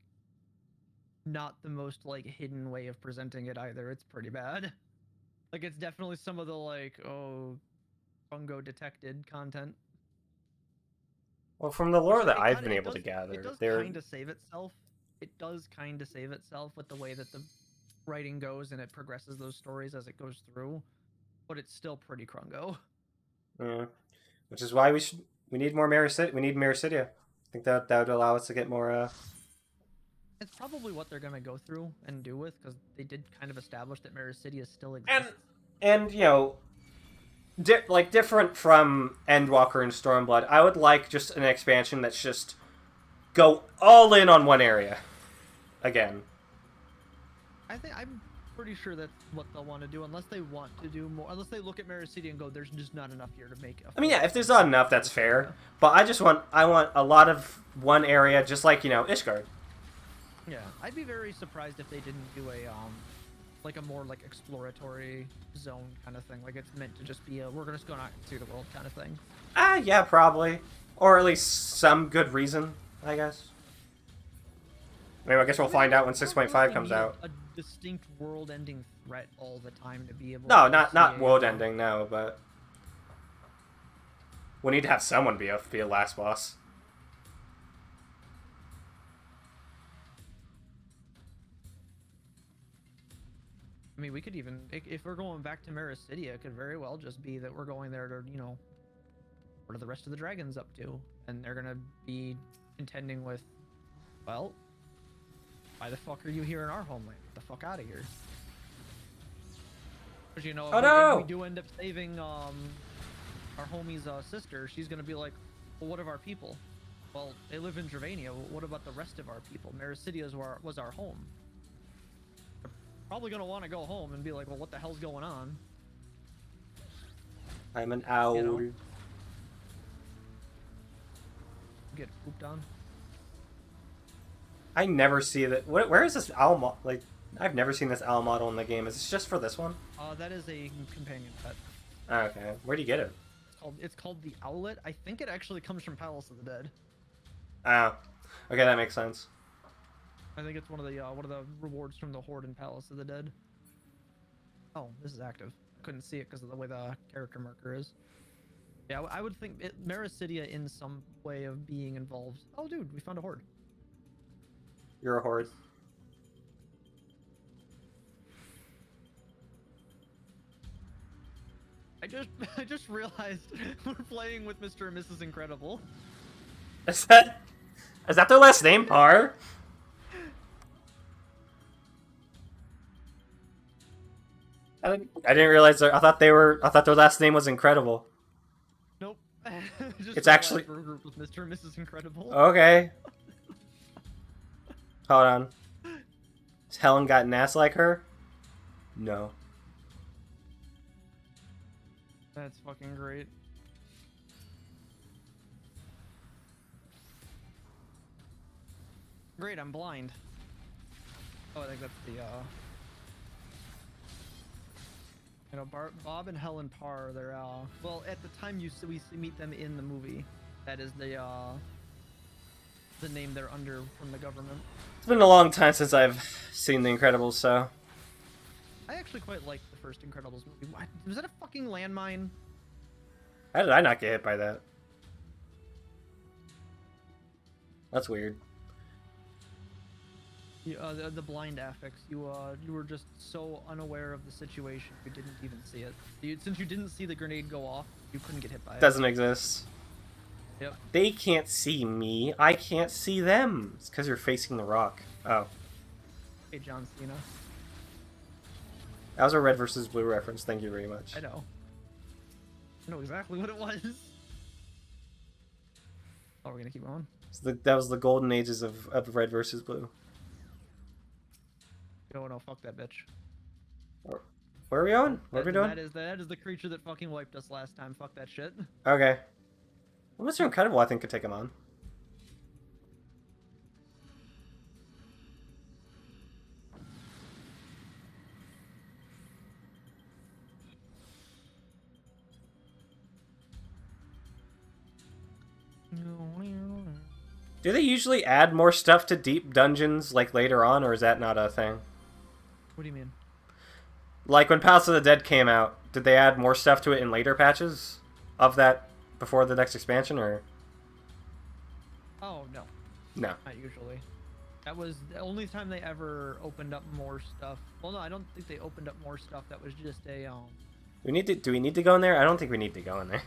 not the most, like, hidden way of presenting it either. It's pretty bad. Like, it's definitely some of the, like, oh, fungo detected content. Well, from the lore that It I've kinda- been it able to does- gather, it does they're kind of save itself. It does kind of save itself with the way that the writing goes and it progresses those stories as it goes through, but it's still pretty crungo. Yeah. Which is why we need more Mericidia. We need Mericidia. I think that would allow us to get more. It's probably what they're gonna go through and do with, because they did kind of establish that Mericidia still exists. And you know, like different from Endwalker and Stormblood, I would like just an expansion that's just go all in on one area again. I'm pretty sure that's what they'll want to do, unless they want to do more. Unless they look at Mericidia and go, "There's just not enough here to make." I mean, yeah, if there's not enough, that's fair. But I want a lot of one area, just like, you know, Ishgard. Yeah, I'd be very surprised if they didn't do a like a more like exploratory zone kind of thing. Like, it's meant to just be a we're just going out and see the world kind of thing. Yeah, probably, or at least some good reason, I guess. Maybe I guess we'll find out when 6.5 comes out. A distinct world-ending threat all the time to be able. No, to not world-ending, no, but we need to have someone be a last boss. I mean, we could even, if we're going back to Mericidia, it could very well just be that we're going there to, you know, what are the rest of the dragons up to? And they're gonna be contending with, well, why the fuck are you here in our homeland? Get the fuck out of here. Because, you know, if we do end up saving our homie's sister, she's gonna be like, well, what of our people? Well, they live in Dravania. What about the rest of our people? Mericidia was our home. They're probably gonna want to go home and be like, well, what the hell's going on? I'm an owl. You know? Get pooped on. I never see that. Where is this owl Like, I've never seen this owl model in the game. Is this just for this one? That is a companion pet. Okay, where do you get it? It's called the Owlet. I think it actually comes from Palace of the Dead. Oh, okay, that makes sense. I think it's one of the rewards from the Horde in Palace of the Dead. Oh, this is active. I couldn't see it because of the way the character marker is. Yeah, I would think Mericidia in some way of being involved. Oh, dude, we found a Horde. You're a horde. I just realized we're playing with Mr. and Mrs. Incredible. Is that their last name, Par? I didn't realize. I thought their last name was Incredible. Nope. Just It's actually we're a group with Mr. and Mrs. Incredible. okay. Hold on. Has Helen got an ass like her? No. That's fucking great. Great, I'm blind. Oh, I think that's the you know, Bob and Helen Parr, they're well, at the time we meet them in the movie. That is the name they're under from the government. It's been a long time since I've seen The Incredibles, so I actually quite liked the first Incredibles movie. What? Was that a fucking landmine? how did I not get hit by that? That's weird. The blind affix. You were just so unaware of the situation you didn't even see it. Since you didn't see the grenade go off, you couldn't get hit by it. Doesn't exist. Yep. They can't see me. I can't see them. It's because you're facing the rock. Oh. Hey, John Cena. That was a red versus blue reference. Thank you very much. I know. I know exactly what it was. Oh, we're gonna keep going? That was the golden ages of red versus blue. Oh no, fuck that bitch. Where are we on? What are we doing? That is the creature that fucking wiped us last time. Fuck that shit. Okay. Well, Mr. Incredible, I think, could take him on. Do they usually add more stuff to deep dungeons, like, later on, or is that not a thing? What do you mean? Like, when Palace of the Dead came out, did they add more stuff to it in later patches of that before the next expansion, or...? Oh, no. No. Not usually. That was the only time they ever opened up more stuff. Well, no, I don't think they opened up more stuff. That was just a, Do we need to go in there? I don't think we need to go in there.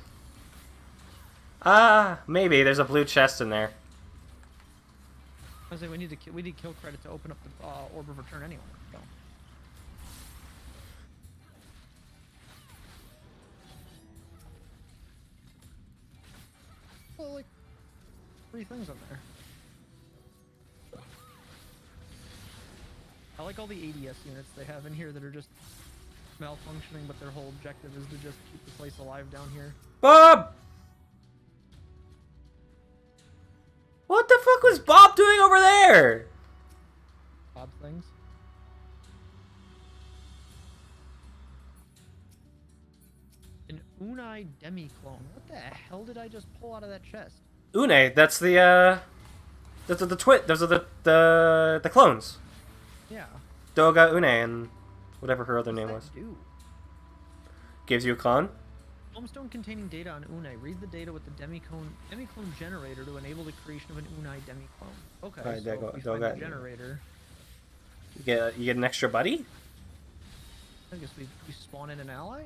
Ah, maybe. There's a blue chest in there. I was saying we need kill credit to open up the Orb of Return anyway. So. Well, like 3 things on there. I like all the ADS units they have in here that are just malfunctioning, but their whole objective is to just keep the place alive down here. Bob! What the fuck was Bob doing over there? Bob things. An Unai demi-clone. What the hell did I just pull out of that chest? Une, that's the twin. Those are the clones. Yeah. Doga Une and whatever her other name What was. does that do? Gives you a clone? Homestone containing data on Unai. Read the data with the demiclone generator to enable the creation of an Unai demiclone. Okay, Alright, so if we find the generator, You get an extra buddy? I guess we spawn in an ally?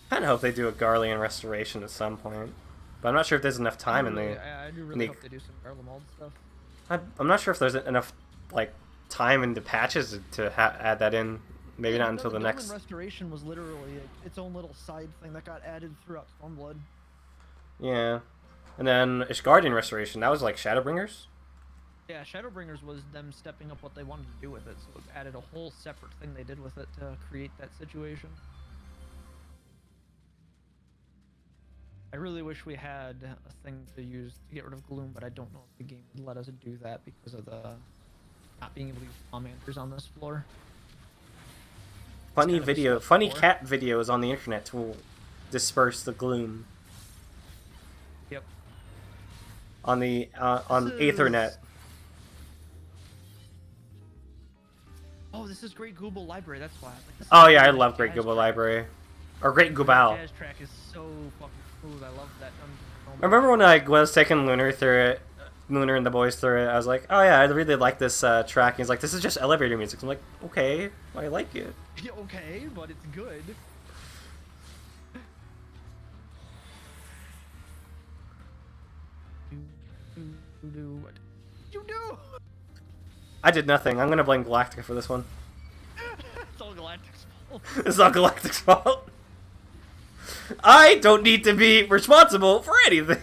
I kind of hope they do a Garlean restoration at some point. But I'm not sure if there's enough time in the... I do really hope they do some Garlemald stuff. I'm not sure if there's enough, like, time in the patches to add that in. Maybe not until the next... Restoration was literally its own little side thing that got added throughout Stormblood. Yeah. And then Ishgardian Restoration, that was like Shadowbringers? Yeah, Shadowbringers was them stepping up what they wanted to do with it, so it added a whole separate thing they did with it to create that situation. I really wish we had a thing to use to get rid of Gloom, but I don't know if the game would let us do that because of the not being able to use commanders on this floor. Funny kind of a video, stuck funny floor. cat videos on the internet to disperse the gloom Yep. on the on This is- Ethernet. Oh, this is Great Google Library. That's why. Like, this is Oh a yeah, I really love nice Great jazz Google track. Library, or Great The Goobal. jazz track is so fucking smooth. I love that dungeon so much. Remember when I was taking Lunar through it, Lunar and the boys through it? I was like, oh yeah, I really like this track. And he's like, this is just elevator music. I'm like, okay, I like it. Yeah, okay, but it's good. What did you do? I did nothing. I'm gonna blame Galactica for this one. It's all Galactic's fault. It's not Galactic's fault. I don't need to be responsible for anything.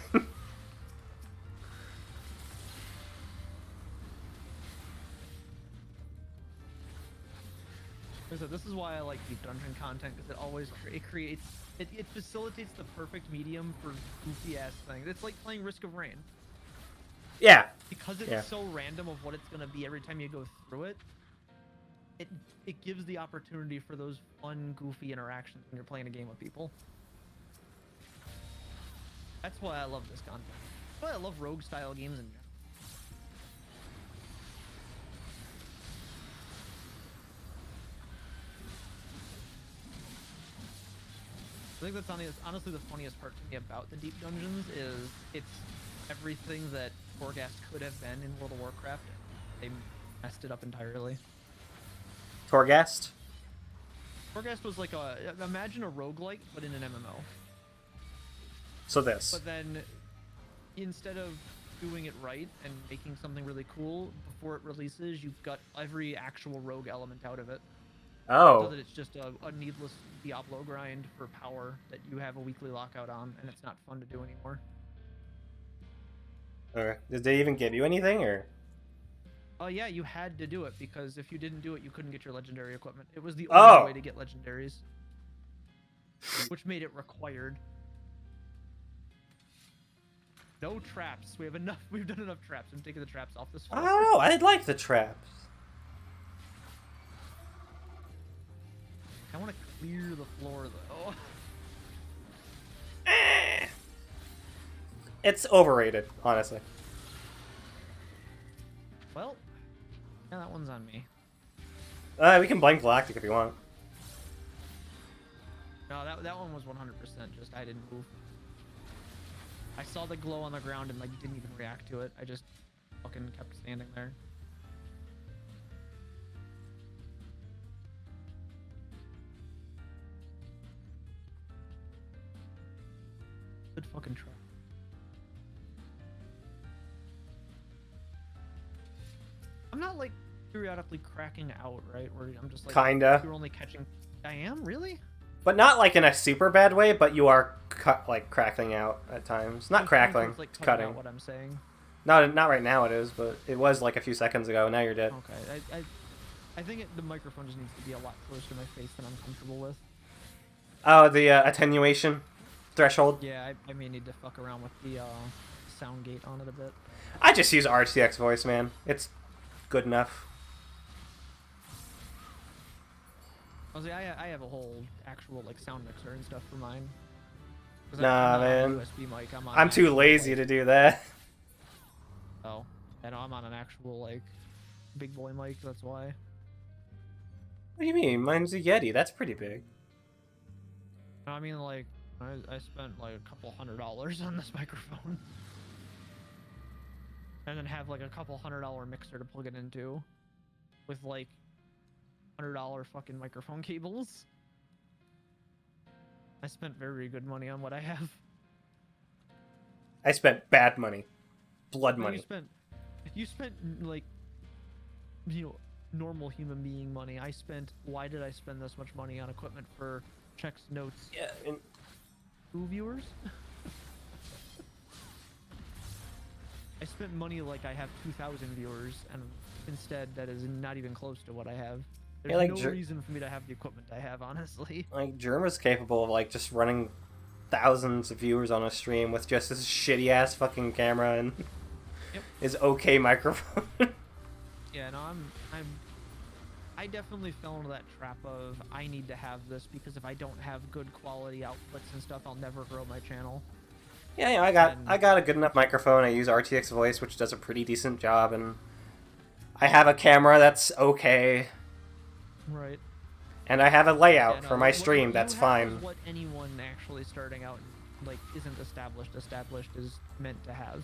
So this is why I like deep dungeon content, because it facilitates the perfect medium for goofy ass things. It's like playing Risk of Rain. Yeah. Because it's Yeah. so random of what it's gonna be every time you go through it. It gives the opportunity for those fun, goofy interactions when you're playing a game with people. That's why I love this content. That's why I love rogue style games in general. I think that's honestly the funniest part to me about the deep dungeons is it's everything that Torghast could have been in World of Warcraft. They messed it up entirely. Torghast? Torghast was like imagine a roguelike, but in an MMO. So this. But then, instead of doing it right and making something really cool, before it releases, you've got every actual rogue element out of it. So Oh. that it's just a needless Diablo grind for power that you have a weekly lockout on, and it's not fun to do anymore. Okay. Did they even give you anything, or? Oh yeah, you had to do it, because if you didn't do it, you couldn't get your legendary equipment. It was the Oh. only way to get legendaries. Which made it required. No traps. We have enough. We've done enough traps. I'm taking the traps off this floor. I don't know. I like the traps. I want to clear the floor though. It's overrated, honestly. Well, yeah, that one's on me. We can blame Galactic if you want. No, that one was 100% just I didn't move. I saw the glow on the ground and like didn't even react to it. I just fucking kept standing there. Good fucking try. I'm not like periodically cracking out, right? Where I'm just like Kinda. you're only catching. I am really. But not like in a super bad way, but you are like crackling out at times. Not Sometimes crackling, it's, like, it's cutting cutting. out what I'm saying. Not right now it is, but it was like a few seconds ago. Now you're dead. Okay, I think the microphone just needs to be a lot closer to my face than I'm comfortable with. Oh, the attenuation threshold. Yeah, I may need to fuck around with the sound gate on it a bit. I just use RTX voice, man. It's good enough. Honestly, I have a whole actual like sound mixer and stuff for mine. 'Cause Nah, I'm not on a man. USB mic. I'm on I'm an too actual, lazy like, to do that. Oh, I know I'm on an actual like big boy mic. That's why. What do you mean? Mine's a Yeti. That's pretty big. No, I mean like I spent like a couple $100 on this microphone, and then have like a couple $100 mixer to plug it into, with like $100 fucking microphone cables. I spent very good money on what I have. I spent bad money. Blood No, money. You spent like, you know, normal human being money. Why did I spend this much money on equipment for checks, notes, Yeah. And who viewers? I spent money like I have 2,000 viewers, and instead that is not even close to what I have. There's Yeah, like no reason for me to have the equipment I have, honestly. Like Germa's capable of like just running thousands of viewers on a stream with just this shitty ass fucking camera and Yep. his okay microphone. Yeah, no, I definitely fell into that trap of I need to have this because if I don't have good quality outputs and stuff, I'll never grow my channel. Yeah, I got a good enough microphone. I use RTX Voice, which does a pretty decent job, and I have a camera that's okay, Right. and I have a layout Yeah, no, for my what stream you that's have fine. is what anyone actually starting out like isn't established is meant to have.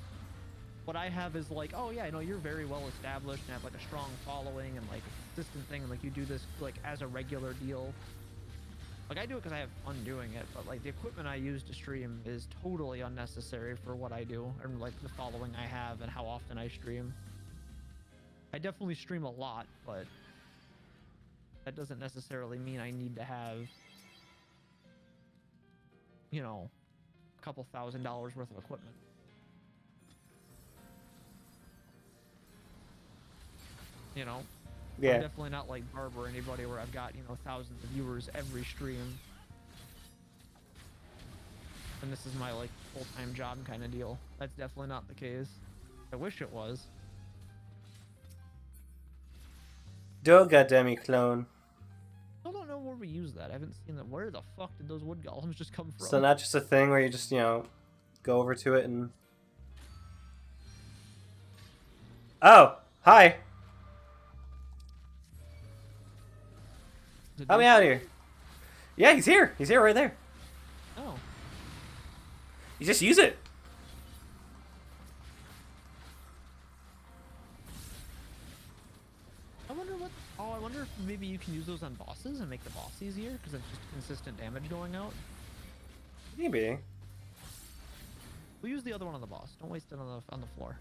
What I have is like, oh yeah, I know you're very well established and have like a strong following and like a consistent thing, and like you do this like as a regular deal. Like I do it because I have fun doing it, but like the equipment I use to stream is totally unnecessary for what I do and like the following I have and how often I stream. I definitely stream a lot, but that doesn't necessarily mean I need to have, you know, a couple $1,000s worth of equipment. You know? Yeah. I'm definitely not like Barb or anybody where I've got, you know, thousands of viewers every stream. And this is my like full-time job kind of deal. That's definitely not the case. I wish it was. Doga demi-clone. I don't know where we use that. I haven't seen that. Where the fuck did those wood golems just come from? So not just a thing where you just, you know, go over to it and... Oh! Hi! Help me out here. Yeah, he's here. He's here right there. Oh. You just use it. I wonder what... Oh, I wonder if maybe you can use those on bosses and make the boss easier, because it's just consistent damage going out. Maybe. We'll use the other one on the boss. Don't waste it on the floor.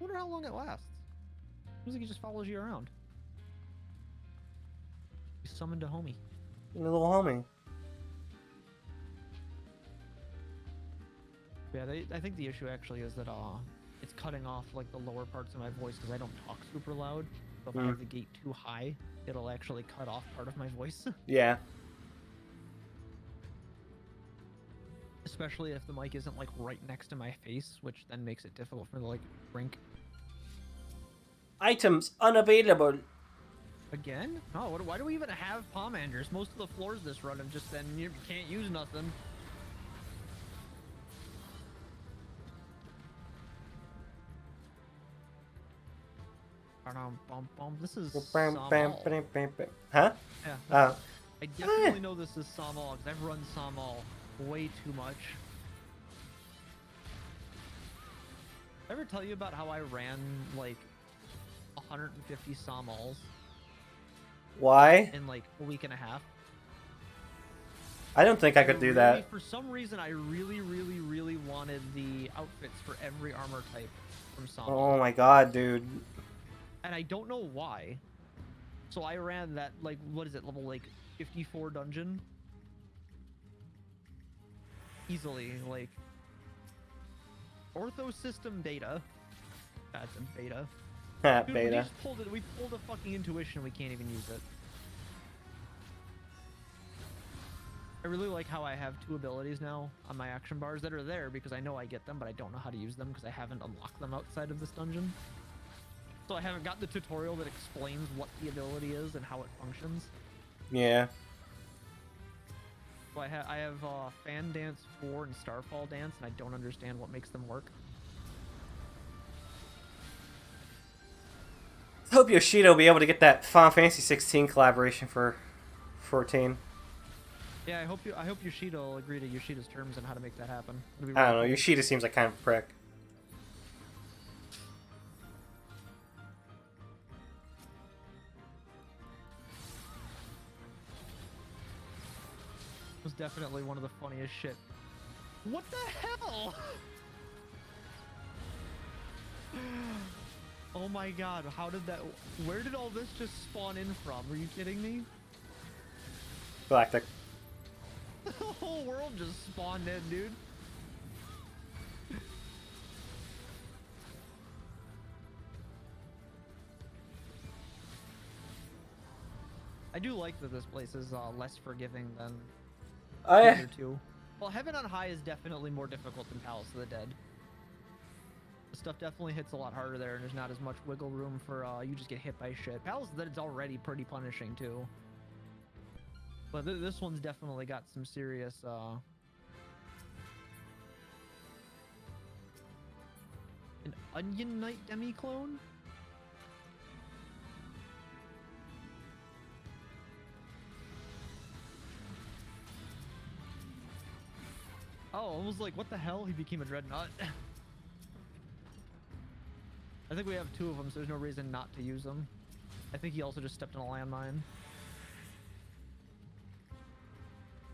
I wonder how long it lasts. Seems like he just follows you around. He summoned a homie. A little homie. Yeah, I think the issue actually is that it's cutting off like the lower parts of my voice because I don't talk super loud. So if I have the gate too high, it'll actually cut off part of my voice. Yeah. Especially if the mic isn't like right next to my face, which then makes it difficult for me to like drink. Items unavailable. Again? Oh, why do we even have pomanders? Most of the floors this run have just been you can't use nothing. This is Samal. Huh? Yeah. Oh. I definitely know this is Samal because I've run Samal way too much. Did I ever tell you about how I ran like 150 Samals Why? in like a week and a half? I don't think I could do that. For some reason, I really wanted the outfits for every armor type from Samal. Oh my god, dude. And I don't know why. So I ran that, like, what is it, level, like, 54 dungeon? Easily, like... Orthos system beta. That's a beta. Dude, Beta. we pulled a fucking intuition, we can't even use it. I really like how I have 2 abilities now on my action bars that are there because I know I get them, but I don't know how to use them because I haven't unlocked them outside of this dungeon. So I haven't got the tutorial that explains what the ability is and how it functions. Yeah. So I have Fan Dance 4 and Starfall Dance, and I don't understand what makes them work. I hope Yoshida will be able to get that Final Fantasy 16 collaboration for 14. Yeah, I hope Yoshida will agree to Yoshida's terms on how to make that happen. I don't know. Yoshida seems like kind of a prick. Was definitely one of the funniest shit. What the hell? Oh my god, how did that... Where did all this just spawn in from? Are you kidding me? Galactic. The whole world just spawned in, dude. I do like that this place is less forgiving than the other two. Well, Heaven on High is definitely more difficult than Palace of the Dead. The stuff definitely hits a lot harder there, and there's not as much wiggle room for you just get hit by shit. Palace of the Dead is already pretty punishing too. But this one's definitely got some serious an Onion Knight demi-clone? Oh, I was like, what the hell? He became a Dreadnought. I think we have two of them, so there's no reason not to use them. I think he also just stepped on a landmine.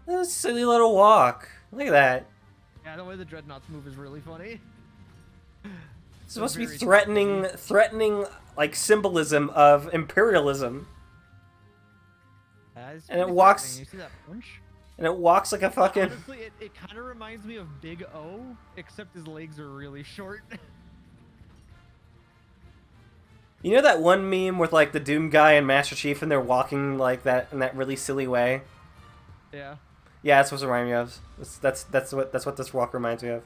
This silly little walk. Look at that. Yeah, the way the Dreadnoughts move is really funny. It's supposed to be threatening like symbolism of imperialism. And it walks. You see that punch? And it walks like a fucking. Honestly, it kind of reminds me of Big O, except his legs are really short. You know that one meme with like the Doom guy and Master Chief, and they're walking like that in that really silly way? Yeah. Yeah, that's what's reminding me of. That's what this walk reminds me of.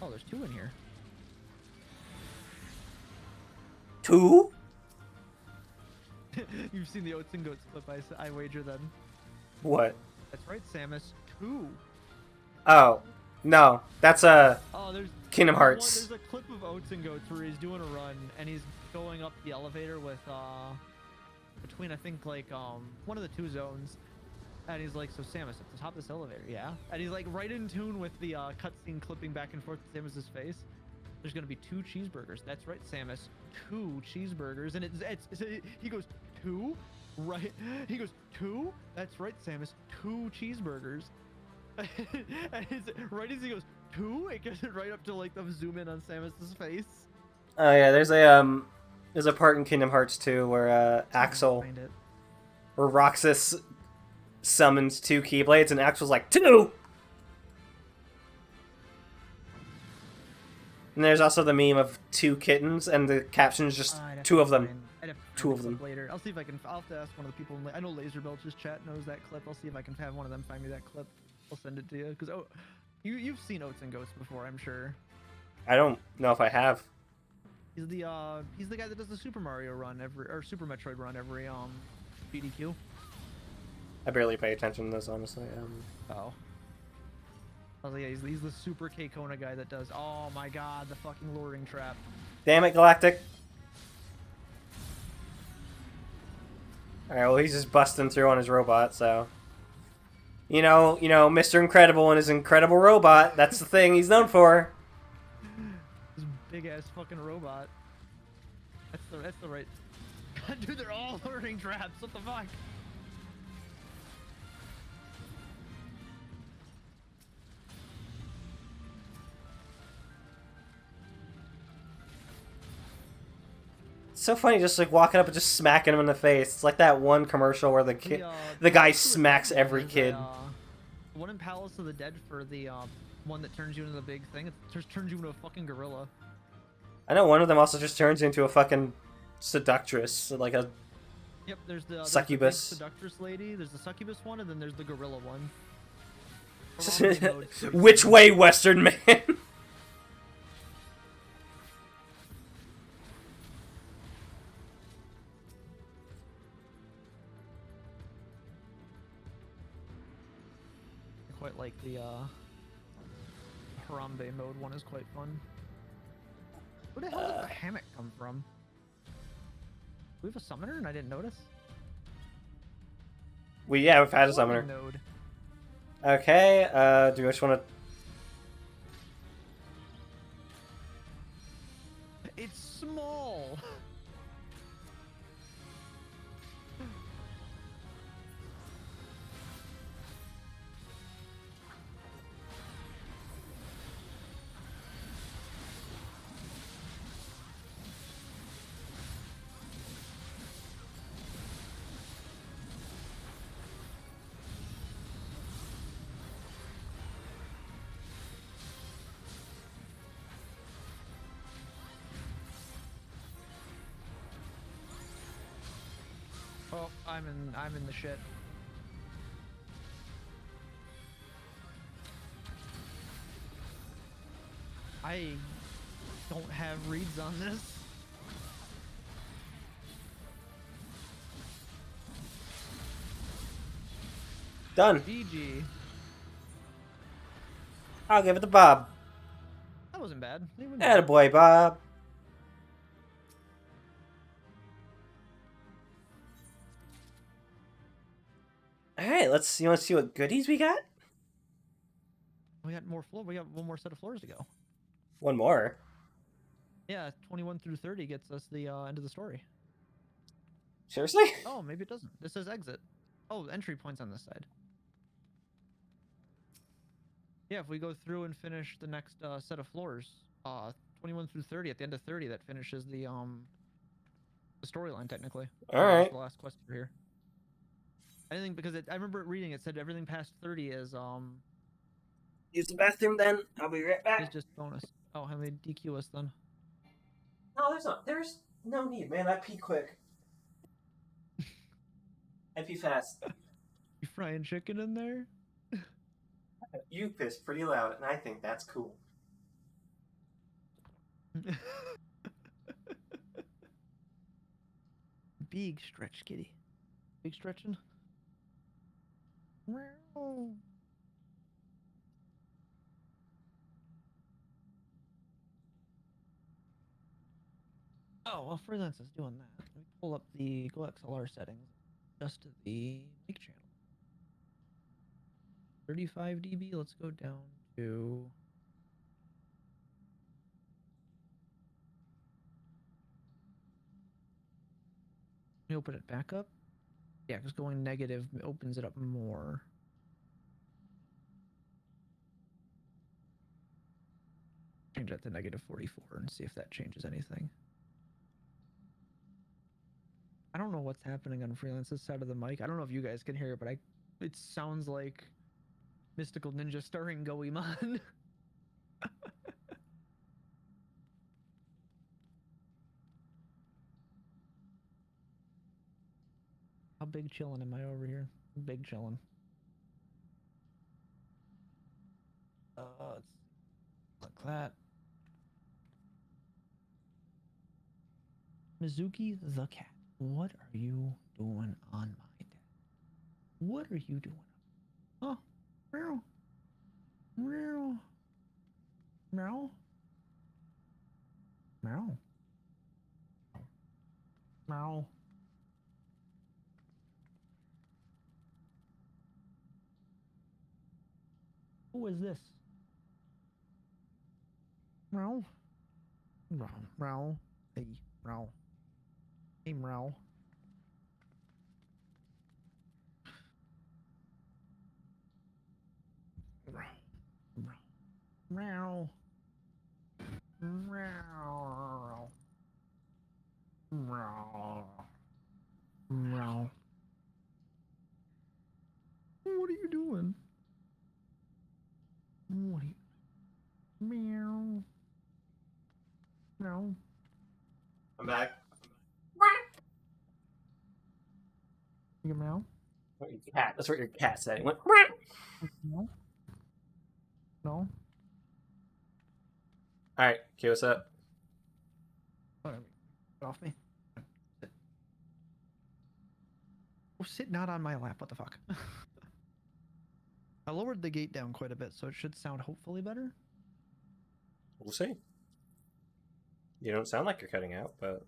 Oh, there's two in here. Two? You've seen the Oats and Goats clip, I wager then. What? That's right, Samus. Two. Oh, no. That's a there's Kingdom Hearts. There's a clip of Oats and Goats where he's doing a run and he's going up the elevator with between I think like one of the two zones, and he's like, so Samus at the top of this elevator, yeah, and he's like right in tune with the cutscene clipping back and forth to Samus's face. There's gonna be 2 cheeseburgers. That's right, Samus. 2 cheeseburgers, and he goes 2, right? He goes 2. That's right, Samus. 2 cheeseburgers. And right as he goes 2, it gets it right up to like the zoom in on Samus's face. Oh yeah, there's a part in Kingdom Hearts 2 where Axel or Roxas summons 2 Keyblades, and Axel's like 2. And there's also the meme of 2 kittens, and the caption is just 2 of them. Two of them. Later. I'll see if I can. I'll have to ask one of the people. I know Laser Belch's chat knows that clip. I'll see if I can have one of them find me that clip. I'll send it to you. Because you've seen Oats and Goats before, I'm sure. I don't know if I have. He's the guy that does the Super Mario run or Super Metroid run every BDQ. I barely pay attention to this, honestly. Oh. I was like, yeah, he's the Super K-Kona guy that does. Oh my god, the fucking luring trap. Damn it, Galactic. Alright, well, he's just busting through on his robot, so. You know, Mr. Incredible and his incredible robot. That's the thing he's known for. This big ass fucking robot. That's the right. God, dude, they're all luring traps. What the fuck? So funny, just like walking up and just smacking him in the face. It's like that one commercial where the guy smacks every kid. The one in Palace of the Dead for the one that turns you into the big thing. It just turns you into a fucking gorilla. I know one of them also just turns into a fucking seductress, like a. Yep, there's the succubus seductress lady. There's the succubus one, and then there's the gorilla one. Which way, Western man? Quite like the Harambe mode one is quite fun. Where the hell did the hammock come from? Do we have a summoner and I didn't notice? We've had a summoner. Node. Okay, do you just want to... It's small! Oh, I'm in the shit. I don't have reads on this. Done. GG. I'll give it to Bob. That wasn't bad. Attaboy, Bob. Alright, you want to see what goodies we got? We got more floor. We got one more set of floors to go. One more. Yeah, 21 through 30 gets us the end of the story. Seriously? Oh, maybe it doesn't. This says exit. Oh, entry points on this side. Yeah, if we go through and finish the next set of floors, 21 through 30, at the end of 30, that finishes the storyline technically. Alright. The last quest for here. I think because I remember reading it said everything past 30 is Use the bathroom then. I'll be right back. is just bonus. Oh, how many DQ us then? No, there's no need, man. I pee quick. I pee fast. You frying chicken in there? You piss pretty loud, and I think that's cool. Big stretch, kitty. Big stretching. Oh, well, Freelance is doing that. Let me pull up the Go XLR settings. Just to the mic channel. 35 dB. Let's go down to. Can you open it back up? Yeah, because going negative opens it up more. Change that to negative 44 and see if that changes anything. I don't know what's happening on Freelance's side of the mic. I don't know if you guys can hear it, but it sounds like Mystical Ninja starring Goemon. How big chillin' am I over here? Big chillin'. Let's click that. Mizuki the cat. What are you doing on my deck? What are you doing? Oh, meow. Meow. Meow. Meow. Meow. Who is this? Meow. Meow. Meow. Hey, meow. Hey, meow. Meow. Meow. Meow. Meow. What are you doing? What are you? Meow. Meow. I'm back. You meow? What your cat? That's what your cat said. It went. No. No. All right, okay, what's up? Get off me. Sit. Oh, sit not on my lap. What the fuck? I lowered the gate down quite a bit, so it should sound hopefully better. We'll see. You don't sound like you're cutting out, but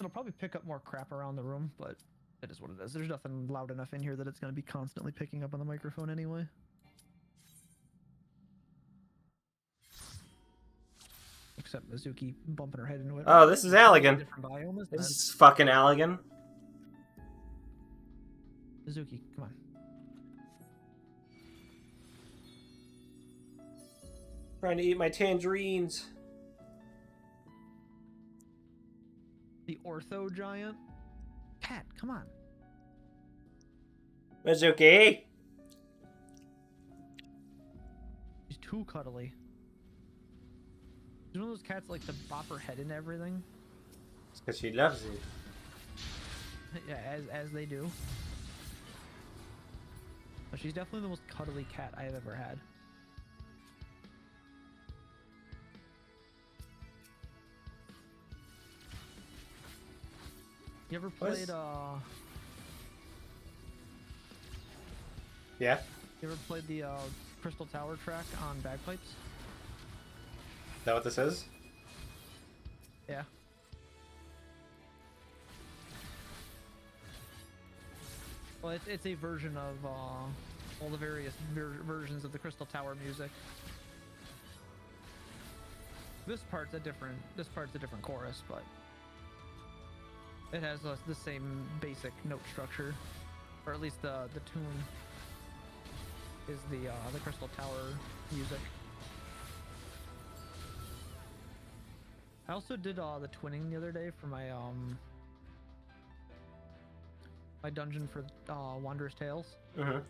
It'll probably pick up more crap around the room, but it is what it is. There's nothing loud enough in here that it's going to be constantly picking up on the microphone anyway. Except Mizuki bumping her head into it. oh, this is Allegan. Different biome, isn't This it? is fucking Allegan. Mizuki, come on. Trying to eat my tangerines. The Ortho giant? Cat, come on. Mizuki. She's too cuddly. She's one of those cats like to bop her head into everything. It's because she loves it. Yeah, as they do. But she's definitely the most cuddly cat I've ever had. You ever played Yeah. You ever played the Crystal Tower track on bagpipes? Is that what this is? Yeah. Well, it's a version of all the various versions of the Crystal Tower music. This part's a different chorus, but it has the same basic note structure, or at least the tune is the Crystal Tower music. I also did the twinning the other day for my my dungeon for Wanderer's Tales. Mm-hmm.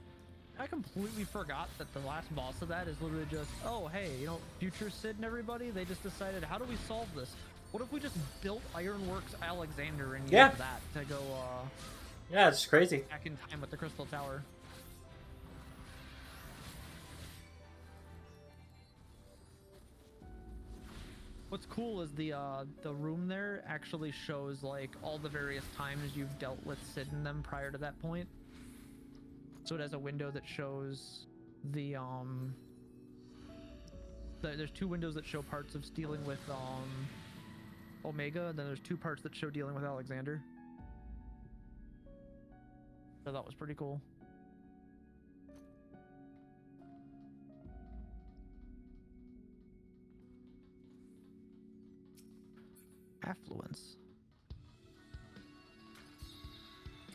I completely forgot that the last boss of that is literally just, oh hey, you know, future Sid and everybody, they just decided, how do we solve this? What if we just built Ironworks Alexander and used that to go yeah, it's crazy. back in time with the Crystal Tower? What's cool is the room there actually shows like all the various times you've dealt with Sid and them prior to that point. So it has a window that shows the there's two windows that show parts of dealing with Omega, and then there's two parts that show dealing with Alexander. So that was pretty cool. Affluence.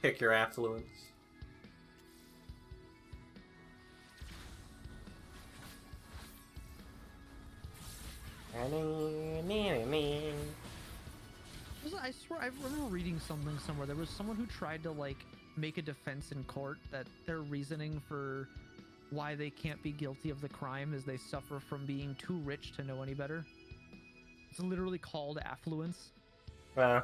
Kick your affluence. I swear, I remember reading something somewhere. There was someone who tried to like make a defense in court that their reasoning for why they can't be guilty of the crime is they suffer from being too rich to know any better. It's literally called affluence. Wow.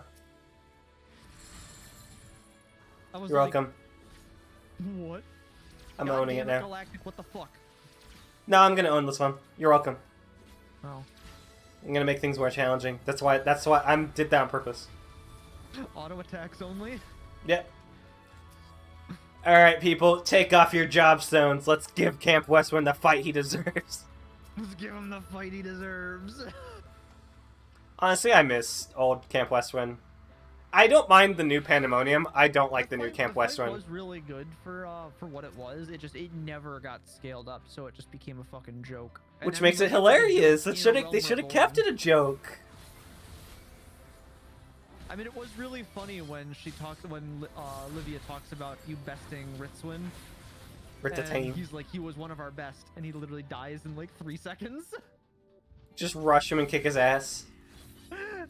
I was You're like, welcome. what? I'm God owning damn it now. Galactic, what the fuck? No, I'm gonna own this one. You're welcome. Oh. I'm gonna make things more challenging. That's why I did that on purpose. Auto attacks only? Yep. Alright, people, take off your job stones. Let's give Camp Westwind the fight he deserves. Let's give him the fight he deserves. Honestly, I miss old Camp Westwind. I don't mind the new Pandemonium. I don't like the new Camp Westwind. It was really good for what it was. It never got scaled up, so it just became a fucking joke. And Which makes it hilarious. They should have kept it a joke. I mean, it was really funny when Livia talks about you besting Ritzwin. Ritatane. He's like, he was one of our best, and he literally dies in like 3 seconds. Just rush him and kick his ass.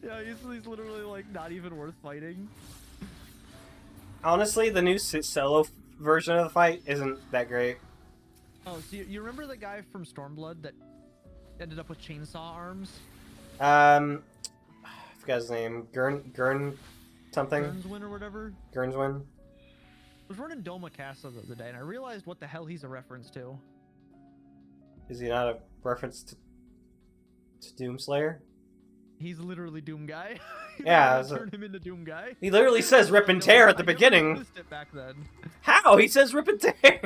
Yeah, he's literally like not even worth fighting. Honestly, the new solo version of the fight isn't that great. Oh, so you remember the guy from Stormblood that ended up with chainsaw arms? I forgot his name. Gurn something? Gurnswin or whatever? Gurnswin. I was running Doma Castle the other day, and I realized what the hell he's a reference to. Is he not a reference to Doomslayer? He's literally Doom Guy. Yeah. Turn him into Doom Guy. He literally says rip and tear at the beginning. I noticed it back then. How? He says rip and tear.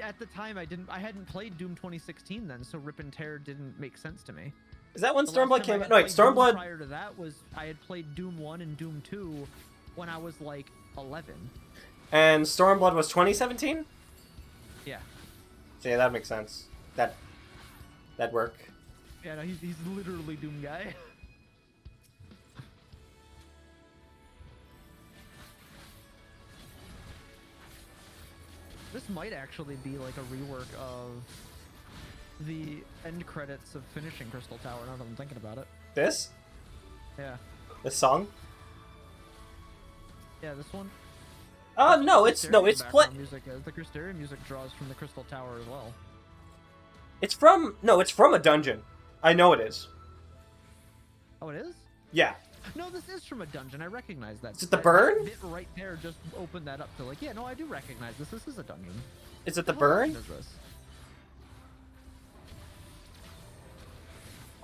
At the time I hadn't played Doom 2016 then, so rip and tear didn't make sense to me. Is that when The Stormblood last time came I out? had No, wait, played Doom Stormblood. prior to that was I had played Doom 1 and Doom 2 when I was like 11. And Stormblood was 2017? Yeah. So yeah, that makes sense. That'd work. Yeah, no, he's literally Doom Guy. This might actually be like a rework of the end credits of finishing Crystal Tower, now that I'm thinking about it. This? Yeah. This song? Yeah, this one. Oh no, it's Background music is. The Crysterium music draws from the Crystal Tower as well. It's from a dungeon. I know it is. Oh, it is? Yeah. No, this is from a dungeon. I recognize that. Is it the That burn? bit right there just opened that up to like, yeah, no, I do recognize this. This is a dungeon. Is it the What burn? dungeon is this?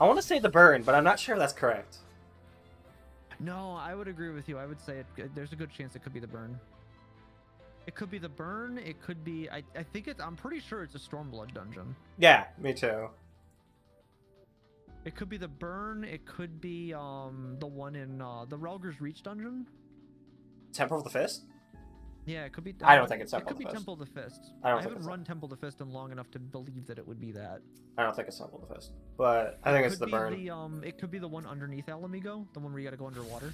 I want to say the burn, but I'm not sure if that's correct. No, I would agree with you. I would say there's a good chance it could be the burn. It could be the burn. It could be. I think it's. I'm pretty sure it's a Stormblood dungeon. Yeah, me too. It could be the burn. It could be the one in the Relger's Reach dungeon. Temple of the Fist? Yeah, it could be. I don't think it's It Temple could of be the Fist. Temple of the Fist. I don't I think haven't it's run Temple of the Fist in long enough to believe that it would be that. I don't think it's Temple of the Fist, but I think it's the Could burn. be it could be the one underneath Alamigo, the one where you gotta go underwater.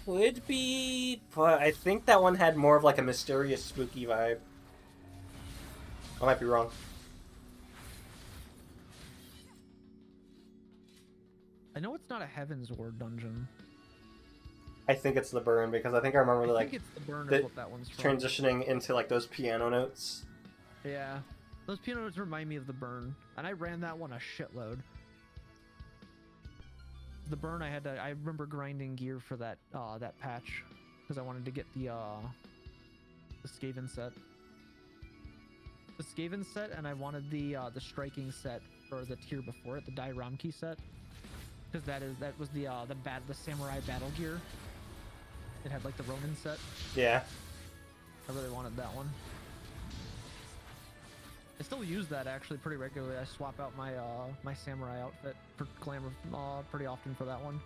Could be, but I think that one had more of like a mysterious, spooky vibe. I might be wrong. I know it's not a Heaven's Ward dungeon. I think it's the burn because I think I remember I like think it's the burn the is what that one's from. transitioning into like those piano notes. Yeah, those piano notes remind me of the burn, and I ran that one a shitload. The burn, I remember grinding gear for that that patch because I wanted to get the Skaven set. The Skaven set, and I wanted the striking set for the tier before it, the Dai Ramki set, because that was the samurai battle gear. It had like the Ronin set. Yeah. I really wanted that one. I still use that actually pretty regularly. I swap out my my samurai outfit for glamour pretty often for that one.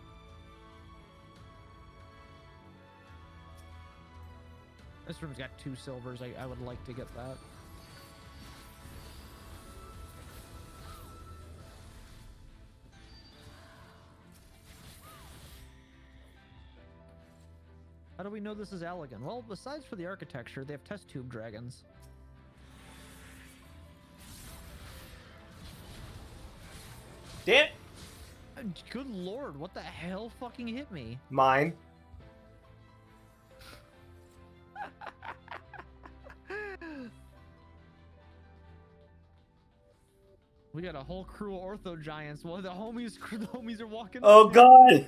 This room's got 2 silvers. I would like to get that. How do we know this is Allagan? Well, besides for the architecture, they have test tube dragons. Damn it! Good lord, what the hell fucking hit me? Mine. We got a whole crew of ortho giants. Well, the homies are walking. Oh god!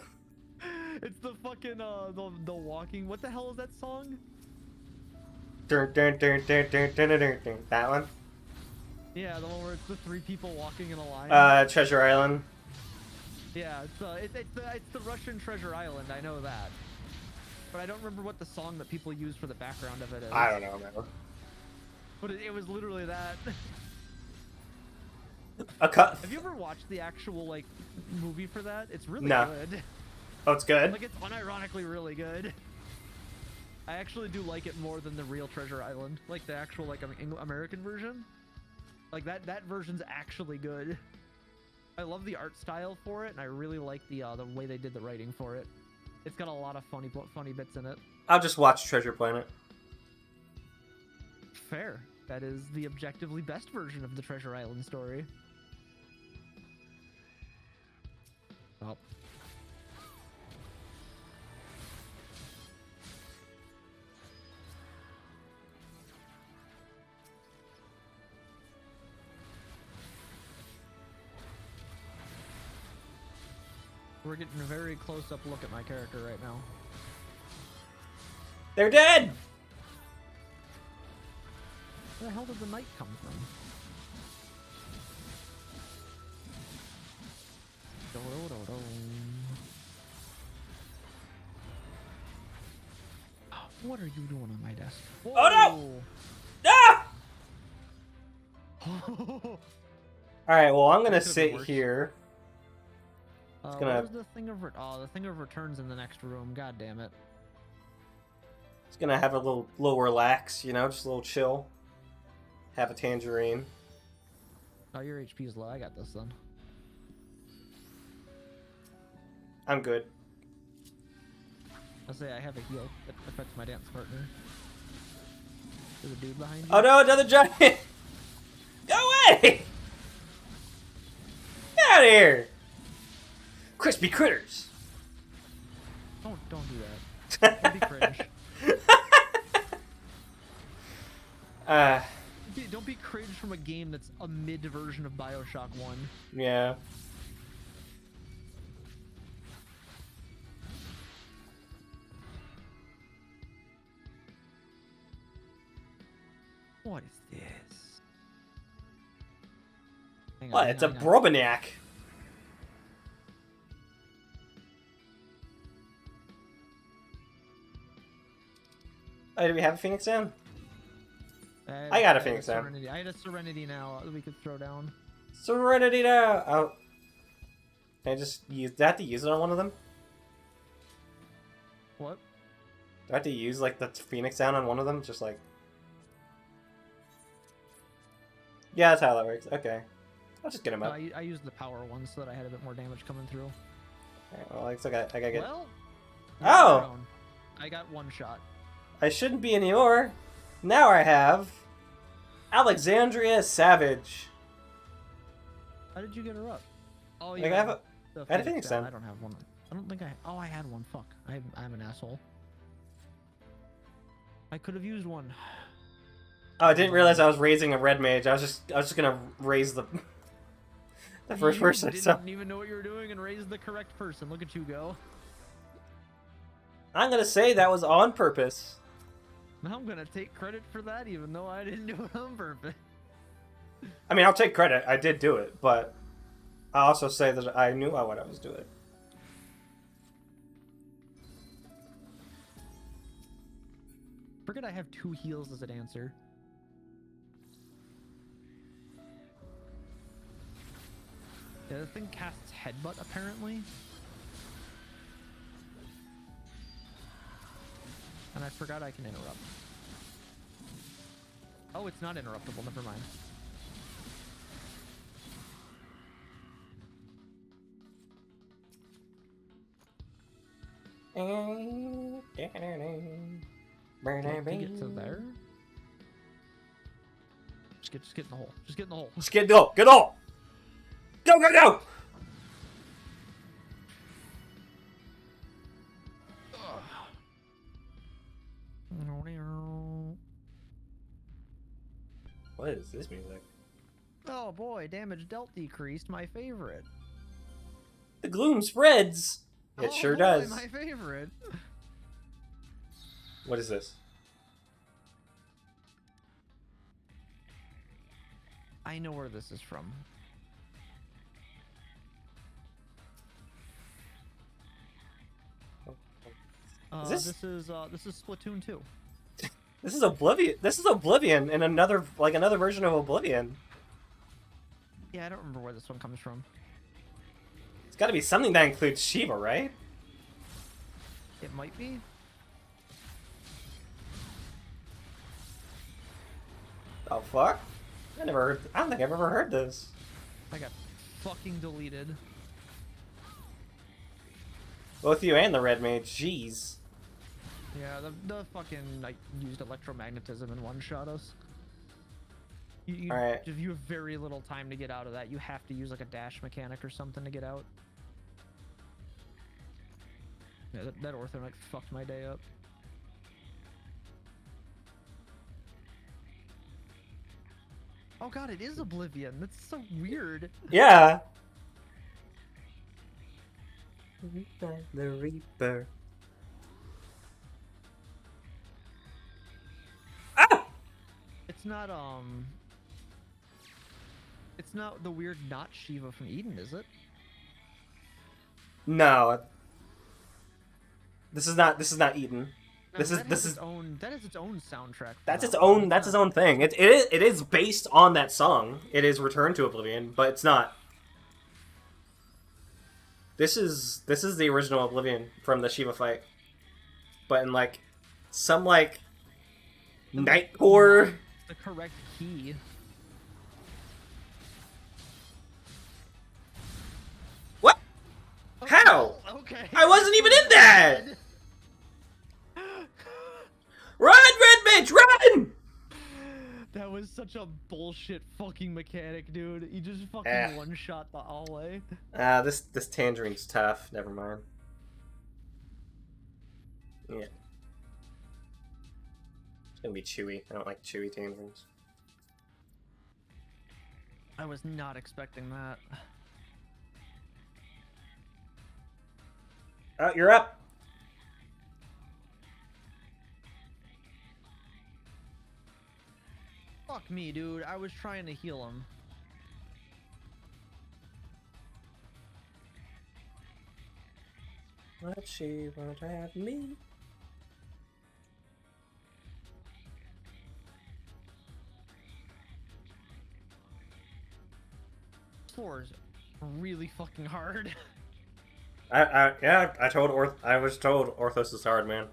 It's the fucking the walking. What the hell is that song? Dun, dun, dun, dun, dun, dun, dun, dun, dun. That one? Yeah, the one where it's the 3 people walking in a line. Treasure Island. Yeah, it's the Russian Treasure Island. I know that, but I don't remember what the song that people use for the background of it is. I don't know, man. But it was literally that. Have you ever watched the actual like movie for that? It's really good. Oh, it's good? Like, it's unironically really good. I actually do like it more than the real Treasure Island. Like, the actual, like, American version. Like, that version's actually good. I love the art style for it, and I really like the way they did the writing for it. It's got a lot of funny bits in it. I'll just watch Treasure Planet. Fair. That is the objectively best version of the Treasure Island story. Oh. We're getting a very close-up look at my character right now. They're dead! Where the hell did the knight come from? What are you doing on my desk? Whoa. Oh no! Ah! Alright, well, I'm gonna sit here. What was the thing of the thing of returns in the next room? God damn it! It's gonna have a little relax, you know, just a little chill. Have a tangerine. Oh, your HP is low. I got this then. I'm good. I'll say I have a heal that affects my dance partner. There's a dude behind you. Oh no, another giant! Go away! Get out of here! Crispy critters! Don't do that. That'd be cringe. Don't be cringe from a game that's a mid version of BioShock 1. Yeah. What is this? Hang on, What? hang It's on, a hang on. Brobeniac. Oh, do we have a Phoenix down? I got a Phoenix down. Serenity. I had a Serenity now that we could throw down. Serenity now! Oh. Can I just use... Do I have to use it on one of them? What? Do I have to use, like, the Phoenix down on one of them? Just, like... Yeah, that's how that works. Okay. I'll just get him up. I used the power one so that I had a bit more damage coming through. Alright, well, I gotta get... Well, Oh! I got one shot. I shouldn't be anymore. Now I have... Alexandria Savage. How did you get her up? Oh, Like, yeah. I have a... The I had a Phoenix down. I don't have one. I don't think I... Oh, I had one. Fuck. I'm an asshole. I could have used one. Oh, I didn't realize I was raising a red mage. I was just gonna raise the... the first person. You So didn't even know what you were doing and raised the correct person. Look at you go. I'm gonna say that was on purpose. Now I'm gonna take credit for that, even though I didn't do it on purpose. I mean, I'll take credit. I did do it, but I also say that I knew what I was doing. Forget I have 2 heals as an answer. Yeah, the thing casts Headbutt, apparently. And I forgot I can interrupt. Oh, it's not interruptible, never mind. To get to there? Just get in the hole. Just get in the hole. Just get go, get all. Go, go, go! What is this music? Oh boy, damage dealt decreased, my favorite. The gloom spreads. It Oh sure boy, does. my favorite. What is this? I know where this is from. Is this is Splatoon 2. This is Oblivion. This is Oblivion in another version of Oblivion. Yeah, I don't remember where this one comes from. It's got to be something that includes Shiva, right? It might be. Oh fuck! I don't think I've ever heard this. I got fucking deleted. Both you and the red mage. Jeez. Yeah, the fucking like used electromagnetism and one-shot us. All right. If you have very little time to get out of that, you have to use like a dash mechanic or something to get out. Yeah, that Ortho like fucked my day up. Oh god, it is Oblivion. That's so weird. Yeah. The Reaper. Ah! It's not it's not the weird not Shiva from Eden, is it? No. This is not Eden. No, This is that has its own soundtrack. That's its own thing. It is based on that song. It is Return to Oblivion, but it's not. This is the original Oblivion from the Shiva fight, but in like some like Nightcore. The correct key. What? How? Okay. I wasn't even in that. Run, red mage, run! That was such a bullshit fucking mechanic, dude. You just fucking one-shot the hallway. This tangerine's tough. Never mind. Yeah. It's gonna be chewy. I don't like chewy tangerines. I was not expecting that. Oh, you're up. Fuck me, dude. I was trying to heal him. But she won't have me. Floor is really fucking hard. I was told Orthos is hard, man.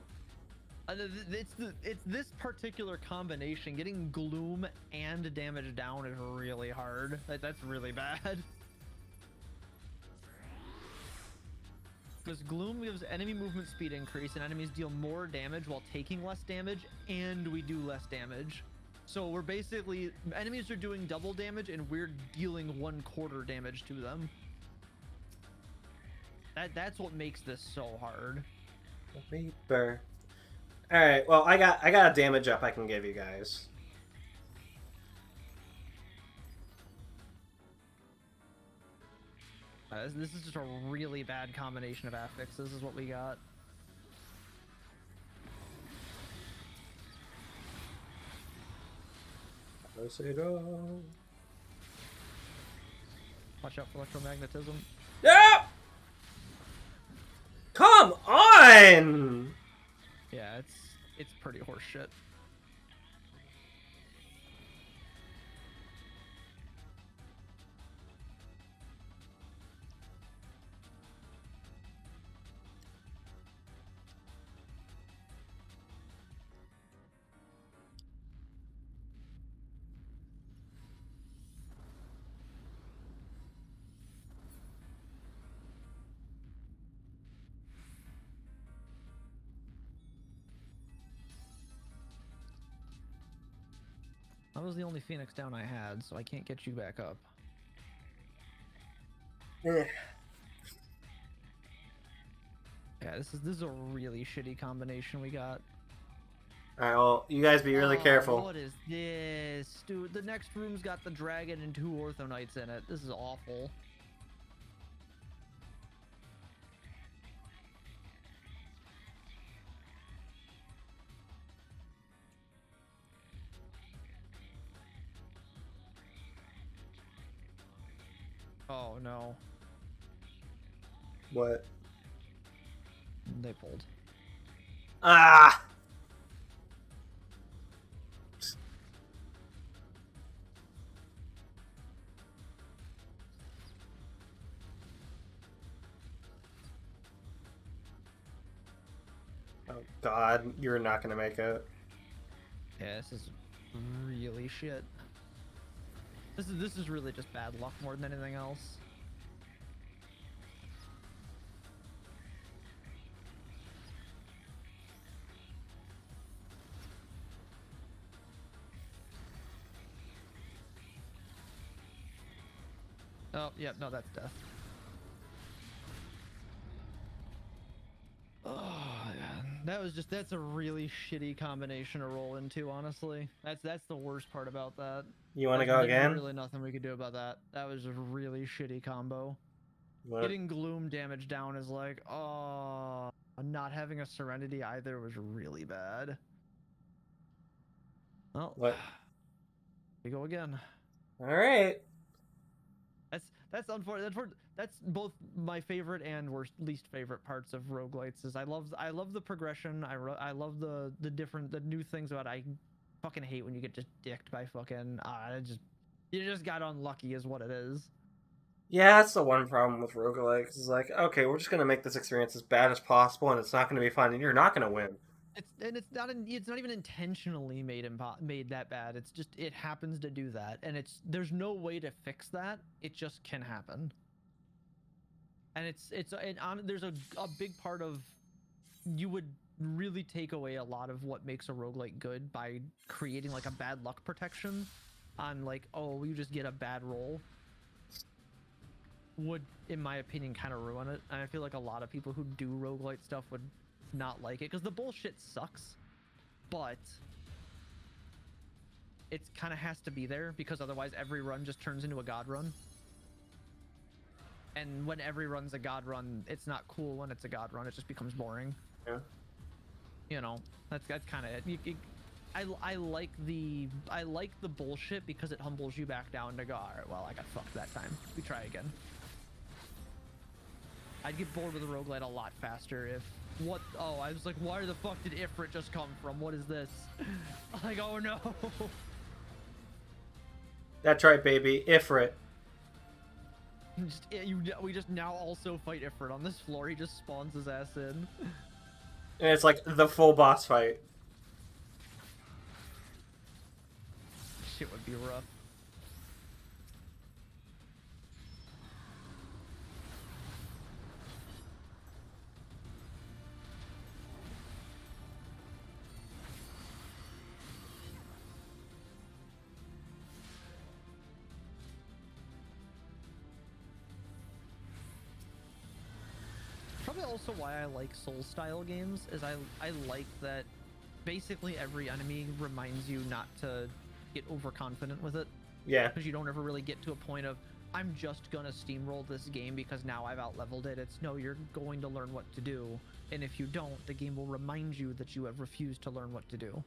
It's this particular combination. Getting gloom and damage down is really hard. That's really bad. Because gloom gives enemy movement speed increase, and enemies deal more damage while taking less damage, and we do less damage. So we're basically, enemies are doing double damage, and we're dealing 1/4 damage to them. That's what makes this so hard. Reaper. Alright, well, I got a damage up I can give you guys. This is just a really bad combination of affix. This is what we got. Watch out for electromagnetism. Yeah! Come on! Yeah, it's pretty horseshit. That was the only Phoenix down I had, so I can't get you back up. Yeah. Yeah, this is a really shitty combination we got. Alright, well, you guys be really careful. What is this? Dude, the next room's got the dragon and 2 Ortho Knights in it. This is awful. Oh no. What? They pulled. Ah! Oh god, you're not gonna make it. Yeah, this is really shit. This is really just bad luck more than anything else. Oh, yeah, no, that's death. Oh, yeah. That's a really shitty combination to roll into, honestly. That's the worst part about that. You wanna go There's again? really nothing we could do about that. That was a really shitty combo. What? Getting gloom damage down is like, oh, not having a serenity either was really bad. Well, What? we go again. Alright. That's unfortunate. That's both my favorite and least favorite parts of roguelites. Is I love the progression. I love the new things about it. I fucking hate when you get just dicked by fucking you just got unlucky is what it is. Yeah, that's the one problem with roguelikes. It's like, okay, we're just gonna make this experience as bad as possible, and it's not gonna be fun, and you're not gonna win. It's not even intentionally made that bad. It's just it happens to do that, and there's no way to fix that. It just can happen. And there's a big part of you would really take away a lot of what makes a roguelike good by creating like a bad luck protection on like, oh, you just get a bad roll. Would, in my opinion, kind of ruin it. And I feel like a lot of people who do roguelite stuff would not like it because the bullshit sucks, but it kind of has to be there because otherwise every run just turns into a god run. And when every run's a god run, it's not cool when it's a god run. It just becomes boring. Yeah. You know, that's kind of it. I like the bullshit because it humbles you back down to go, all right, well, I got fucked that time. We try again. I'd get bored with a roguelite a lot faster if I was like, where the fuck did Ifrit just come from? What is this? Like, oh no. That's right, baby. Ifrit. We just now also fight Ifrit on this floor. He just spawns his ass in. And it's like the full boss fight. Shit would be rough. Probably also why I like Soul-style games is I like that basically every enemy reminds you not to get overconfident with it. Yeah. Because you don't ever really get to a point of, I'm just gonna steamroll this game because now I've outleveled it. It's no, you're going to learn what to do. And if you don't, the game will remind you that you have refused to learn what to do.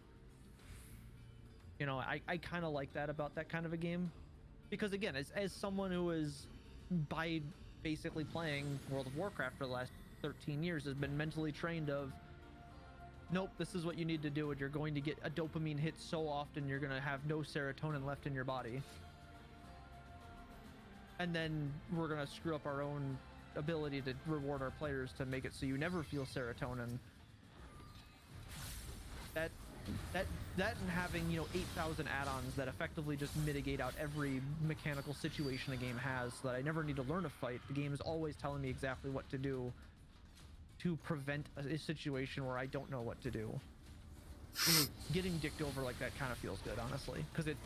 You know, I kind of like that about that kind of a game. Because again, as someone who is, by basically playing World of Warcraft for the last 13 years, has been mentally trained of, nope, this is what you need to do, and you're going to get a dopamine hit so often you're going to have no serotonin left in your body. And then we're going to screw up our own ability to reward our players to make it so you never feel serotonin. That and having, you know, 8,000 add-ons that effectively just mitigate out every mechanical situation a game has, so that I never need to learn a fight. The game is always telling me exactly what to do to prevent a situation where I don't know what to do. Getting dicked over like that kind of feels good, honestly, because it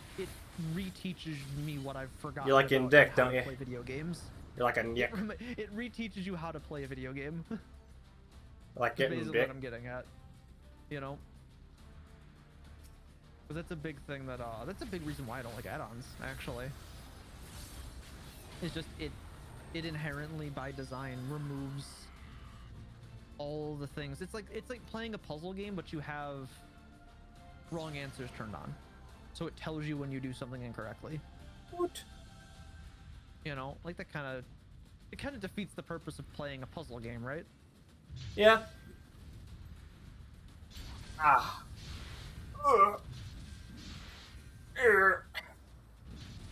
reteaches me what I've forgotten. You're like getting dicked, don't you? Play video games. You're like a yick. It reteaches you how to play a video game. Like getting basically dick. what I'm getting at, you know. Because that's a big thing that that's a big reason why I don't like add-ons, actually. It's just it inherently by design removes all the things. It's like playing a puzzle game, but you have wrong answers turned on, so it tells you when you do something incorrectly. What? You know, like that kind of defeats the purpose of playing a puzzle game, right? Yeah. Ah. Ugh.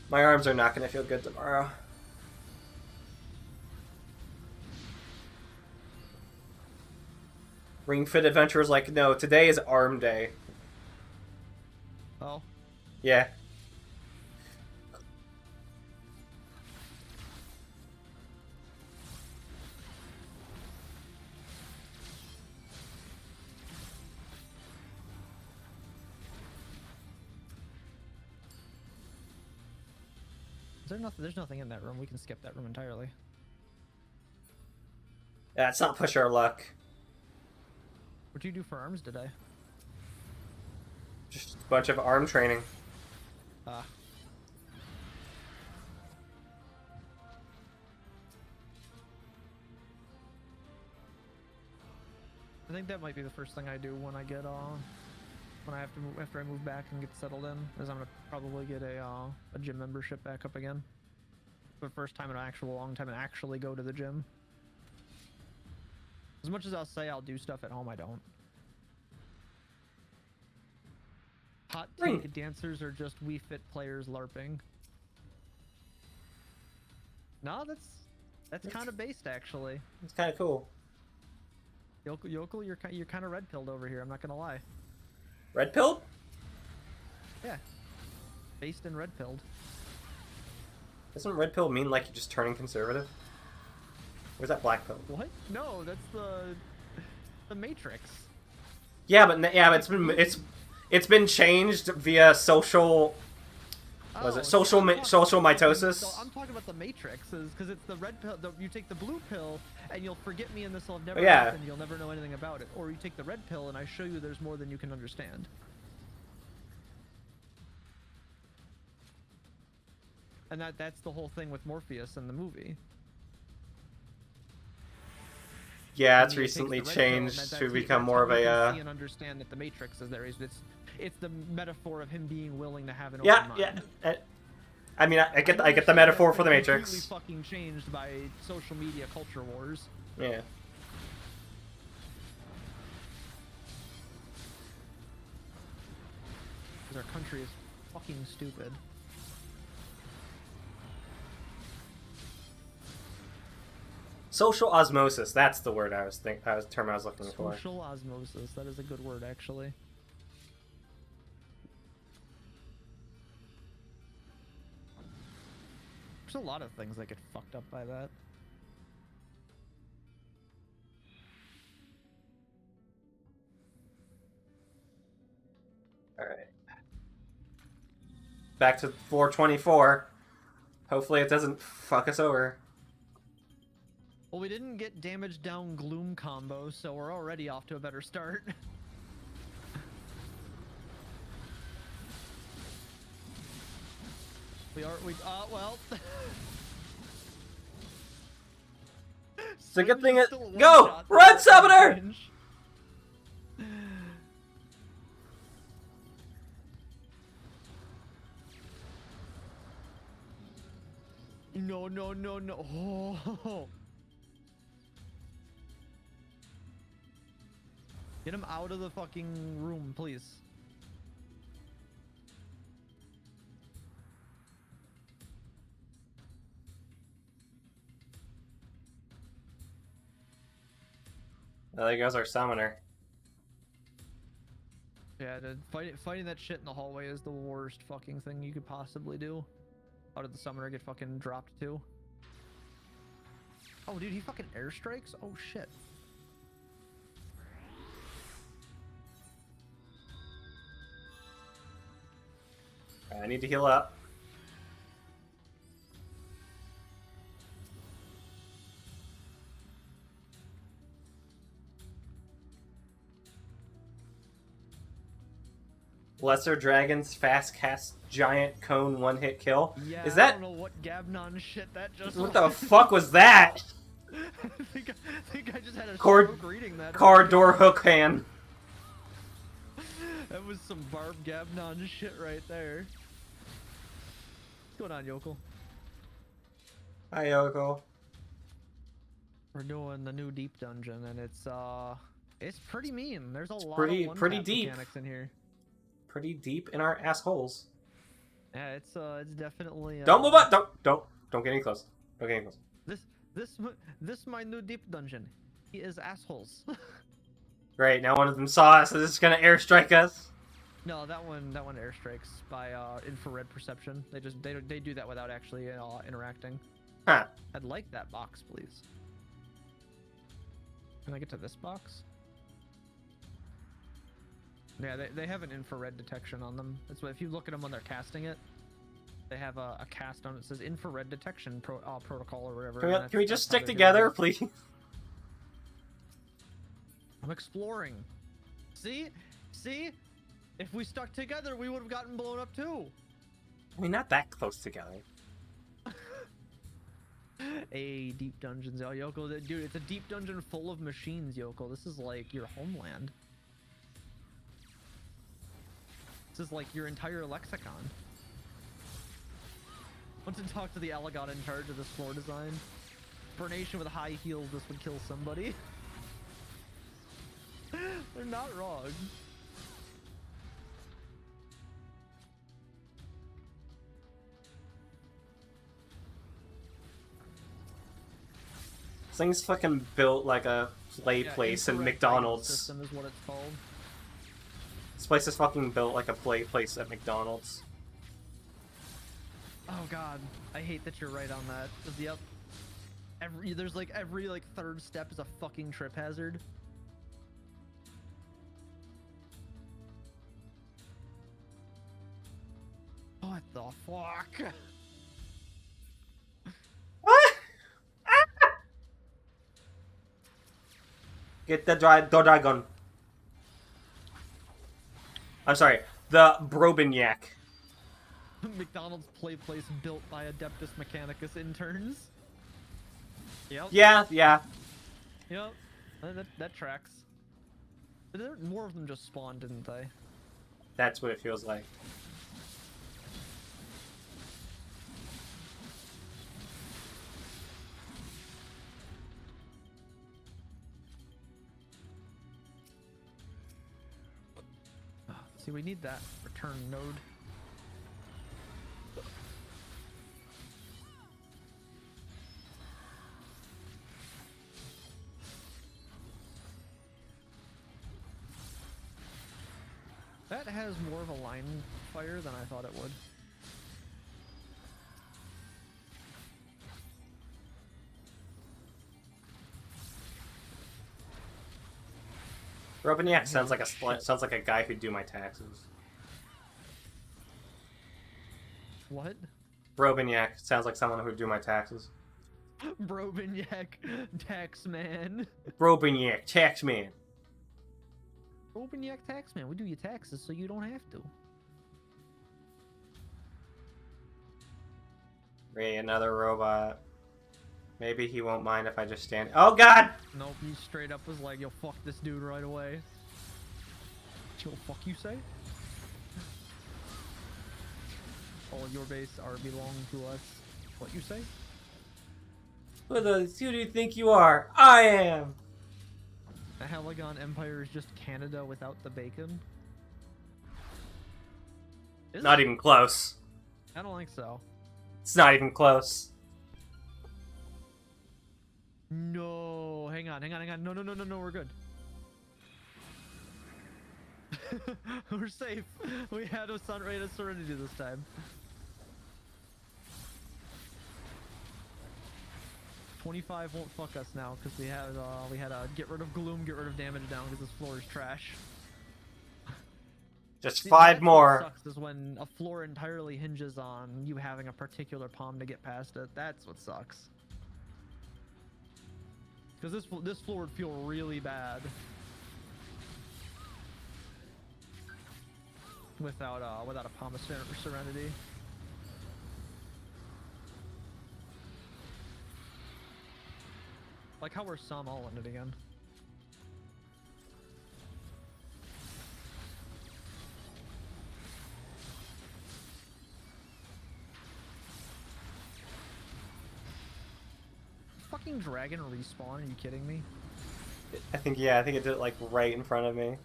My arms are not going to feel good tomorrow. Ring Fit Adventure's like, no, today is arm day. Oh. Yeah. Is there nothing? There's nothing in that room. We can skip that room entirely. Yeah, it's not push our luck. What'd you do for arms today? Just a bunch of arm training. Ah. I think that might be the first thing I do when I get when I have to move, after I move back and get settled in, is I'm gonna probably get a gym membership back up again. For the first time in an actual long time, and actually go to the gym. As much as I'll say I'll do stuff at home, I don't. Hot take, dancers are just Wii Fit players LARPing. No, that's kind of based, actually. It's kind of cool. Yokel, you're kind of red pilled over here. I'm not gonna lie. Red pilled? Yeah. Based and red pilled. Doesn't red pill mean like you're just turning conservative? Where's that black pill? What? No, that's the Matrix. Yeah, but it's been changed via social. Was it social mitosis? So I'm talking about the Matrix, because it's the red pill. You take the blue pill, and you'll forget me, and this will never happen. You'll never know anything about it. Or you take the red pill, and I show you there's more than you can understand. And that's the whole thing with Morpheus in the movie. Yeah, And it's he takes recently the red pill, and changed that's to he- become that's more how of he can a. see and understand that the Matrix is there. It's the metaphor of him being willing to have an Yeah, open mind. yeah. I mean, I get the understand metaphor that's for the been Matrix. completely fucking changed by social media culture wars. Yeah. Because our country is fucking stupid. Social osmosis. That's the word term I was looking for. Social osmosis. That is a good word, actually. There's a lot of things that get fucked up by that. All right. Back to 424. Hopefully it doesn't fuck us over. Well, we didn't get damage down gloom combo, so we're already off to a better start. Well. It's a good thing it. Still a Go! one-shot, Run, that's Summoner! range. No, no, no, no. Oh. Get him out of the fucking room, please. Oh, there goes our summoner. Yeah, dude, fighting that shit in the hallway is the worst fucking thing you could possibly do. How did the summoner get fucking dropped too? Oh, dude, he fucking airstrikes? Oh, shit. I need to heal up. Lesser Dragon's fast cast giant cone one hit kill. Yeah, Is I that don't know what Gabnon shit that just what was. the fuck was that? I think I just had a Cord- stroke reading that. Car door hook hand. That was some Barb Gabnon shit right there. What's going on, Yokel? Hi, Yoko. We're doing the new deep dungeon, and it's pretty mean. There's a lot pretty- of one pretty tap deep. mechanics in here. Pretty deep in our assholes. Yeah, it's definitely. Don't move up. Don't get any close. Don't get any close. This my new deep dungeon. He is assholes. Great. Now one of them saw us, so this is gonna airstrike us. No, that one airstrikes by infrared perception. They do that without actually interacting. Huh. I'd like that box, please. Can I get to this box? Yeah, they have an infrared detection on them. That's what if you look at them when they're casting it, they have a cast on it that says infrared detection protocol or whatever. Can we just stick together, please? I'm exploring. See? If we stuck together, we would have gotten blown up too. I mean, not that close together. A deep dungeons, Yoko. Dude, it's a deep dungeon full of machines, Yoko. This is like your homeland. This is like your entire lexicon. Want to talk to the Allegot in charge of this floor design? For a nation with high heels, this would kill somebody. They're not wrong. This thing's fucking built like a play place in infrared McDonald's. system is what it's called. This place is fucking built like a play place at McDonald's. Oh god, I hate that you're right on that. 'Cause, yep, there's like every third step is a fucking trip hazard. What the fuck? What? Get the dragon. I'm sorry, the Brobignac. McDonald's play place built by Adeptus Mechanicus interns. Yep. Yeah. Yep. That tracks. More of them just spawned, didn't they? That's what it feels like. See, we need that return node. That has more of a line fire than I thought it would. Robiniak sounds like a guy who'd do my taxes. What? Robiniak sounds like someone who'd do my taxes. Brobignac, taxman. Robiniak, taxman. Brobignac, taxman. We do your taxes so you don't have to. Ray, another robot. Maybe he won't mind if I just stand. Oh God! Nope, he straight up was like, yo, fuck this dude right away. Yo, fuck you say? All your base are belong to us. What you say? Who do you think you are? I am! The Heligon Empire is just Canada without the bacon? Is Not it? even close. I don't think so. It's not even close. No, hang on. No, we're good. We're safe. We had a Sun Ray of Serenity this time. $25 won't fuck us now because we had to get rid of gloom, get rid of damage down because this floor is trash. Just See, 5 that's more. What sucks is when a floor entirely hinges on you having a particular palm to get past it. That's what sucks. Because this floor would feel really bad without a palm of Serenity. Like how we're Sam all in it again. Fucking dragon respawn? Are you kidding me? I think it did it like right in front of me.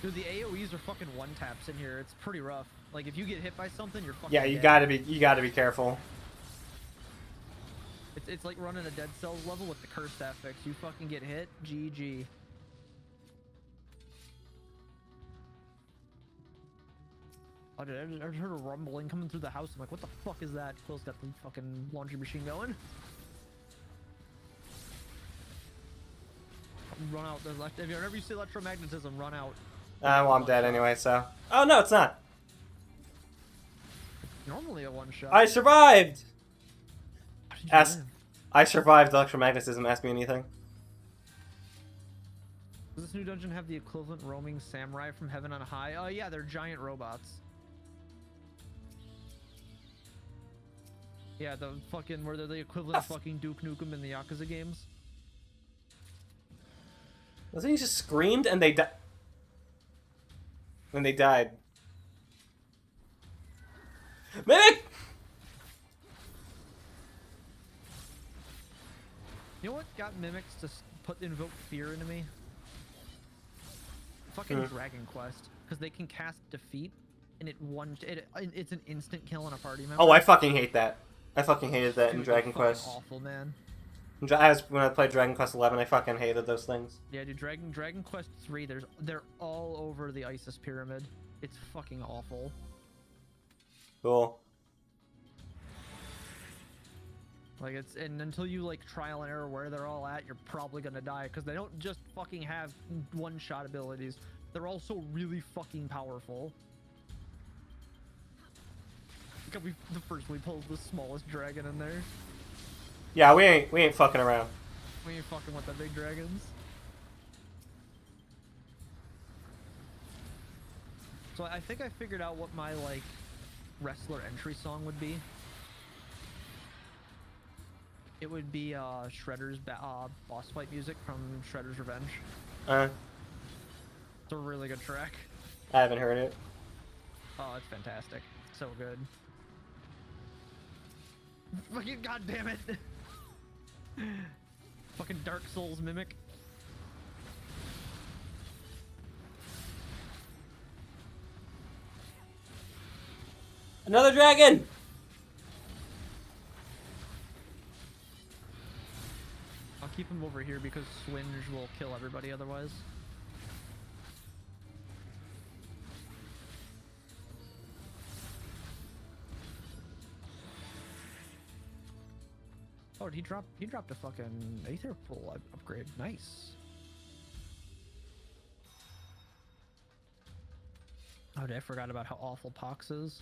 Dude, the AoEs are fucking one taps in here. It's pretty rough. Like if you get hit by something, you're fucking Yeah, you dead. gotta be careful. It's like running a Dead Cells level with the curse affix. You fucking get hit, GG. I just heard a rumbling coming through the house. I'm like, what the fuck is that? Quill's got the fucking laundry machine going. Run out. Whenever you see electromagnetism, run out. Well, I'm dead anyway, so. Oh no, it's not. Normally a one shot. I survived! How did you Ask. live? I survived electromagnetism. Ask me anything. Does this new dungeon have the equivalent roaming samurai from heaven on high? Yeah, they're giant robots. Yeah, the fucking where they're the equivalent of fucking Duke Nukem in the Yakuza games. Those things just screamed and they died. When they died. Mimic! You know what got mimics to invoke fear into me? Fucking Dragon Quest, because they can cast defeat, and it's an instant kill on a party member. Oh, I fucking hate that. I fucking hated that in Dude, Dragon they're fucking Quest. awful, man. When I played Dragon Quest 11, I fucking hated those things. Yeah, dude, Dragon Quest 3, they're all over the Isis pyramid. It's fucking awful. Cool. Like and until you like trial and error where they're all at, you're probably gonna die because they don't just fucking have one-shot abilities. They're also really fucking powerful. The first we pulled the smallest dragon in there. Yeah, we ain't fucking around. We ain't fucking with the big dragons. So I think I figured out what my like wrestler entry song would be. It would be Shredder's boss fight music from Shredder's Revenge. It's a really good track. I haven't heard it. Oh, it's fantastic. So good. Fucking goddamn it! Fucking Dark Souls mimic. Another dragon! I'll keep him over here because Swinge will kill everybody otherwise. Oh, he dropped a fucking Aether Pool upgrade. Nice. Oh, I forgot about how awful Pox is.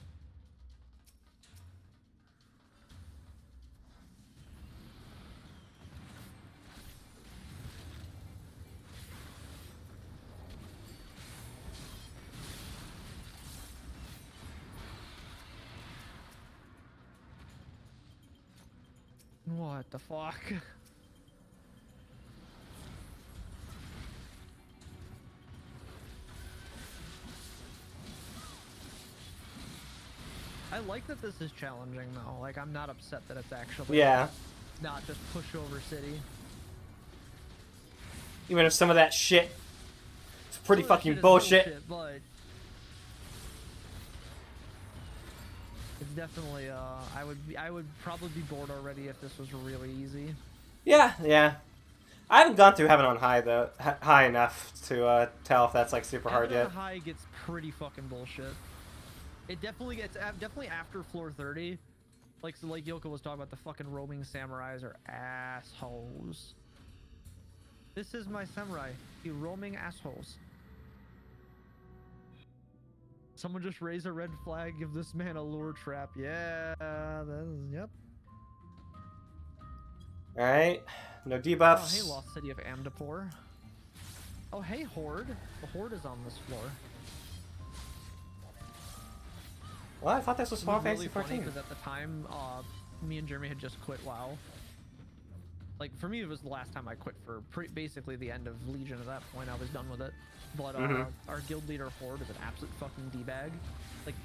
What the fuck? I like that this is challenging though. Like, I'm not upset that it's actually not just pushover city. Even if some of that shit is pretty Some of that fucking shit is bullshit. but it's definitely I would probably be bored already if this was really easy. Yeah, yeah. I haven't gone through Heaven on High though, high enough to tell if that's like super hard Heaven yet. on High gets pretty fucking bullshit. It definitely gets definitely after floor 30. Like Yoko was talking about, the fucking roaming samurais are assholes. This is my samurai. You roaming assholes. Someone just raise a red flag, give this man a lure trap. Yeah, yep. Alright. No Oh, debuffs. hey, Lost City of Amdapur. Oh, hey, Horde. The Horde is on this floor. Well, I thought this was Final It was Fantasy really funny 14. because at the time, me and Jeremy had just quit WoW. Like, for me, it was the last time I quit for basically the end of Legion. At that point, I was done with it. But our guild leader Horde is an absolute fucking d-bag. Like,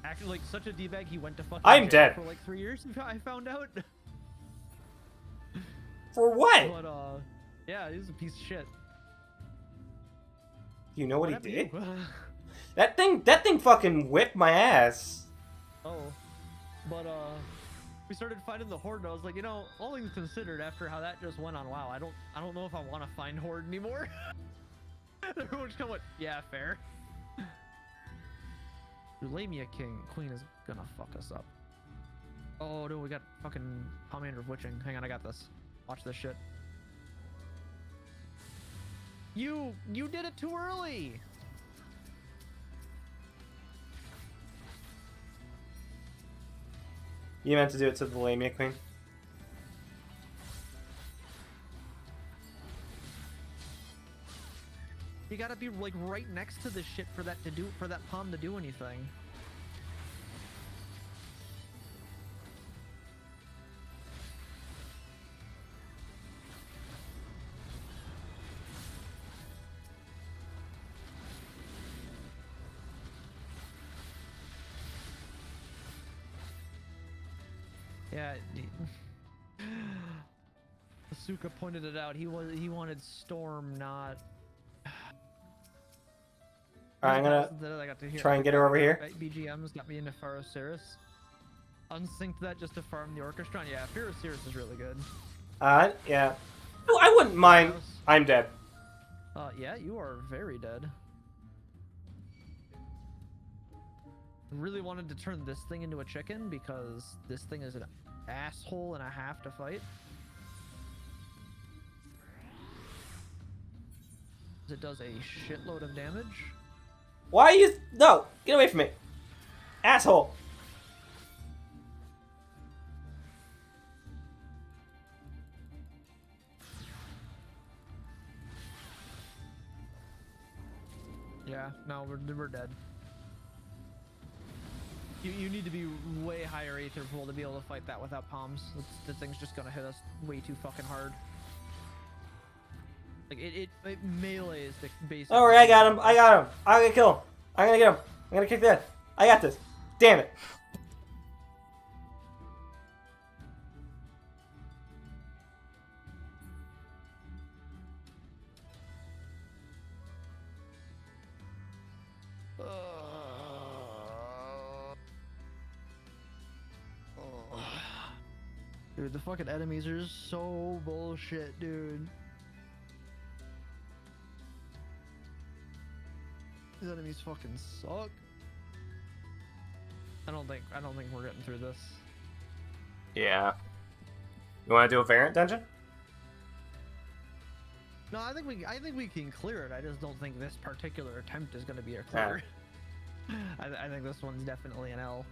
actually, like such a d-bag, he went to fucking I'm jail dead. for like 3 years. I found out. For what? But yeah, he's a piece of shit. You know what he happened did? to you? That thing fucking whipped my ass. Oh, but we started fighting the Horde, and I was like, you know, all things considered, after how that just went on WoW, I don't know if I want to find Horde anymore. Everyone just kind of went, yeah, fair. Lamia Queen is gonna fuck us up. Oh no, we got fucking Pomander of Witching. Hang on, I got this. Watch this shit. You did it too early. You meant to do it to the Lamia Queen? You gotta be like right next to this shit for that palm to do anything. Yeah. Asuka pointed it out. He wanted Storm, not. Alright, I'm gonna that I got to hear. try and get her over here. BGM's got me into Pharos. Unsynced that just to farm the orchestra. And yeah, Pharos is really good. Yeah. Oh, I wouldn't mind. I'm dead. Yeah, you are very dead. Really wanted to turn this thing into a chicken because this thing is an asshole and a half to fight. It does a shitload of damage. Why are you... No! Get away from me! Asshole! Yeah, no, we're dead. You need to be way higher Aether Pool to be able to fight that without palms. The thing's just gonna hit us way too fucking hard. Like it melees the basic. Don't worry, I got him. I got him. I'm gonna kill him. I'm gonna get him. I'm gonna kick that. I got this. Damn it. Dude, the fucking enemies are so bullshit, dude. These enemies fucking suck. I don't think we're getting through this. Yeah. You want to do a variant dungeon? No, I think we can clear it. I just don't think this particular attempt is going to be a clear. Yeah. I think this one's definitely an L.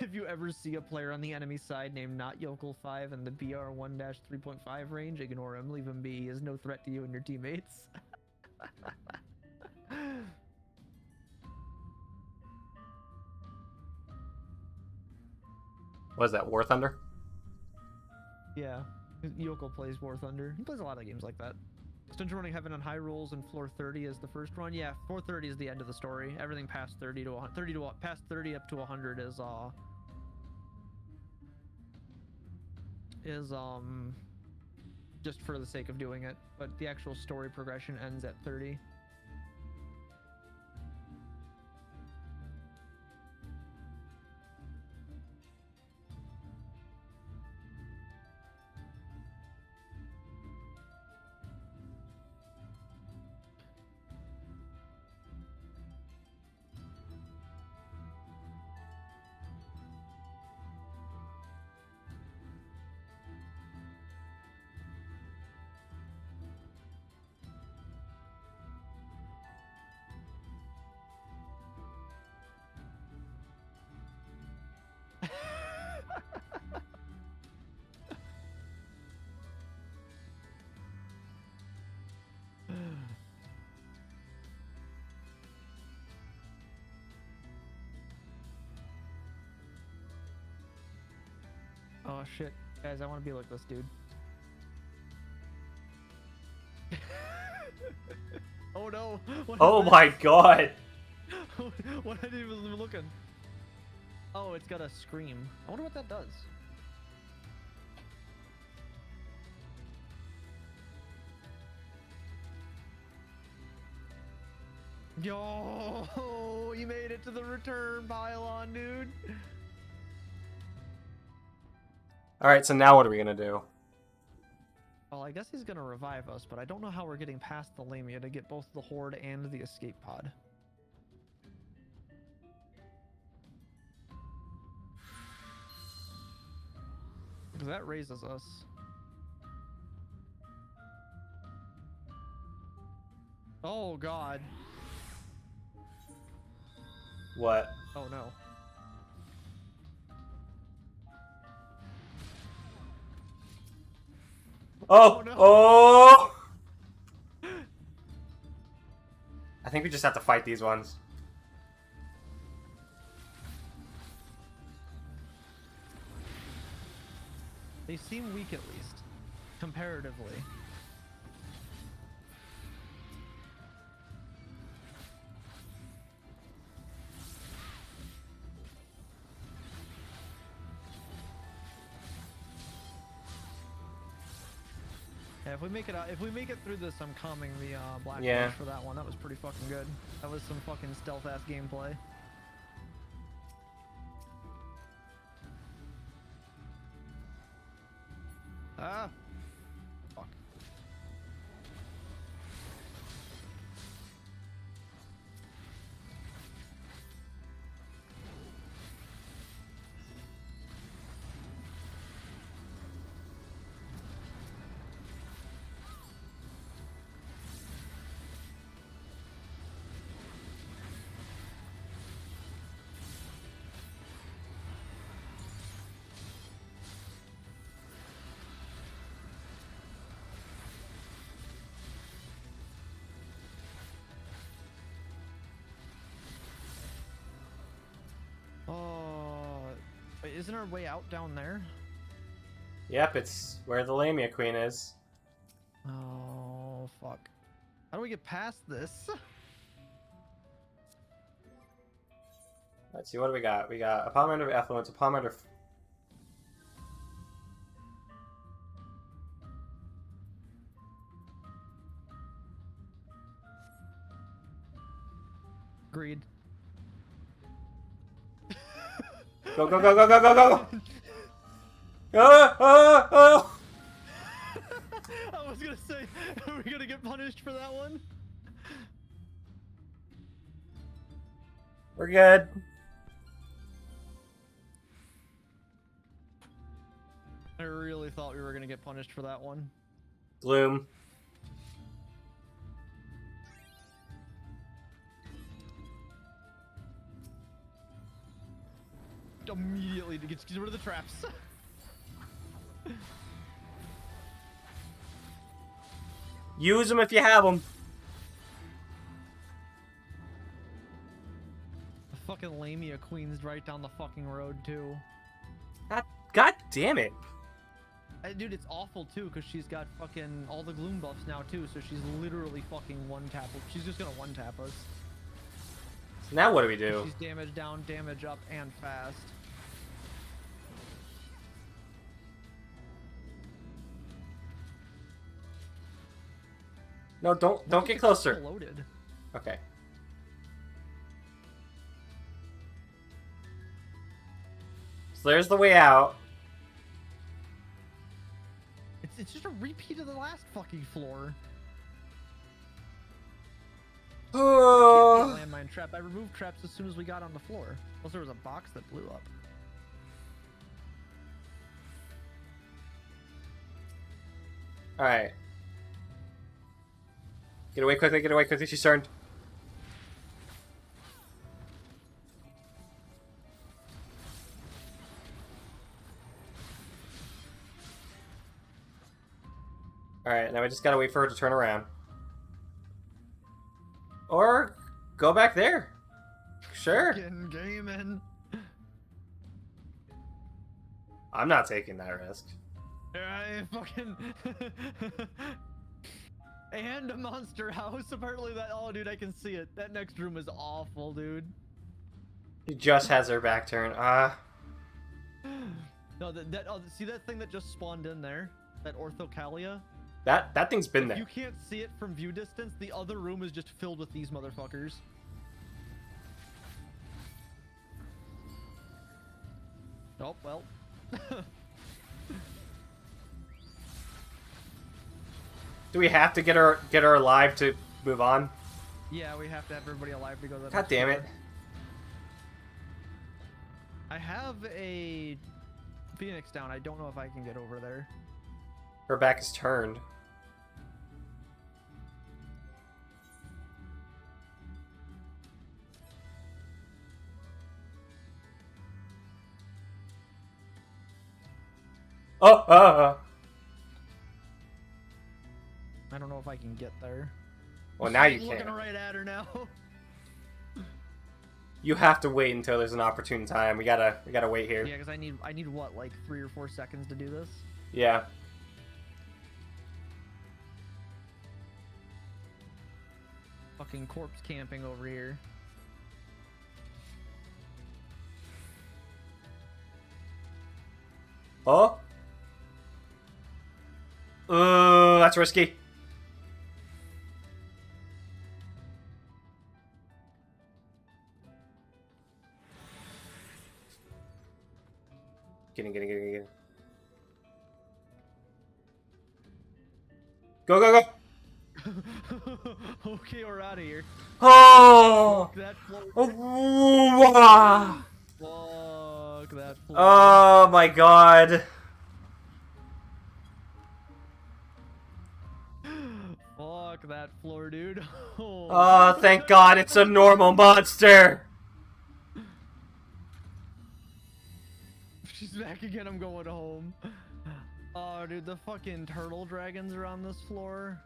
If you ever see a player on the enemy side named Not Yokel 5 in the BR 1-3.5 range, ignore him, leave him be. He is no threat to you and your teammates. What is that, War Thunder? Yeah, Yokel plays War Thunder. He plays a lot of games like that. Extension running Heaven on high rolls and floor 30 is the first run. Yeah, floor 30 is the end of the story. Everything past 30 to 100, past 30 up to 100 is just for the sake of doing it, but the actual story progression ends at 30. Oh shit, guys, I want to be like this dude. Oh no! Oh my god! What? I didn't even look at. Oh, it's got a scream. I wonder what that does. Yo, you made it to the return pylon, dude. Alright, so now what are we gonna do? Well, I guess he's gonna revive us, but I don't know how we're getting past the Lamia to get both the Horde and the escape pod. Because that raises us. Oh god. What? Oh no. Oh! Oh, no. Oh! I think we just have to fight these ones. They seem weak at least, comparatively. Yeah, if we make it out, if we make it through this, I'm calming the Black Yeah. Flash for that one. That was pretty fucking good. That was some fucking stealth ass gameplay. Ah. Fuck. isn't our way out down there? Yep, it's where the Lamia Queen is. Oh, fuck. How do we get past this? Let's see, what do we got? We got a Pomander of Effluence, a Pomander of... Agreed. Go, go, go, go, go, go, go! Oh! I was gonna say, are we gonna get punished for that one? We're good. I really thought we were gonna get punished for that one. Gloom. Immediately to get rid of the traps. Use them if you have them. The fucking Lamia Queen's right down the fucking road too. God damn it. Dude, it's awful too, because she's got fucking all the gloom buffs now too, so she's literally fucking one-tap. She's just gonna one-tap us. So now what do we do? She's damage down, damage up, and fast. No, don't get closer. Loaded. Okay. So there's the way out. It's just a repeat of the last fucking floor. Landmine trap. I removed traps as soon as we got on the floor. Plus there was a box that blew up. Alright. Get away quickly, she's turned. Alright, now we just gotta wait for her to turn around. Or go back there. Sure. Fucking gaming. I'm not taking that risk. I fucking and a monster house. Apparently that. Oh, dude, I can see it. That next room is awful, dude. He just has her back turned. No, see that thing that just spawned in there? That Orthocalia? That thing's been there. You can't see it from view distance. The other room is just filled with these motherfuckers. Oh well. Do we have to get her alive to move on? Yeah, we have to have everybody alive to go to the God next damn floor. it. I have a Phoenix down. I don't know if I can get over there. Her back is turned. Oh! I don't know if I can get there. Well, now you She's can. looking right at her now. You have to wait until there's an opportune time. We gotta wait here. Yeah, because I need what, like 3 or 4 seconds to do this? Yeah. Fucking corpse camping over here. Oh? That's risky. Get in. Go, go, go! Okay, we're out of here. Oh! That floor. Oh, wow. Fuck that floor. Oh my god. Fuck that floor, dude. Oh, thank god it's a normal monster. She's back again. I'm going home. Oh, dude, the fucking turtle dragons are on this floor.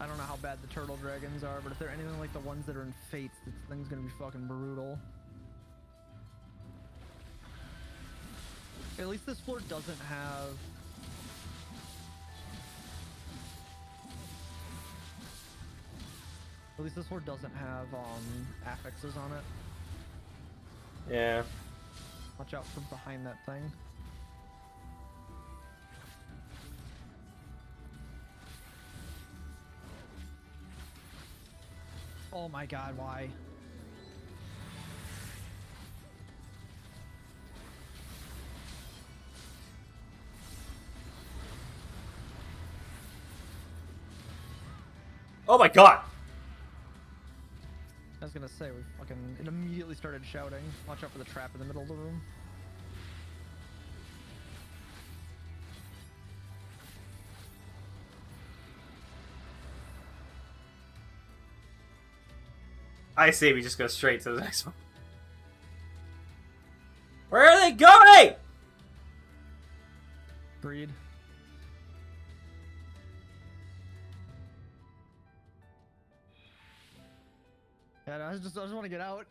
I don't know how bad the turtle dragons are, but if they're anything like the ones that are in Fates, this thing's gonna be fucking brutal. At least this floor doesn't have... At least this floor doesn't have affixes on it. Yeah. Watch out from behind that thing. Oh my god, why? Oh my god! I was gonna say, it immediately started shouting. Watch out for the trap in the middle of the room. I say we just go straight to the next one. Where are they going? Agreed. Yeah, no, I just want to get out.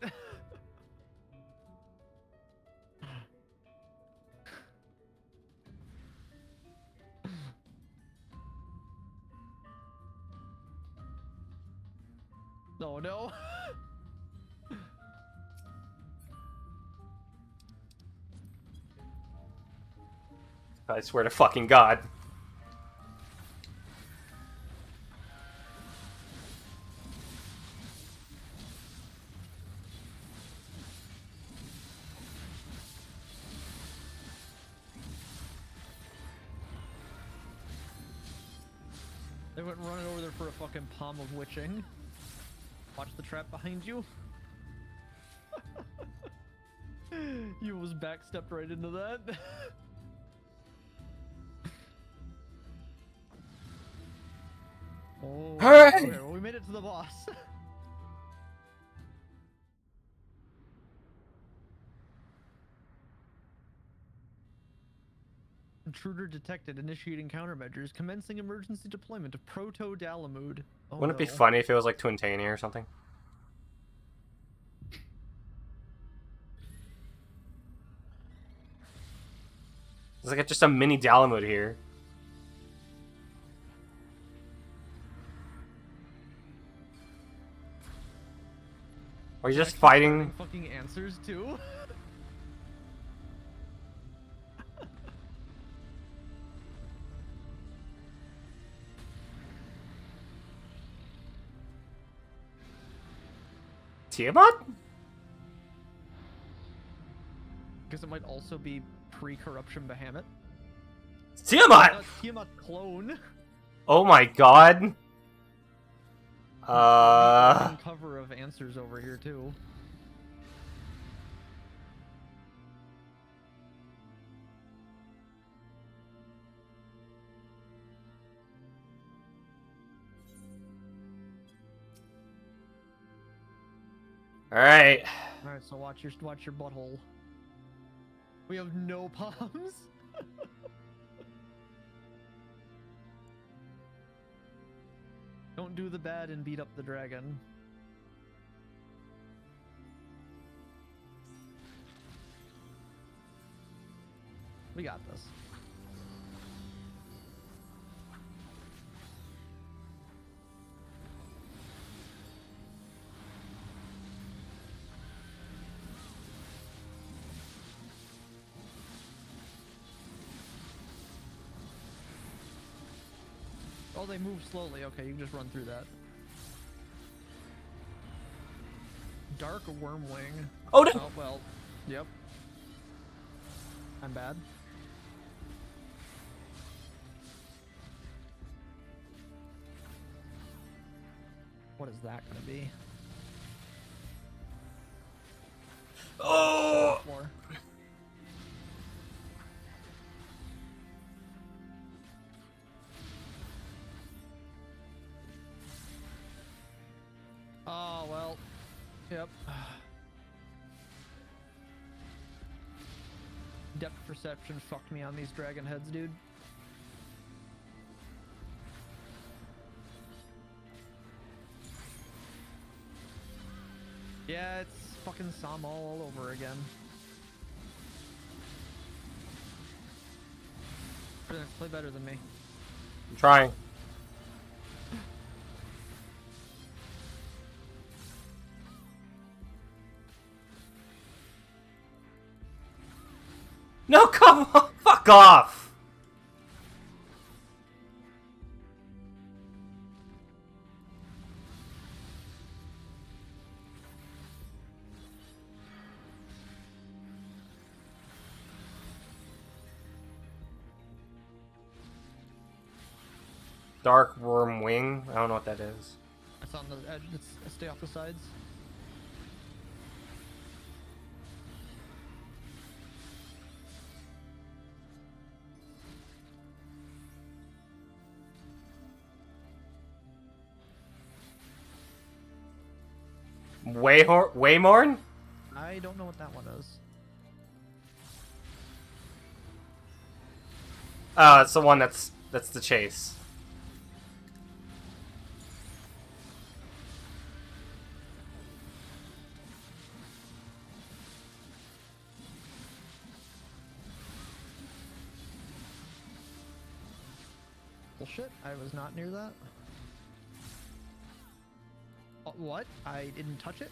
Oh no. I swear to fucking God. They went running over there for a fucking palm of witching. Watch the trap behind you. You was backstepped right into that. Oh, Hooray! okay, well, we made it to the boss. Intruder detected. Initiating countermeasures. Commencing emergency deployment of Proto-Dalamud. Oh, Wouldn't it be no. funny if it was like Twintania or something? It's like just a mini Dalamud here. Or you're just fighting. Fucking answers too. Tiamat? Because it might also be pre-corruption Bahamut. Tiamat! Tiamat clone. Oh my god. Cover of answers over here too. Alright. Alright, so watch your butthole. We have no palms. Don't do the bad and beat up the dragon. We got this. Oh, they move slowly. Okay, you can just run through that. Dark Wormwing. Oh no! Oh, well. Yep. I'm bad. What is that gonna be? Oh! Floor. Oh, well. Yep. Depth perception fucked me on these dragon heads, dude. fucking Sam all over again. Play better than me. I'm trying. No, come on! Fuck off! Dark worm wing? I don't know what that is. It's on the edge. Stay off the sides. Waymorn? I don't know what that one is. Oh, it's the one that's the chase. Bullshit, I was not near that. What? I didn't touch it?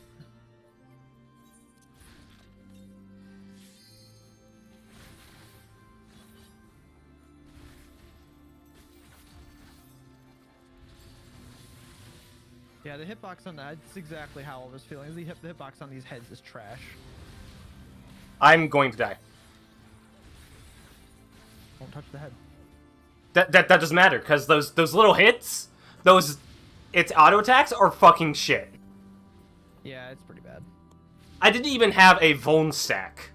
Yeah, the hitbox on that, that's exactly how I was feeling. The hitbox on these heads is trash. I'm going to die. Don't touch the head. That doesn't matter, because those little hits, its auto attacks are fucking shit. Yeah, it's pretty bad. I didn't even have a Vuln stack.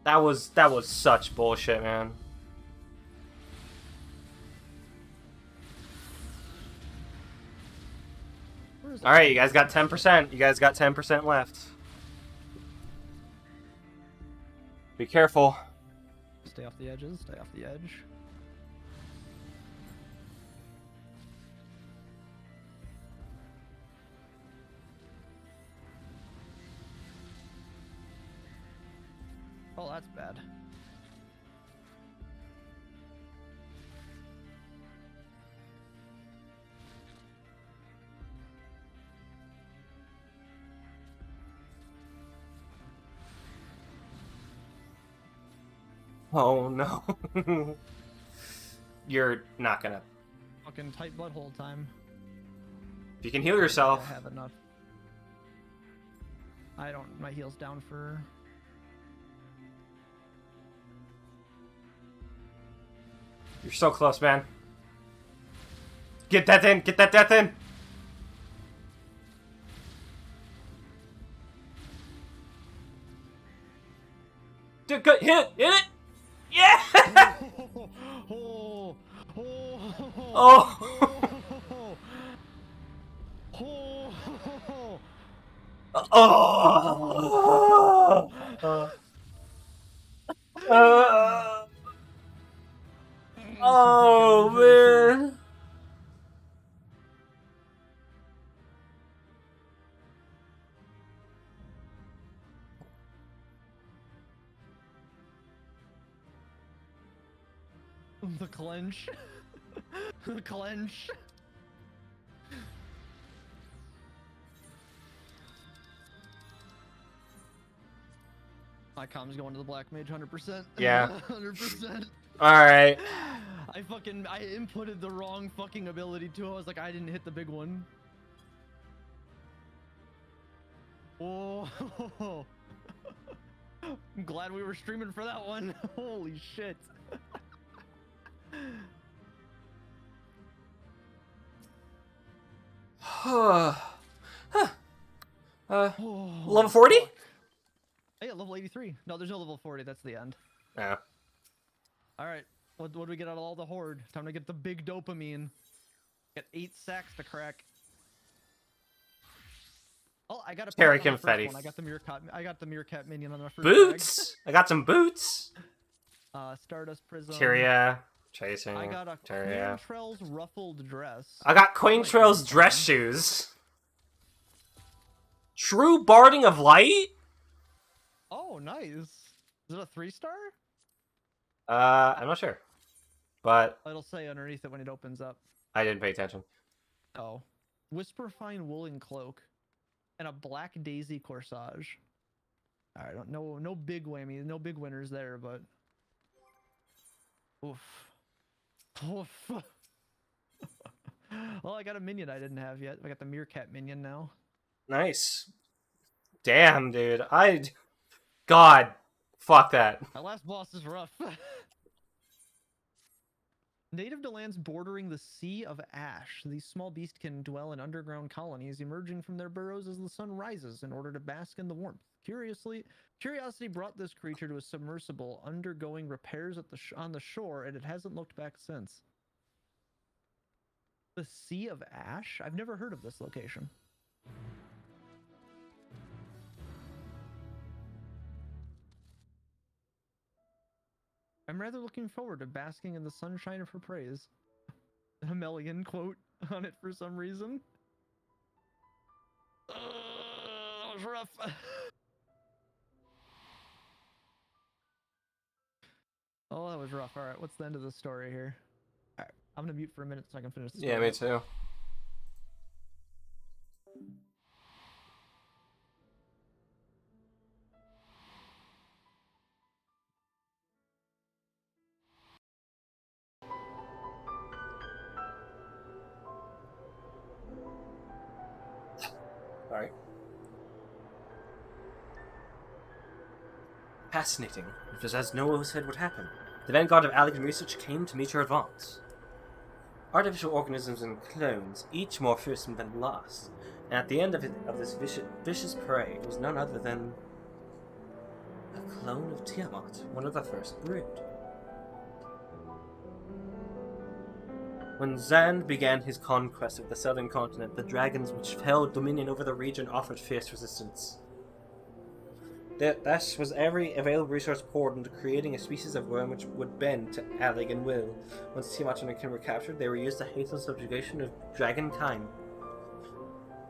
That was such bullshit, man. Alright, you guys got 10%. You guys got 10% left. Be careful. Stay off the edges, stay off the edge. Oh, that's bad. Oh no. You're not gonna. Fucking tight butthole time. If you can heal yourself. I have enough. I don't. My heal's down for. You're so close, man. Get that in! Get that death in! Dude, good! Hit it! Hit it! Yeah! Oh! Oh man! The clench. The clench. My com's going to the black mage 100%. Yeah. 100%. Alright. I inputted the wrong fucking ability too. I was like, I didn't hit the big one. Oh. I'm glad we were streaming for that one. Holy shit. Level 40? Oh, yeah, level 83. No, there's no level 40. That's the end. Yeah. All right. What do we get out of all the horde? Time to get the big dopamine. Get 8 sacks to crack. Oh, I got a Terry pet on the first confetti. one. I got the meerkat minion on the first Boots? I got some boots. Stardust Prism. Tyria. Chasing. I got a Tyria. Queentrell's ruffled dress. I got Queentrell's dress shoes. True Barding of Light? Oh, nice. Is it a 3-star? I'm not sure. But It'll say underneath it when it opens up. I didn't pay attention. Oh. Whisperfine woolen cloak. And a black daisy corsage. Alright, no big whammy, no big winners there, but... Oof. Oof. Well, I got a minion I didn't have yet. I got the Meerkat minion now. Nice. Damn, dude. God. Fuck that. That last boss is rough. Native to lands bordering the Sea of Ash, these small beasts can dwell in underground colonies, emerging from their burrows as the sun rises in order to bask in the warmth. Curiosity brought this creature to a submersible, undergoing repairs on the shore, and it hasn't looked back since. The Sea of Ash? I've never heard of this location. I'm rather looking forward to basking in the sunshine of her praise. A Melian quote on it for some reason. That was rough. Oh, that was rough. Alright, what's the end of the story here? Alright, I'm gonna mute for a minute so I can finish the story. Yeah, me too. Alright. Fascinating. It was as Noah said would happen. The vanguard of Allegan research came to meet your advance. Artificial organisms and clones, each more fearsome than the last. And at the end of this vicious parade was none other than a clone of Tiamat, one of the first brood. When Zand began his conquest of the southern continent, the dragons which held dominion over the region offered fierce resistance. Thus was every available resource poured into creating a species of worm which would bend to Allegan will. Once Tiamat and Akin were captured, they were used to hasten subjugation of dragonkind.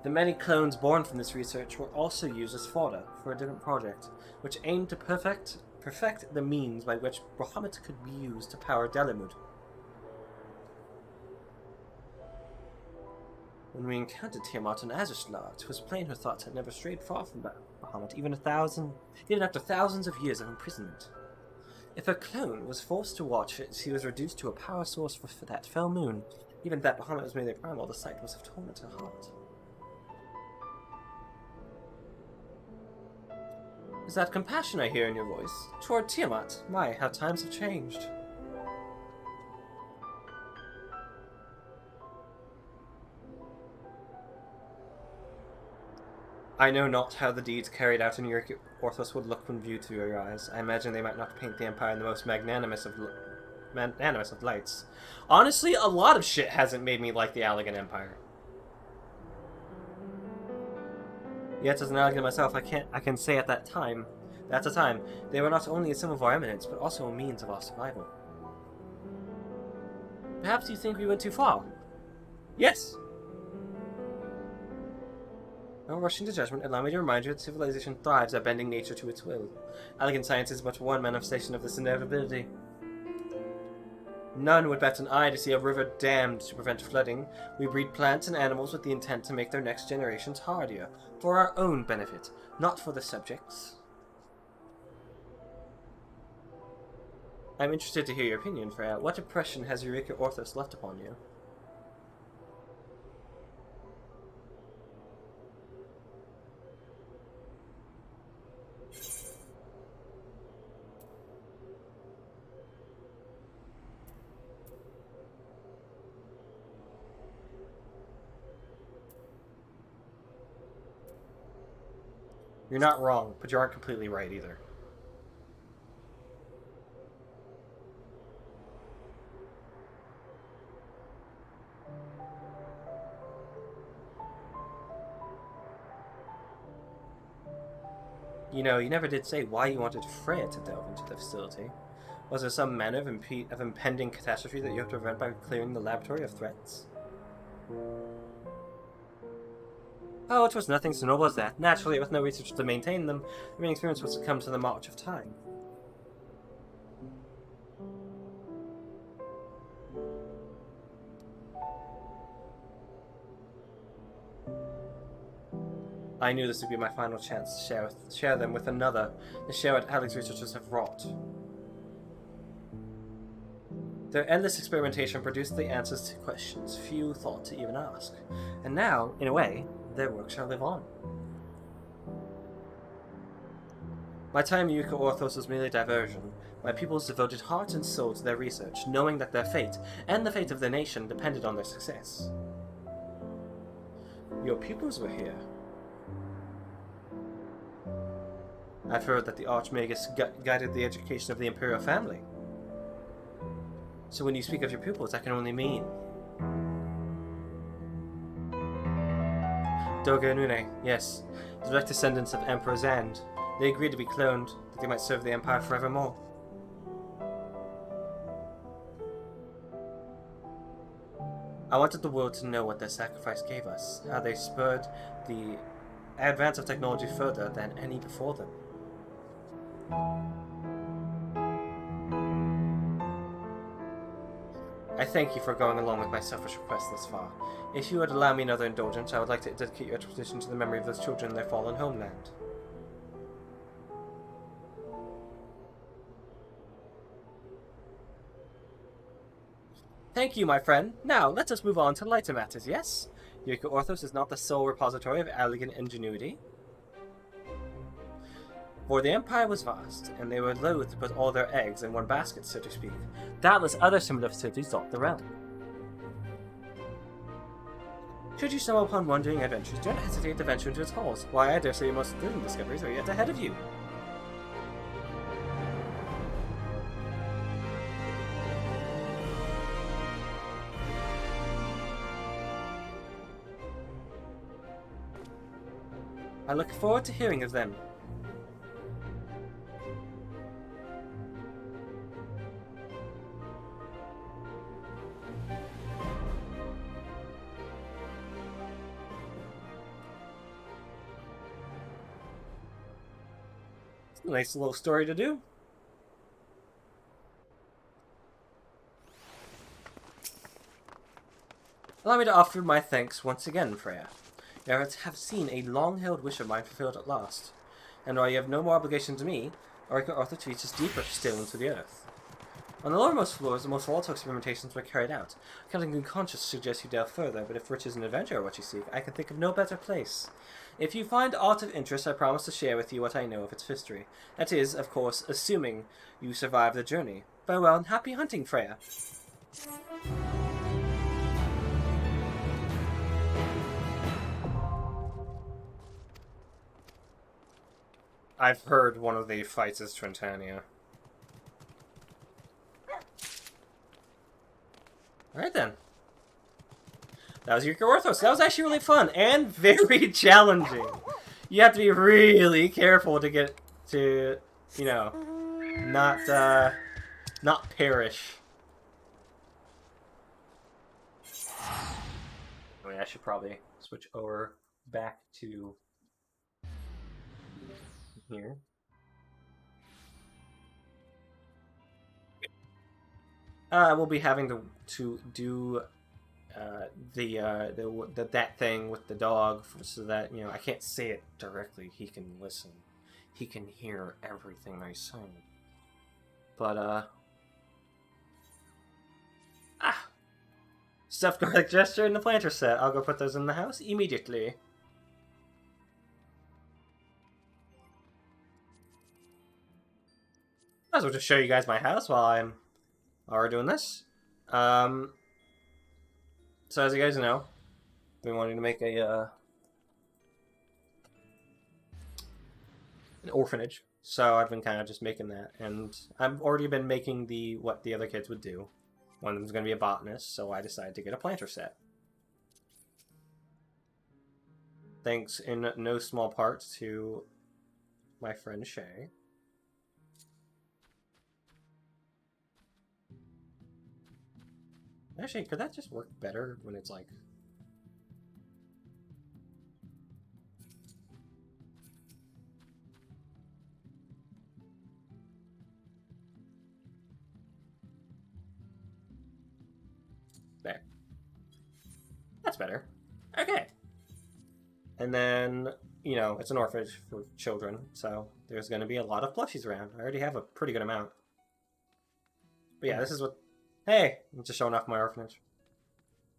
The many clones born from this research were also used as fodder for a different project, which aimed to perfect the means by which Bahamut could be used to power Dalimud. When we encountered Tiamat and Azusla, it was plain her thoughts had never strayed far from Bahamut, even after thousands of years of imprisonment. If a clone was forced to watch it, she was reduced to a power source for that fell moon. Even that Bahamut was merely primal, the sight was of torment to her heart. Is that compassion I hear in your voice? Toward Tiamat? My, how times have changed. I know not how the deeds carried out in Eureka Orthos would look when viewed through your eyes. I imagine they might not paint the Empire in the most magnanimous of lights. Honestly, a lot of shit hasn't made me like the Allegan Empire. Yet, as an Allegan myself, I can say at that time, they were not only a symbol of our eminence, but also a means of our survival. Perhaps you think we went too far? Yes! No rushing to judgment, allow me to remind you that civilization thrives at bending nature to its will. Allegan science is but one manifestation of this inevitability. None would bat an eye to see a river dammed to prevent flooding. We breed plants and animals with the intent to make their next generations hardier, for our own benefit, not for the subjects. I'm interested to hear your opinion, Freya. What impression has Eureka Orthos left upon you? You're not wrong, but you aren't completely right either. You know, you never did say why you wanted Freya to delve into the facility. Was there some manner of impending catastrophe that you have to prevent by clearing the laboratory of threats? Oh, it was nothing so noble as that. Naturally, with no research to maintain them, the main experience was to come to the march of time. I knew this would be my final chance to share them with another, to share what Alex researchers have wrought. Their endless experimentation produced the answers to questions few thought to even ask. And now, in a way, their work shall live on. My time in Eureka Orthos was merely diversion. My pupils devoted heart and soul to their research, knowing that their fate, and the fate of their nation, depended on their success. Your pupils were here. I've heard that the Archmagus guided the education of the Imperial family. So when you speak of your pupils, that can only mean... Doga Nune, yes, the direct descendants of Emperor Zand. They agreed to be cloned, that they might serve the Empire forevermore. I wanted the world to know what their sacrifice gave us, how they spurred the advance of technology further than any before them. I thank you for going along with my selfish request thus far. If you would allow me another indulgence, I would like to dedicate your expedition to the memory of those children in their fallen homeland. Thank you, my friend. Now, let us move on to lighter matters, yes? Eureka Orthos is not the sole repository of elegant ingenuity. For the Empire was vast, and they were loath to put all their eggs in one basket, so to speak. Doubtless other similar facilities dot the realm. Should you stumble upon wandering adventures, do not hesitate to venture into its halls. Why, I dare say your most thrilling discoveries are yet ahead of you. I look forward to hearing of them. It's a nice little story to do. Allow me to offer my thanks once again, Freya. You have seen a long-held wish of mine fulfilled at last. And while you have no more obligation to me, Eureka Orthos reaches deeper still into the earth. On the lowermost floors, the most volatile experimentations were carried out. Counting unconscious suggests you delve further, but if riches and adventure are what you seek, I can think of no better place. If you find aught of interest, I promise to share with you what I know of its history. That is, of course, assuming you survive the journey. Farewell and happy hunting, Freya. I've heard one of the fights is Trentania. Alright then. That was Eureka Orthos. That was actually really fun and very challenging. You have to be really careful to get to, you know, not perish. I mean, I should probably switch over back to here. We'll be having to do that thing with the dog so that, you know, I can't say it directly. He can listen. He can hear everything I say. But stuffed garlic gesture and the planter set. I'll go put those in the house immediately. Might as well just show you guys my house while I'm already doing this. So as you guys know, I've been wanting to make an orphanage. So I've been kind of just making that, and I've already been making what the other kids would do. One of them's going to be a botanist, so I decided to get a planter set. Thanks in no small part to my friend Shay. Actually, could that just work better when it's like... There. That's better. Okay. And then, you know, it's an orphanage for children, so there's going to be a lot of plushies around. I already have a pretty good amount. But yeah, this is what... Hey! I'm just showing off my orphanage.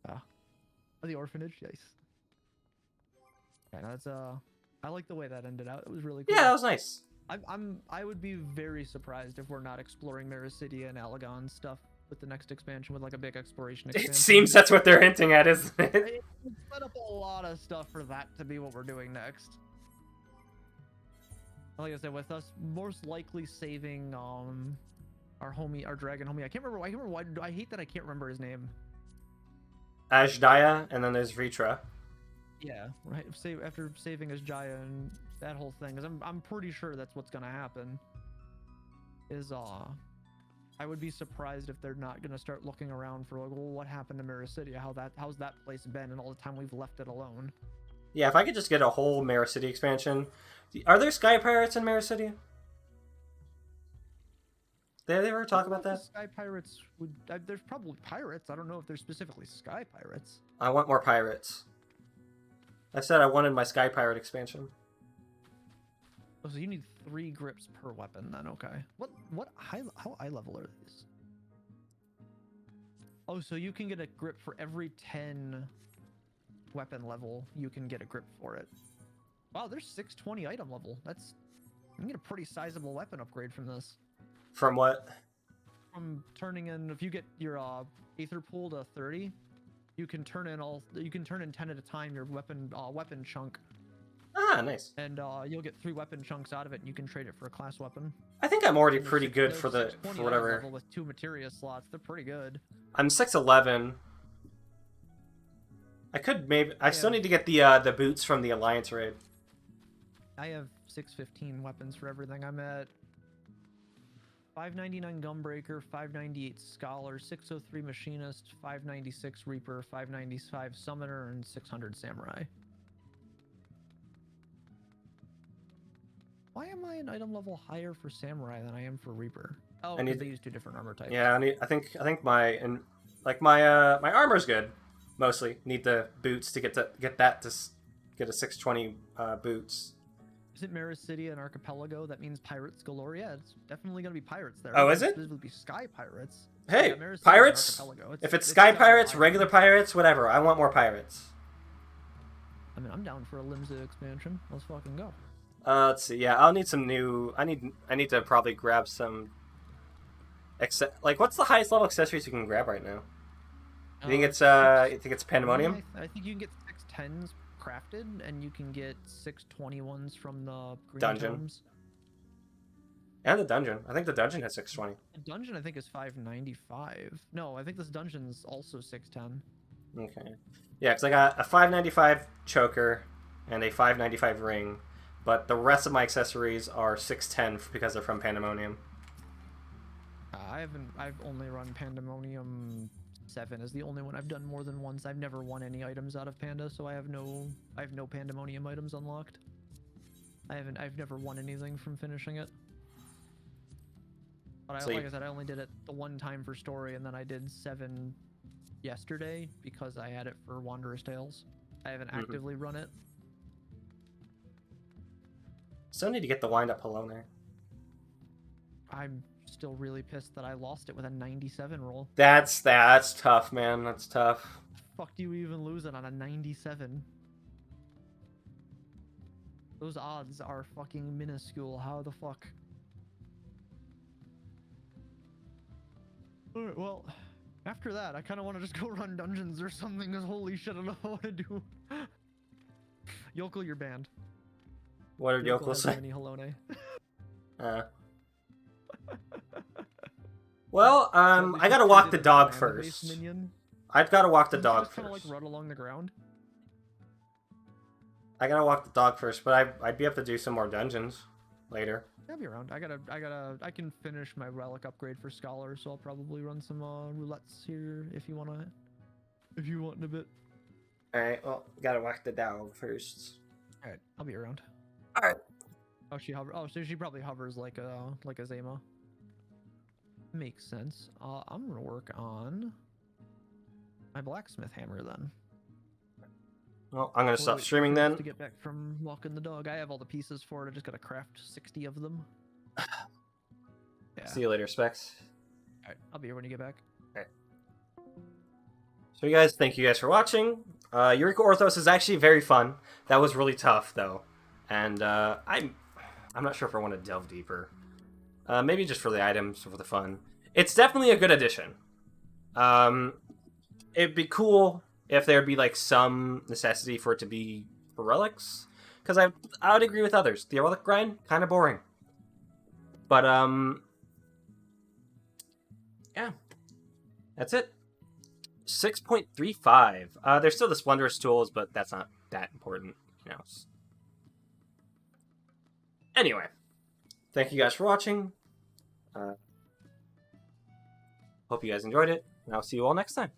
Oh, the orphanage, yes. Yeah, no, that's I like the way that ended out. It was really cool. Yeah, that was nice. I would be very surprised if we're not exploring Mericidia and Alagon stuff with the next expansion, with like a big exploration expansion. It seems that's what they're hinting at, isn't it? It set up a lot of stuff for that to be what we're doing next. Like I said, with us most likely saving our dragon homie. I can't remember why. I hate that I can't remember his name. Ashdaya, and then there's Ritra. Yeah, right. After saving Asjaya and that whole thing, because I'm pretty sure that's what's gonna happen. I would be surprised if they're not gonna start looking around for like, well, what happened to Mericidia? How's that place been, and all the time we've left it alone. Yeah, if I could just get a whole Mericidia expansion. Are there sky pirates in Mericidia? Did they ever talk about that? Sky pirates would. There's probably pirates. I don't know if there's specifically sky pirates. I want more pirates. I said I wanted my sky pirate expansion. Oh, so you need 3 grips per weapon then? Okay. How high level are these? Oh, so you can get a grip for every 10 weapon level. You can get a grip for it. Wow, there's 620 item level. You can get a pretty sizable weapon upgrade from this. From what? From turning in, if you get your Aether Pool to 30, you can turn in 10 at a time your weapon chunk. Ah, nice. And you'll get 3 weapon chunks out of it, and you can trade it for a class weapon. I think I'm already pretty good for whatever. Level with 2 materia slots, they're pretty good. I'm 6'11". I still need to get the boots from the Alliance raid. I have 615 weapons for everything. I'm at 599 Gunbreaker, 598 Scholar, 603 Machinist, 596 Reaper, 595 Summoner, and 600 Samurai. Why am I an item level higher for Samurai than I am for Reaper? Oh, because they use 2 different armor types. Yeah, I think my my armor's good. Mostly need the boots to get a 620 boots. Is it Mericidia and Archipelago? That means pirates galore. Yeah, it's definitely gonna be pirates there. Oh, is it? It would be sky pirates. Hey, yeah, pirates! If it's sky pirates, regular pirates, whatever. I want more pirates. I mean, I'm down for a Limsa expansion. Let's fucking go. Let's see. Yeah, I'll need some new. I need to probably grab some. What's the highest level accessories you can grab right now? You think it's Pandemonium? I think you can get 610s crafted, and you can get 621s from the green dungeon. Tomes. And the dungeon. I think the dungeon has 620. The dungeon, I think, is 595. No, I think this dungeon's also 610. Okay. Yeah, because I got a 595 choker and a 595 ring, but the rest of my accessories are 610 because they're from Pandemonium. I've only run Pandemonium 7 is the only one I've done more than once. I've never won any items out of Panda, so I have no Pandemonium items unlocked. I've never won anything from finishing it. But like I said, I only did it the one time for story, and then I did 7 yesterday because I had it for Wanderer's Tales. I haven't actively run it. Still need to get the wind up Halone. I'm still really pissed that I lost it with a 97 roll. That's tough, man. That's tough. The fuck do you even lose it on a 97? Those odds are fucking minuscule. How the fuck? Alright, well, after that, I kind of want to just go run dungeons or something, because holy shit, I don't know what to do. Yokel, you're banned. What did Yokel say? Mini Halone. Well, I gotta walk the dog first. I've gotta walk the dog first. Kind of like run along the ground. I gotta walk the dog first, but I'd be able to do some more dungeons later. I'll be around. I can finish my relic upgrade for Scholar, so I'll probably run some roulettes here if you want in a bit. Alright, well, gotta walk the dog first. Alright, I'll be around. Alright. So she probably hovers like a Zama. Makes sense. I'm gonna work on my blacksmith hammer then. Well, I'm gonna stop Wait, streaming then. to get back from walking the dog. I have all the pieces for it. I just gotta craft 60 of them. Yeah. See you later, Specs. Alright, I'll be here when you get back. So you guys, thank you guys for watching. Eureka Orthos is actually very fun. That was really tough though, and I'm not sure if I want to delve deeper. Maybe just for the items, for the fun. It's definitely a good addition. It'd be cool if there'd be like some necessity for it to be for relics, because I would agree with others. The relic grind kind of boring, but yeah, that's it. 6.35. There's still the Splendorous tools, but that's not that important, you know. Anyway, thank you guys for watching. Hope you guys enjoyed it, and I'll see you all next time.